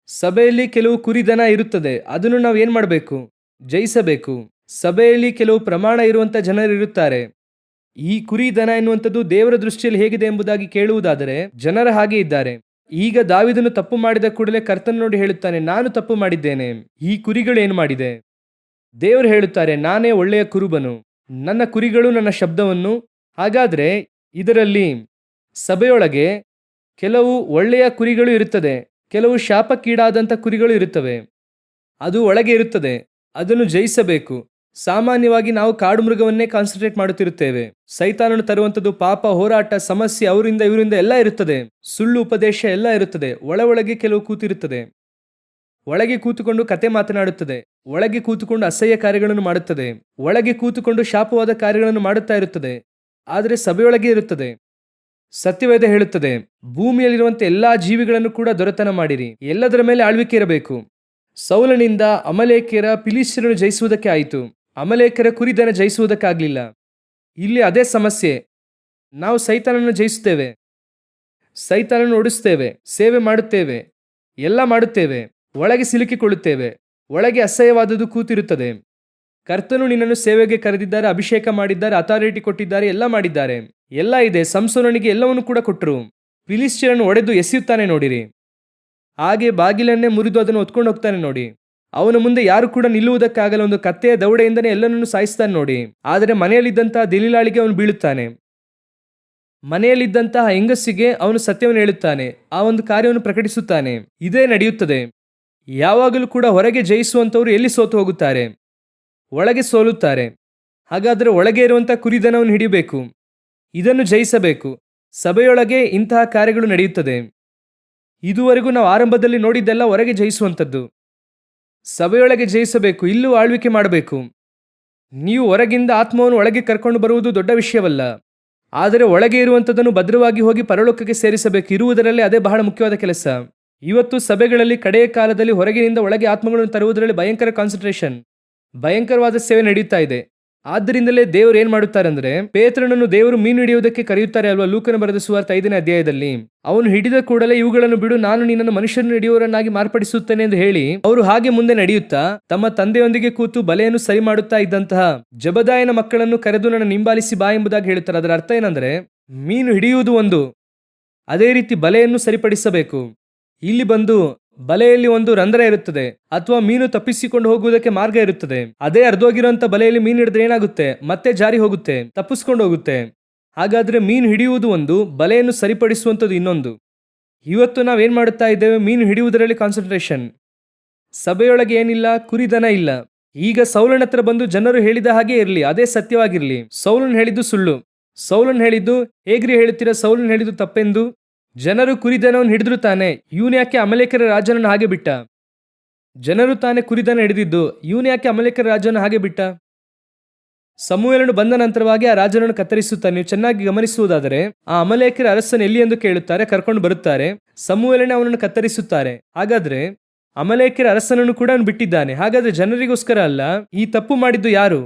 Speaker 1: ಸಭೆಯಲ್ಲಿ ಕೆಲವು ಕುರಿದನ ಇರುತ್ತದೆ. ಅದನ್ನು ನಾವು ಏನ್ ಮಾಡಬೇಕು? ಜಯಿಸಬೇಕು. ಸಭೆಯಲ್ಲಿ ಕೆಲವು ಪ್ರಮಾಣ ಇರುವಂತ ಜನರು ಇರುತ್ತಾರೆ. ಈ ಕುರಿದನ ಎನ್ನುವಂಥದ್ದು ದೇವರ ದೃಷ್ಟಿಯಲ್ಲಿ ಹೇಗಿದೆ ಎಂಬುದಾಗಿ ಕೇಳುವುದಾದರೆ ಜನರ ಹಾಗೆ ಇದ್ದಾರೆ. ಈಗ ದಾವೀದನು ತಪ್ಪು ಮಾಡಿದ ಕೂಡಲೇ ಕರ್ತನ ನೋಡಿ ಹೇಳುತ್ತಾನೆ, ನಾನು ತಪ್ಪು ಮಾಡಿದ್ದೇನೆ. ಈ ಕುರಿಗಳು ಏನು ಮಾಡಿದೆ? ದೇವರು ಹೇಳುತ್ತಾರೆ, ನಾನೇ ಒಳ್ಳೆಯ ಕುರುಬನು, ನನ್ನ ಕುರಿಗಳು ನನ್ನ ಶಬ್ದವನ್ನು. ಹಾಗಾದ್ರೆ ಇದರಲ್ಲಿ ಸಭೆಯೊಳಗೆ ಕೆಲವು ಒಳ್ಳೆಯ ಕುರಿಗಳು ಇರುತ್ತದೆ, ಕೆಲವು ಶಾಪಕ್ಕೀಡಾದಂಥ ಕುರಿಗಳು ಇರುತ್ತವೆ. ಅದು ಒಳಗೆ ಇರುತ್ತದೆ. ಅದನ್ನು ಜಯಿಸಬೇಕು. ಸಾಮಾನ್ಯವಾಗಿ ನಾವು ಕಾಡು ಮೃಗವನ್ನೇ ಕಾನ್ಸಂಟ್ರೇಟ್ ಮಾಡುತ್ತಿರುತ್ತೇವೆ. ಸೈತಾನನು ತರುವಂಥದ್ದು ಪಾಪ, ಹೋರಾಟ, ಸಮಸ್ಯೆ, ಅವರಿಂದ ಇವರಿಂದ ಎಲ್ಲ ಇರುತ್ತದೆ. ಸುಳ್ಳು ಉಪದೇಶ ಎಲ್ಲ ಇರುತ್ತದೆ. ಒಳಗೆ ಕೆಲವು ಕೂತಿರುತ್ತದೆ. ಒಳಗೆ ಕೂತುಕೊಂಡು ಕತೆ ಮಾತನಾಡುತ್ತದೆ. ಒಳಗೆ ಕೂತುಕೊಂಡು ಅಸಹ್ಯ ಕಾರ್ಯಗಳನ್ನು ಮಾಡುತ್ತದೆ. ಒಳಗೆ ಕೂತುಕೊಂಡು ಶಾಪವಾದ ಕಾರ್ಯಗಳನ್ನು ಮಾಡುತ್ತಾ ಇರುತ್ತದೆ. ಆದರೆ ಸಭೆಯೊಳಗೆ ಇರುತ್ತದೆ. ಸತ್ಯವೇದ ಹೇಳುತ್ತದೆ, ಭೂಮಿಯಲ್ಲಿರುವಂತೆ ಎಲ್ಲಾ ಜೀವಿಗಳನ್ನು ಕೂಡ ದೊರೆತನ ಮಾಡಿರಿ, ಎಲ್ಲದರ ಮೇಲೆ ಆಳ್ವಿಕೆ ಇರಬೇಕು. ಸೌಲನಿಂದ ಅಮಲೇಕ್ಯರ ಫಿಲಿಷ್ಟಿಯರನ್ನು ಜಯಿಸುವುದಕ್ಕೆ ಆಯಿತು. ಅಮಲೇಕ್ಯರ ಕುರಿದನ ಜಯಿಸುವುದಕ್ಕಾಗಲಿಲ್ಲ. ಇಲ್ಲಿ ಅದೇ ಸಮಸ್ಯೆ. ನಾವು ಸೈತಾನನ್ನು ಜಯಿಸುತ್ತೇವೆ, ಸೈತಾನನ್ನು ಓಡಿಸುತ್ತೇವೆ, ಸೇವೆ ಮಾಡುತ್ತೇವೆ, ಎಲ್ಲ ಮಾಡುತ್ತೇವೆ, ಒಳಗೆ ಸಿಲುಕಿಕೊಳ್ಳುತ್ತೇವೆ. ಒಳಗೆ ಅಸಹ್ಯವಾದದ್ದು ಕೂತಿರುತ್ತದೆ. ಕರ್ತನು ನಿನ್ನನ್ನು ಸೇವೆಗೆ ಕರೆದಿದ್ದಾರೆ, ಅಭಿಷೇಕ ಮಾಡಿದ್ದಾರೆ, ಅಥಾರಿಟಿ ಕೊಟ್ಟಿದ್ದಾರೆ, ಎಲ್ಲ ಮಾಡಿದ್ದಾರೆ, ಎಲ್ಲ ಇದೆ. ಸಂಸೋನನಿಗೆ ಎಲ್ಲವನ್ನು ಕೂಡ ಕೊಟ್ಟರು. ಫಿಲಿಷ್ಟಿಯರನ್ನು ಒಡೆದು ಎಸೆಯುತ್ತಾನೆ ನೋಡಿರಿ. ಹಾಗೆ ಬಾಗಿಲನ್ನೇ ಮುರಿದು ಅದನ್ನು ಹೊತ್ಕೊಂಡು ಹೋಗ್ತಾನೆ ನೋಡಿ. ಅವನ ಮುಂದೆ ಯಾರು ಕೂಡ ನಿಲ್ಲುವುದಕ್ಕಾಗಲ್ಲ. ಒಂದು ಕತ್ತೆಯ ದವಡೆಯಿಂದನೇ ಎಲ್ಲನನ್ನು ಸಾಯಿಸ್ತಾನೆ ನೋಡಿ. ಆದರೆ ಮನೆಯಲ್ಲಿದ್ದಂತಹ ದೆಲೀಲಾಳಿಗೆ ಅವನು ಬೀಳುತ್ತಾನೆ. ಮನೆಯಲ್ಲಿದ್ದಂತಹ ಹೆಂಗಸಿಗೆ ಅವನು ಸತ್ಯವನ್ನು ಹೇಳುತ್ತಾನೆ. ಆ ಒಂದು ಕಾರ್ಯವನ್ನು ಪ್ರಕಟಿಸುತ್ತಾನೆ. ಇದೇ ನಡೆಯುತ್ತದೆ. ಯಾವಾಗಲೂ ಕೂಡ ಹೊರಗೆ ಜಯಿಸುವಂಥವರು ಎಲ್ಲಿ ಸೋತು ಹೋಗುತ್ತಾರೆ? ಒಳಗೆ ಸೋಲುತ್ತಾರೆ. ಹಾಗಾದರೆ ಒಳಗೆ ಇರುವಂತಹ ಕುರಿದನವನ್ನು ಹಿಡಿಯಬೇಕು. ಇದನ್ನು ಜಯಿಸಬೇಕು. ಸಭೆಯೊಳಗೆ ಇಂತಹ ಕಾರ್ಯಗಳು ನಡೆಯುತ್ತದೆ. ಇದುವರೆಗೂ ನಾವು ಆರಂಭದಲ್ಲಿ ನೋಡಿದ್ದೆಲ್ಲ ಹೊರಗೆ ಜಯಿಸುವಂಥದ್ದು. ಸಭೆಯೊಳಗೆ ಜಯಿಸಬೇಕು. ಇಲ್ಲೂ ಆಳ್ವಿಕೆ ಮಾಡಬೇಕು. ನೀವು ಹೊರಗಿಂದ ಆತ್ಮವನ್ನು ಒಳಗೆ ಕರ್ಕೊಂಡು ಬರುವುದು ದೊಡ್ಡ ವಿಷಯವಲ್ಲ. ಆದರೆ ಒಳಗೆ ಇರುವಂಥದ್ದನ್ನು ಭದ್ರವಾಗಿ ಹೋಗಿ ಪರಲೋಕಕ್ಕೆ ಸೇರಿಸಬೇಕು. ಇರುವುದರಲ್ಲಿ ಅದೇ ಬಹಳ ಮುಖ್ಯವಾದ ಕೆಲಸ. ಇವತ್ತು ಸಭೆಗಳಲ್ಲಿ ಕಡೆಯ ಕಾಲದಲ್ಲಿ ಹೊರಗಿನಿಂದ ಒಳಗೆ ಆತ್ಮಗಳನ್ನು ತರುವುದರಲ್ಲಿ ಭಯಂಕರ ಕಾನ್ಸಂಟ್ರೇಷನ್, ಭಯಂಕರವಾದ ಸೇವೆ ನಡೆಯುತ್ತಾ ಇದೆ. ಆದ್ದರಿಂದಲೇ ದೇವರು ಏನ್ ಮಾಡುತ್ತಾರೆ ಅಂದ್ರೆ, ಪೇತ್ರನನ್ನು ದೇವರು ಮೀನು ಹಿಡಿಯುವುದಕ್ಕೆ ಕರೆಯುತ್ತಾರೆ ಅಲ್ವಾ? ಲೂಕನ ಬರೆದ ಸುವಾರ್ತೆ 5ನೇ ಅಧ್ಯಾಯದಲ್ಲಿ ಅವನು ಹಿಡಿದ ಕೂಡಲೇ ಇವುಗಳನ್ನು ಬಿಡು, ನಾನು ನಿನ್ನನ್ನು ಮನುಷ್ಯರನ್ನು ಹಿಡಿಯುವವರನ್ನಾಗಿ ಮಾರ್ಪಡಿಸುತ್ತೇನೆ ಎಂದು ಹೇಳಿ ಅವರು ಹಾಗೆ ಮುಂದೆ ನಡೆಯುತ್ತಾ ತಮ್ಮ ತಂದೆಯೊಂದಿಗೆ ಕೂತು ಬಲೆಯನ್ನು ಸರಿ ಮಾಡುತ್ತಾ ಇದ್ದಂತಹ ಜಬದಾಯನ ಮಕ್ಕಳನ್ನು ಕರೆದು ನನ್ನ ಹಿಂಬಾಲಿಸಿ ಬಾ ಎಂಬುದಾಗಿ ಹೇಳುತ್ತಾರೆ. ಅದರ ಅರ್ಥ ಏನಂದ್ರೆ, ಮೀನು ಹಿಡಿಯುವುದು ಒಂದು, ಅದೇ ರೀತಿ ಬಲೆಯನ್ನು ಸರಿಪಡಿಸಬೇಕು. ಇಲ್ಲಿ ಬಂದು ಬಲೆಯಲ್ಲಿ ಒಂದು ರಂಧ್ರ ಇರುತ್ತದೆ ಅಥವಾ ಮೀನು ತಪ್ಪಿಸಿಕೊಂಡು ಹೋಗುವುದಕ್ಕೆ ಮಾರ್ಗ ಇರುತ್ತದೆ. ಅದೇ ಅರ್ಧೋಗಿರುವಂತ ಬಲೆಯಲ್ಲಿ ಮೀನು ಹಿಡಿದ್ರೆ ಏನಾಗುತ್ತೆ? ಮತ್ತೆ ಜಾರಿ ಹೋಗುತ್ತೆ, ತಪ್ಪಿಸ್ಕೊಂಡು ಹೋಗುತ್ತೆ. ಹಾಗಾದ್ರೆ ಮೀನು ಹಿಡಿಯುವುದು ಒಂದು, ಬಲೆಯನ್ನು ಸರಿಪಡಿಸುವಂಥದ್ದು ಇನ್ನೊಂದು. ಇವತ್ತು ನಾವೇನ್ ಮಾಡುತ್ತಾ ಇದ್ದೇವೆ? ಮೀನು ಹಿಡಿಯುವುದರಲ್ಲಿ ಕಾನ್ಸಂಟ್ರೇಷನ್. ಸಭೆಯೊಳಗೆ ಏನಿಲ್ಲ, ಕುರಿದನ ಇಲ್ಲ. ಈಗ ಸೌಲನ ಹತ್ರ ಬಂದು ಜನರು ಹೇಳಿದ ಹಾಗೆ ಇರಲಿ, ಅದೇ ಸತ್ಯವಾಗಿರ್ಲಿ. ಸೌಲನ್ ಹೇಳಿದ್ದು ಸುಳ್ಳು. ಸೌಲನ್ ಹೇಳಿದ್ದು ಹೇಗ್ರಿ ಹೇಳ್ತೀರಾ? ಸೌಲನ್ ಹೇಳಿದ್ದು ತಪ್ಪೆಂದು. ಜನರು ಕುರಿದನವನ್ನು ಹಿಡಿದ್ರು ತಾನೆ, ಇವನು ಯಾಕೆ ಅಮಲೇಕರ ರಾಜನನ್ನು ಹಾಗೆ ಬಿಟ್ಟ? ಜನರು ತಾನೇ ಕುರಿದನ ಹಿಡಿದಿದ್ದು, ಇವನು ಯಾಕೆ ಅಮಲೇಕರ ರಾಜನ ಹಾಗೆ ಬಿಟ್ಟ? ಸಮುವೇಲನು ಬಂದ ನಂತರವಾಗಿ ಆ ರಾಜನನ್ನು ಕತ್ತರಿಸುತ್ತಾನೆ. ನೀವು ಚೆನ್ನಾಗಿ ಗಮನಿಸುವುದಾದರೆ ಆ ಅಮಲೇಕರ ಅರಸನ ಎಲ್ಲಿ ಎಂದು ಕೇಳುತ್ತಾರೆ, ಕರ್ಕೊಂಡು ಬರುತ್ತಾರೆ. ಸಮುವೇಲನೇ ಅವನನ್ನು ಕತ್ತರಿಸುತ್ತಾರೆ. ಹಾಗಾದ್ರೆ ಅಮಲೇಕರ ಅರಸನನ್ನು ಕೂಡ ಅವನು ಬಿಟ್ಟಿದ್ದಾನೆ. ಹಾಗಾದ್ರೆ ಜನರಿಗೋಸ್ಕರ ಅಲ್ಲ. ಈ ತಪ್ಪು ಮಾಡಿದ್ದು ಯಾರು?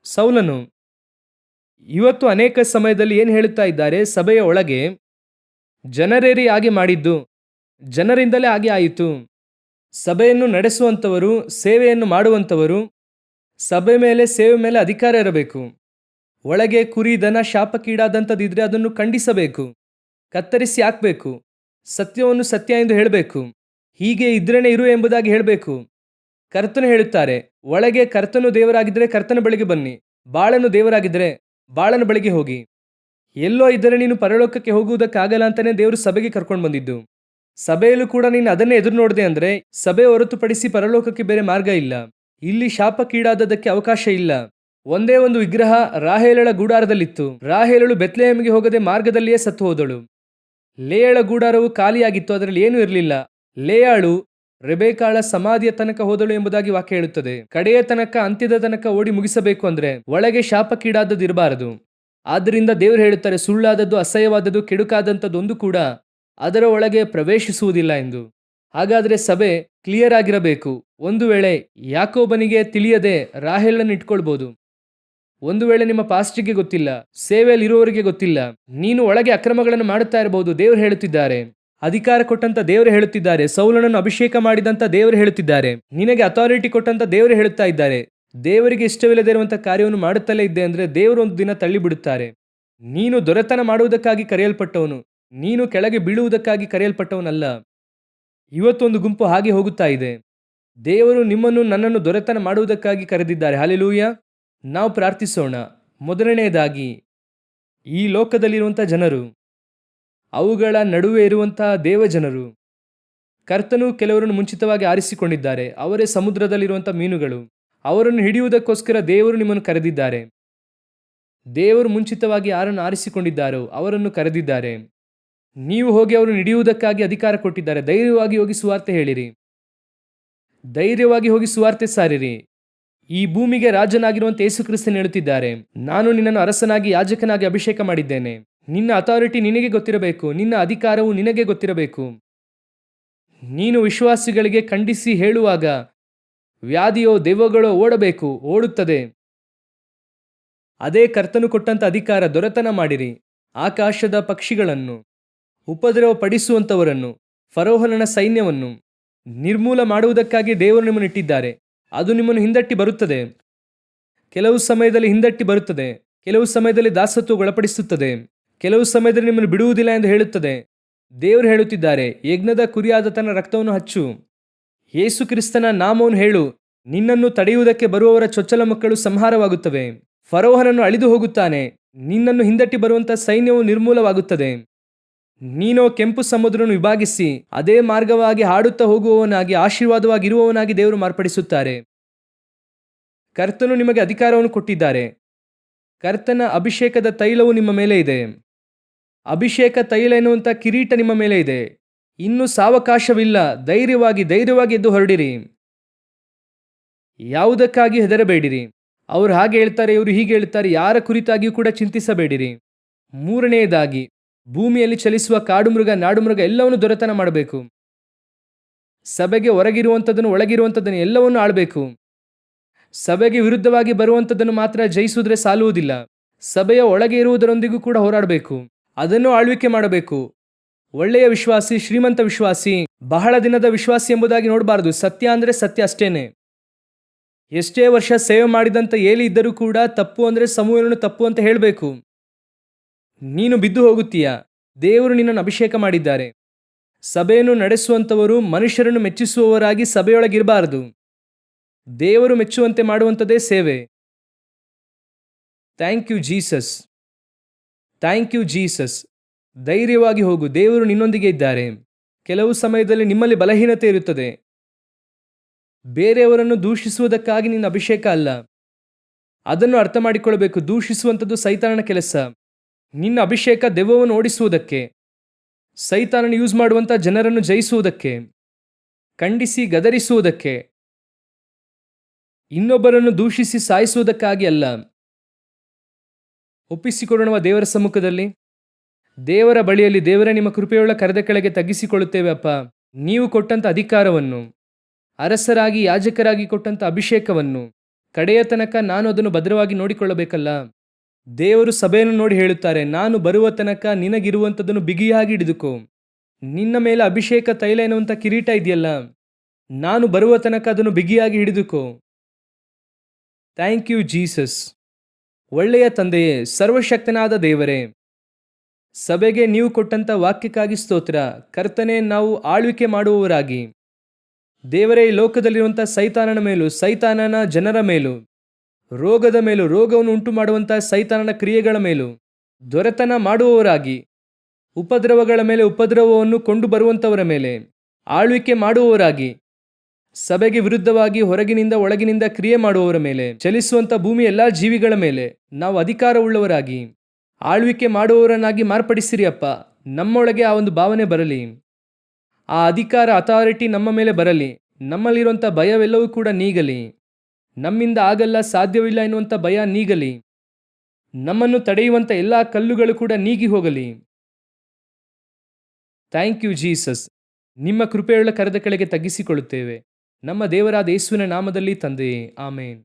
Speaker 1: ಸೌಲನು. ಇವತ್ತು ಅನೇಕ ಸಮಯದಲ್ಲಿ ಏನ್ ಹೇಳುತ್ತಾ ಇದ್ದಾರೆ? ಸಭೆಯ ಒಳಗೆ ಜನರೇರಿ ಹಾಗೆ ಮಾಡಿದ್ದು, ಜನರಿಂದಲೇ ಹಾಗೆ ಆಯಿತು. ಸಭೆಯನ್ನು ನಡೆಸುವಂಥವರು, ಸೇವೆಯನ್ನು ಮಾಡುವಂಥವರು, ಸಭೆ ಮೇಲೆ ಸೇವೆ ಮೇಲೆ ಅಧಿಕಾರ ಇರಬೇಕು. ಒಳಗೆ ಕುರಿ ದನ ಶಾಪಕ್ಕೀಡಾದಂಥದ್ದಿದ್ರೆ ಅದನ್ನು ಖಂಡಿಸಬೇಕು, ಕತ್ತರಿಸಿ ಹಾಕಬೇಕು, ಸತ್ಯವನ್ನು ಸತ್ಯ ಎಂದು ಹೇಳಬೇಕು. ಹೀಗೆ ಇದ್ರೇನೆ ಇರು ಎಂಬುದಾಗಿ ಹೇಳಬೇಕು. ಕರ್ತನು ಹೇಳುತ್ತಾರೆ, ಒಳಗೆ ಕರ್ತನು ದೇವರಾಗಿದ್ದರೆ ಕರ್ತನ ಬಳಿಗೆ ಬನ್ನಿ, ಬಾಳನು ದೇವರಾಗಿದ್ದರೆ ಬಾಳನ ಬಳಿಗೆ ಹೋಗಿ. ಎಲ್ಲೋ ಇದ್ದರೆ ನೀನು ಪರಲೋಕಕ್ಕೆ ಹೋಗುವುದಕ್ಕಾಗಲ್ಲ ಅಂತಾನೆ ದೇವರು ಸಭೆಗೆ ಕರ್ಕೊಂಡು ಬಂದಿದ್ದು. ಸಭೆಯಲ್ಲೂ ಕೂಡ ನೀನು ಅದನ್ನೇ ಎದುರು ನೋಡಿದೆ ಅಂದ್ರೆ ಸಭೆ ಹೊರತುಪಡಿಸಿ ಪರಲೋಕಕ್ಕೆ ಬೇರೆ ಮಾರ್ಗ ಇಲ್ಲ. ಇಲ್ಲಿ ಶಾಪಕ್ಕೀಡಾದದಕ್ಕೆ ಅವಕಾಶ ಇಲ್ಲ. ಒಂದೇ ಒಂದು ವಿಗ್ರಹ ರಾಹೇಲಳ ಗುಡಾರದಲ್ಲಿತ್ತು. ರಾಹೇಲಳು ಬೆತ್ಲೆಹೇಮಿಗೆ ಹೋಗದೆ ಮಾರ್ಗದಲ್ಲಿಯೇ ಸತ್ತು ಹೋದಳು. ಲೇಯಳ ಗುಡಾರವು ಖಾಲಿಯಾಗಿತ್ತು, ಅದರಲ್ಲಿ ಏನೂ ಇರಲಿಲ್ಲ. ಲೇಯಾಳು ರೆಬೇಕಾಳ ಸಮಾಧಿಯ ತನಕ ಹೋದಳು ಎಂಬುದಾಗಿ ವಾಕ್ಯ ಹೇಳುತ್ತದೆ. ಕಡೆಯ ತನಕ, ಅಂತ್ಯದ ತನಕ ಓಡಿ ಮುಗಿಸಬೇಕು ಅಂದ್ರೆ ಒಳಗೆ ಶಾಪಕ್ಕೀಡಾದದ್ದು ಇರಬಾರದು. ಆದ್ದರಿಂದ ದೇವರು ಹೇಳುತ್ತಾರೆ, ಸುಳ್ಳಾದದ್ದು, ಅಸಹ್ಯವಾದದ್ದು, ಕೆಡುಕಾದಂಥದ್ದೊಂದು ಕೂಡ ಅದರ ಒಳಗೆ ಪ್ರವೇಶಿಸುವುದಿಲ್ಲ ಎಂದು. ಹಾಗಾದರೆ ಸಭೆ ಕ್ಲಿಯರ್ ಆಗಿರಬೇಕು. ಒಂದು ವೇಳೆ ಯಾಕೋಬನಿಗೆ ತಿಳಿಯದೆ ರಾಹೇಲನ್ನು ಇಟ್ಕೊಳ್ಬೋದು. ಒಂದು ವೇಳೆ ನಿಮ್ಮ ಪಾಸ್ಟಿಗೆ ಗೊತ್ತಿಲ್ಲ, ಸೇವೆಯಲ್ಲಿ ಇರುವವರಿಗೆ ಗೊತ್ತಿಲ್ಲ, ನೀನು ಒಳಗೆ ಅಕ್ರಮಗಳನ್ನು ಮಾಡುತ್ತಾ ಇರಬಹುದು. ದೇವರು ಹೇಳುತ್ತಿದ್ದಾರೆ, ಅಧಿಕಾರ ಕೊಟ್ಟಂತ ದೇವರು ಹೇಳುತ್ತಿದ್ದಾರೆ, ಸೌಲನನ್ನು ಅಭಿಷೇಕ ಮಾಡಿದಂತ ದೇವರು ಹೇಳುತ್ತಿದ್ದಾರೆ, ನಿನಗೆ ಅಥಾರಿಟಿ ಕೊಟ್ಟಂತ ದೇವರು ಹೇಳುತ್ತಾ ಇದ್ದಾರೆ. ದೇವರಿಗೆ ಇಷ್ಟವಿಲ್ಲದೆ ಇರುವಂತಹ ಕಾರ್ಯವನ್ನು ಮಾಡುತ್ತಲೇ ಇದ್ದೆ ಅಂದ್ರೆ ದೇವರು ಒಂದು ದಿನ ತಳ್ಳಿ ಬಿಡುತ್ತಾರೆ. ನೀನು ದೊರೆತನ ಮಾಡುವುದಕ್ಕಾಗಿ ಕರೆಯಲ್ಪಟ್ಟವನು, ನೀನು ಕೆಳಗೆ ಬೀಳುವುದಕ್ಕಾಗಿ ಕರೆಯಲ್ಪಟ್ಟವನಲ್ಲ. ಇವತ್ತೊಂದು ಗುಂಪು ಹಾಗೆ ಹೋಗುತ್ತಾ ಇದೆ. ದೇವರು ನಿಮ್ಮನ್ನು ನನ್ನನ್ನು ದೊರೆತನ ಮಾಡುವುದಕ್ಕಾಗಿ ಕರೆದಿದ್ದಾರೆ. ಹಲ್ಲೆಲೂಯಾ. ನಾವು ಪ್ರಾರ್ಥಿಸೋಣ. ಮೊದಲನೆಯದಾಗಿ ಈ ಲೋಕದಲ್ಲಿರುವಂತಹ ಜನರು, ಅವುಗಳ ನಡುವೆ ಇರುವಂತಹ ದೇವಜನರು, ಕರ್ತನು ಕೆಲವರನ್ನು ಮುಂಚಿತವಾಗಿ ಆರಿಸಿಕೊಂಡಿದ್ದಾರೆ, ಅವರೇ ಸಮುದ್ರದಲ್ಲಿರುವಂಥ ಮೀನುಗಳು. ಅವರನ್ನು ಹಿಡಿಯುವುದಕ್ಕೋಸ್ಕರ ದೇವರು ನಿಮ್ಮನ್ನು ಕರೆದಿದ್ದಾರೆ. ದೇವರು ಮುಂಚಿತವಾಗಿ ಯಾರನ್ನು ಆರಿಸಿಕೊಂಡಿದ್ದಾರೋ ಅವರನ್ನು ಕರೆದಿದ್ದಾರೆ. ನೀವು ಹೋಗಿ ಅವರನ್ನು ಹಿಡಿಯುವುದಕ್ಕಾಗಿ ಅಧಿಕಾರ ಕೊಟ್ಟಿದ್ದಾರೆ. ಧೈರ್ಯವಾಗಿ ಹೋಗಿ ಸುವಾರ್ತೆ ಹೇಳಿರಿ, ಧೈರ್ಯವಾಗಿ ಹೋಗಿ ಸುವಾರ್ತೆ ಸಾರಿರಿ. ಈ ಭೂಮಿಗೆ ರಾಜನಾಗಿರುವಂತೆ ಯೇಸು ಕ್ರಿಸ್ತನು ಹೇಳುತ್ತಿದ್ದಾರೆ, ನಾನು ನಿನ್ನನ್ನು ಅರಸನಾಗಿ ಯಾಜಕನಾಗಿ ಅಭಿಷೇಕ ಮಾಡಿದ್ದೇನೆ. ನಿನ್ನ ಅಥಾರಿಟಿ ನಿನಗೆ ಗೊತ್ತಿರಬೇಕು, ನಿನ್ನ ಅಧಿಕಾರವು ನಿನಗೆ ಗೊತ್ತಿರಬೇಕು. ನೀನು ವಿಶ್ವಾಸಿಗಳಿಗೆ ಖಂಡಿಸಿ ಹೇಳುವಾಗ ವ್ಯಾಧಿಯೋ ದೆವ್ವಗಳೋ ಓಡಬೇಕು, ಓಡುತ್ತದೆ. ಅದೇ ಕರ್ತನು ಕೊಟ್ಟಂತ ಅಧಿಕಾರ. ದೊರೆತನ ಮಾಡಿರಿ. ಆಕಾಶದ ಪಕ್ಷಿಗಳನ್ನು, ಉಪದ್ರವ ಪಡಿಸುವಂಥವರನ್ನು, ಫರೋಹನನ ಸೈನ್ಯವನ್ನು ನಿರ್ಮೂಲ ಮಾಡುವುದಕ್ಕಾಗಿ ದೇವರು ನಿಮ್ಮನ್ನು ಇಟ್ಟಿದ್ದಾರೆ. ಅದು ನಿಮ್ಮನ್ನು ಹಿಂದಟ್ಟಿ ಬರುತ್ತದೆ. ಕೆಲವು ಸಮಯದಲ್ಲಿ ಹಿಂದಟ್ಟಿ ಬರುತ್ತದೆ, ಕೆಲವು ಸಮಯದಲ್ಲಿ ದಾಸತ್ವಕ್ಕೆ ಒಳಪಡಿಸುತ್ತದೆ, ಕೆಲವು ಸಮಯದಲ್ಲಿ ನಿಮ್ಮನ್ನು ಬಿಡುವುದಿಲ್ಲ ಎಂದು ಹೇಳುತ್ತದೆ. ದೇವರು ಹೇಳುತ್ತಿದ್ದಾರೆ, ಯಜ್ಞದ ಕುರಿಯಾದ ತನ್ನ ರಕ್ತವನ್ನು ಹಚ್ಚು, ಯೇಸು ಕ್ರಿಸ್ತನ ನಾಮವನ್ನು ಹೇಳು. ನಿನ್ನನ್ನು ತಡೆಯುವುದಕ್ಕೆ ಬರುವವರ ಚೊಚ್ಚಲ ಮಕ್ಕಳು ಸಂಹಾರವಾಗುತ್ತವೆ. ಫರೋಹನನ್ನು ಅಳಿದು ಹೋಗುತ್ತಾನೆ. ನಿನ್ನನ್ನು ಹಿಂದಟ್ಟಿ ಬರುವಂಥ ಸೈನ್ಯವು ನಿರ್ಮೂಲವಾಗುತ್ತದೆ. ನೀನೋ ಕೆಂಪು ಸಮುದ್ರವನ್ನು ವಿಭಾಗಿಸಿ ಅದೇ ಮಾರ್ಗವಾಗಿ ಹಾಡುತ್ತಾ ಹೋಗುವವನಾಗಿ, ಆಶೀರ್ವಾದವಾಗಿರುವವನಾಗಿ ದೇವರು ಮಾರ್ಪಡಿಸುತ್ತಾರೆ. ಕರ್ತನು ನಿಮಗೆ ಅಧಿಕಾರವನ್ನು ಕೊಟ್ಟಿದ್ದಾರೆ. ಕರ್ತನ ಅಭಿಷೇಕದ ತೈಲವು ನಿಮ್ಮ ಮೇಲೆ ಇದೆ. ಅಭಿಷೇಕ ತೈಲ ಎನ್ನುವಂಥ ಕಿರೀಟ ನಿಮ್ಮ ಮೇಲೆ ಇದೆ. ಇನ್ನೂ ಸಾವಕಾಶವಿಲ್ಲ. ಧೈರ್ಯವಾಗಿ ಎದ್ದು ಹೊರಡಿರಿ. ಯಾವುದಕ್ಕಾಗಿ ಹೆದರಬೇಡಿರಿ. ಅವರು ಹಾಗೆ ಹೇಳ್ತಾರೆ, ಇವರು ಹೀಗೆ ಹೇಳ್ತಾರೆ, ಯಾರ ಕುರಿತಾಗಿಯೂ ಕೂಡ ಚಿಂತಿಸಬೇಡಿರಿ. ಮೂರನೆಯದಾಗಿ, ಭೂಮಿಯಲ್ಲಿ ಚಲಿಸುವ ಕಾಡು ಮೃಗ, ನಾಡು ಮೃಗ ಎಲ್ಲವನ್ನು ದೊರೆತನ ಮಾಡಬೇಕು. ಸಭೆಗೆ ಹೊರಗಿರುವಂಥದ್ದನ್ನು, ಒಳಗಿರುವಂಥದ್ದನ್ನು ಎಲ್ಲವನ್ನು ಆಳಬೇಕು. ಸಭೆಗೆ ವಿರುದ್ಧವಾಗಿ ಬರುವಂಥದ್ದನ್ನು ಮಾತ್ರ ಜಯಿಸುವುದ್ರೆ ಸಾಲುವುದಿಲ್ಲ. ಸಭೆಯ ಒಳಗೆ ಇರುವುದರೊಂದಿಗೂ ಕೂಡ ಹೋರಾಡಬೇಕು. ಅದನ್ನು ಆಳ್ವಿಕೆ ಮಾಡಬೇಕು. ಒಳ್ಳೆಯ ವಿಶ್ವಾಸಿ, ಶ್ರೀಮಂತ ವಿಶ್ವಾಸಿ, ಬಹಳ ದಿನದ ವಿಶ್ವಾಸಿ ಎಂಬುದಾಗಿ ನೋಡಬಾರದು. ಸತ್ಯ ಅಂದರೆ ಸತ್ಯ ಅಷ್ಟೇನೆ. ಎಷ್ಟೇ ವರ್ಷ ಸೇವೆ ಮಾಡಿದಂಥ ಏಲಿ ಇದ್ದರೂ ಕೂಡ ತಪ್ಪು ಅಂದರೆ ಸಮೂಹವನ್ನು ತಪ್ಪು ಅಂತ ಹೇಳಬೇಕು. ನೀನು ಬಿದ್ದು ಹೋಗುತ್ತೀಯಾ? ದೇವರು ನಿನ್ನನ್ನು ಅಭಿಷೇಕ ಮಾಡಿದ್ದಾರೆ. ಸಭೆಯನ್ನು ನಡೆಸುವಂಥವರು ಮನುಷ್ಯರನ್ನು ಮೆಚ್ಚಿಸುವವರಾಗಿ ಸಭೆಯೊಳಗಿರಬಾರದು. ದೇವರು ಮೆಚ್ಚುವಂತೆ ಮಾಡುವಂಥದ್ದೇ ಸೇವೆ. Thank you Jesus, thank you Jesus. ಧೈರ್ಯವಾಗಿ ಹೋಗು, ದೇವರು ನಿನ್ನೊಂದಿಗೆ ಇದ್ದಾರೆ. ಕೆಲವು ಸಮಯದಲ್ಲಿ ನಿಮ್ಮಲ್ಲಿ ಬಲಹೀನತೆ ಇರುತ್ತದೆ. ಬೇರೆಯವರನ್ನು ದೂಷಿಸುವುದಕ್ಕಾಗಿ ನಿನ್ನ ಅಭಿಷೇಕ ಅಲ್ಲ. ಅದನ್ನು ಅರ್ಥ ಮಾಡಿಕೊಳ್ಳಬೇಕು. ದೂಷಿಸುವಂಥದ್ದು ಸೈತಾನನ ಕೆಲಸ. ನಿನ್ನ ಅಭಿಷೇಕ ದೆವ್ವವನ್ನು ಓಡಿಸುವುದಕ್ಕೆ, ಸೈತಾನನ ಯೂಸ್ ಮಾಡುವಂಥ ಜನರನ್ನು ಜಯಿಸುವುದಕ್ಕೆ, ಖಂಡಿಸಿ ಗದರಿಸುವುದಕ್ಕೆ, ಇನ್ನೊಬ್ಬರನ್ನು ದೂಷಿಸಿ ಸಾಯಿಸುವುದಕ್ಕಾಗಿ ಅಲ್ಲ. ಒಪ್ಪಿಸಿಕೊಡೋಣ ದೇವರ ಸಮ್ಮುಖದಲ್ಲಿ. ದೇವರ ಬಳಿಯಲ್ಲಿ, ದೇವರ ನಿಮ್ಮ ಕೃಪೆಯುಳ್ಳ ಕರೆದ ಕೆಳಗೆ ತಗ್ಗಿಸಿಕೊಳ್ಳುತ್ತೇವೆ ಅಪ್ಪ. ನೀವು ಕೊಟ್ಟಂಥ ಅಧಿಕಾರವನ್ನು, ಅರಸರಾಗಿ ಯಾಜಕರಾಗಿ ಕೊಟ್ಟಂಥ ಅಭಿಷೇಕವನ್ನು ಕಡೆಯ ತನಕ ನಾನು ಅದನ್ನು ಭದ್ರವಾಗಿ ನೋಡಿಕೊಳ್ಳಬೇಕಲ್ಲ. ದೇವರು ಸಭೆಯನ್ನು ನೋಡಿ ಹೇಳುತ್ತಾರೆ, ನಾನು ಬರುವ ತನಕ ನಿನಗಿರುವಂಥದ್ದನ್ನು ಬಿಗಿಯಾಗಿ ಹಿಡಿದುಕೋ. ನಿನ್ನ ಮೇಲೆ ಅಭಿಷೇಕ ತೈಲ ಎನ್ನುವಂಥ ಕಿರೀಟ ಇದೆಯಲ್ಲ, ನಾನು ಬರುವ ತನಕ ಅದನ್ನು ಬಿಗಿಯಾಗಿ ಹಿಡಿದುಕೋ. Thank you Jesus. ಒಳ್ಳೆಯ ತಂದೆಯೇ, ಸರ್ವಶಕ್ತನಾದ ದೇವರೇ, ಸಭೆಗೆ ನೀವು ಕೊಟ್ಟಂಥ ವಾಕ್ಯಕ್ಕಾಗಿ ಸ್ತೋತ್ರ. ಕರ್ತನೆ, ನಾವು ಆಳ್ವಿಕೆ ಮಾಡುವವರಾಗಿ ದೇವರೇ, ಈ ಲೋಕದಲ್ಲಿರುವಂಥ ಸೈತಾನನ ಮೇಲೂ, ಸೈತಾನನ ಜನರ ಮೇಲೂ, ರೋಗದ ಮೇಲೂ, ರೋಗವನ್ನು ಉಂಟು ಮಾಡುವಂಥ ಸೈತಾನನ ಕ್ರಿಯೆಗಳ ಮೇಲೂ ದೊರೆತನ ಮಾಡುವವರಾಗಿ, ಉಪದ್ರವಗಳ ಮೇಲೆ ಉಪದ್ರವವನ್ನು ಕೊಂಡು ಬರುವಂಥವರ ಮೇಲೆ ಆಳ್ವಿಕೆ ಮಾಡುವವರಾಗಿ, ಸಭೆಗೆ ವಿರುದ್ಧವಾಗಿ ಹೊರಗಿನಿಂದ ಒಳಗಿನಿಂದ ಕ್ರಿಯೆ ಮಾಡುವವರ ಮೇಲೆ, ಚಲಿಸುವಂಥ ಭೂಮಿ ಎಲ್ಲ ಜೀವಿಗಳ ಮೇಲೆ ನಾವು ಅಧಿಕಾರವುಳ್ಳವರಾಗಿ ಆಳ್ವಿಕೆ ಮಾಡುವವರನ್ನಾಗಿ ಮಾರ್ಪಡಿಸಿರಿ ಅಪ್ಪ. ನಮ್ಮೊಳಗೆ ಆ ಒಂದು ಭಾವನೆ ಬರಲಿ. ಆ ಅಧಿಕಾರ, ಅಥಾರಿಟಿ ನಮ್ಮ ಮೇಲೆ ಬರಲಿ. ನಮ್ಮಲ್ಲಿರುವಂಥ ಭಯವೆಲ್ಲವೂ ಕೂಡ ನೀಗಲಿ. ನಮ್ಮಿಂದ ಆಗಲ್ಲ, ಸಾಧ್ಯವಿಲ್ಲ ಎನ್ನುವಂಥ ಭಯ ನೀಗಲಿ. ನಮ್ಮನ್ನು ತಡೆಯುವಂಥ ಎಲ್ಲ ಕಲ್ಲುಗಳು ಕೂಡ ನೀಗಿ ಹೋಗಲಿ. Thank you Jesus. ನಿಮ್ಮ ಕೃಪೆಯುಳ್ಳ ಕರೆದ ಕೆಳಗೆ ತಗ್ಗಿಸಿಕೊಳ್ಳುತ್ತೇವೆ. ನಮ್ಮ ದೇವರಾದ ಯೇಸುವಿನ ನಾಮದಲ್ಲಿ ತಂದೆಯೇ, ಆಮೇನ್.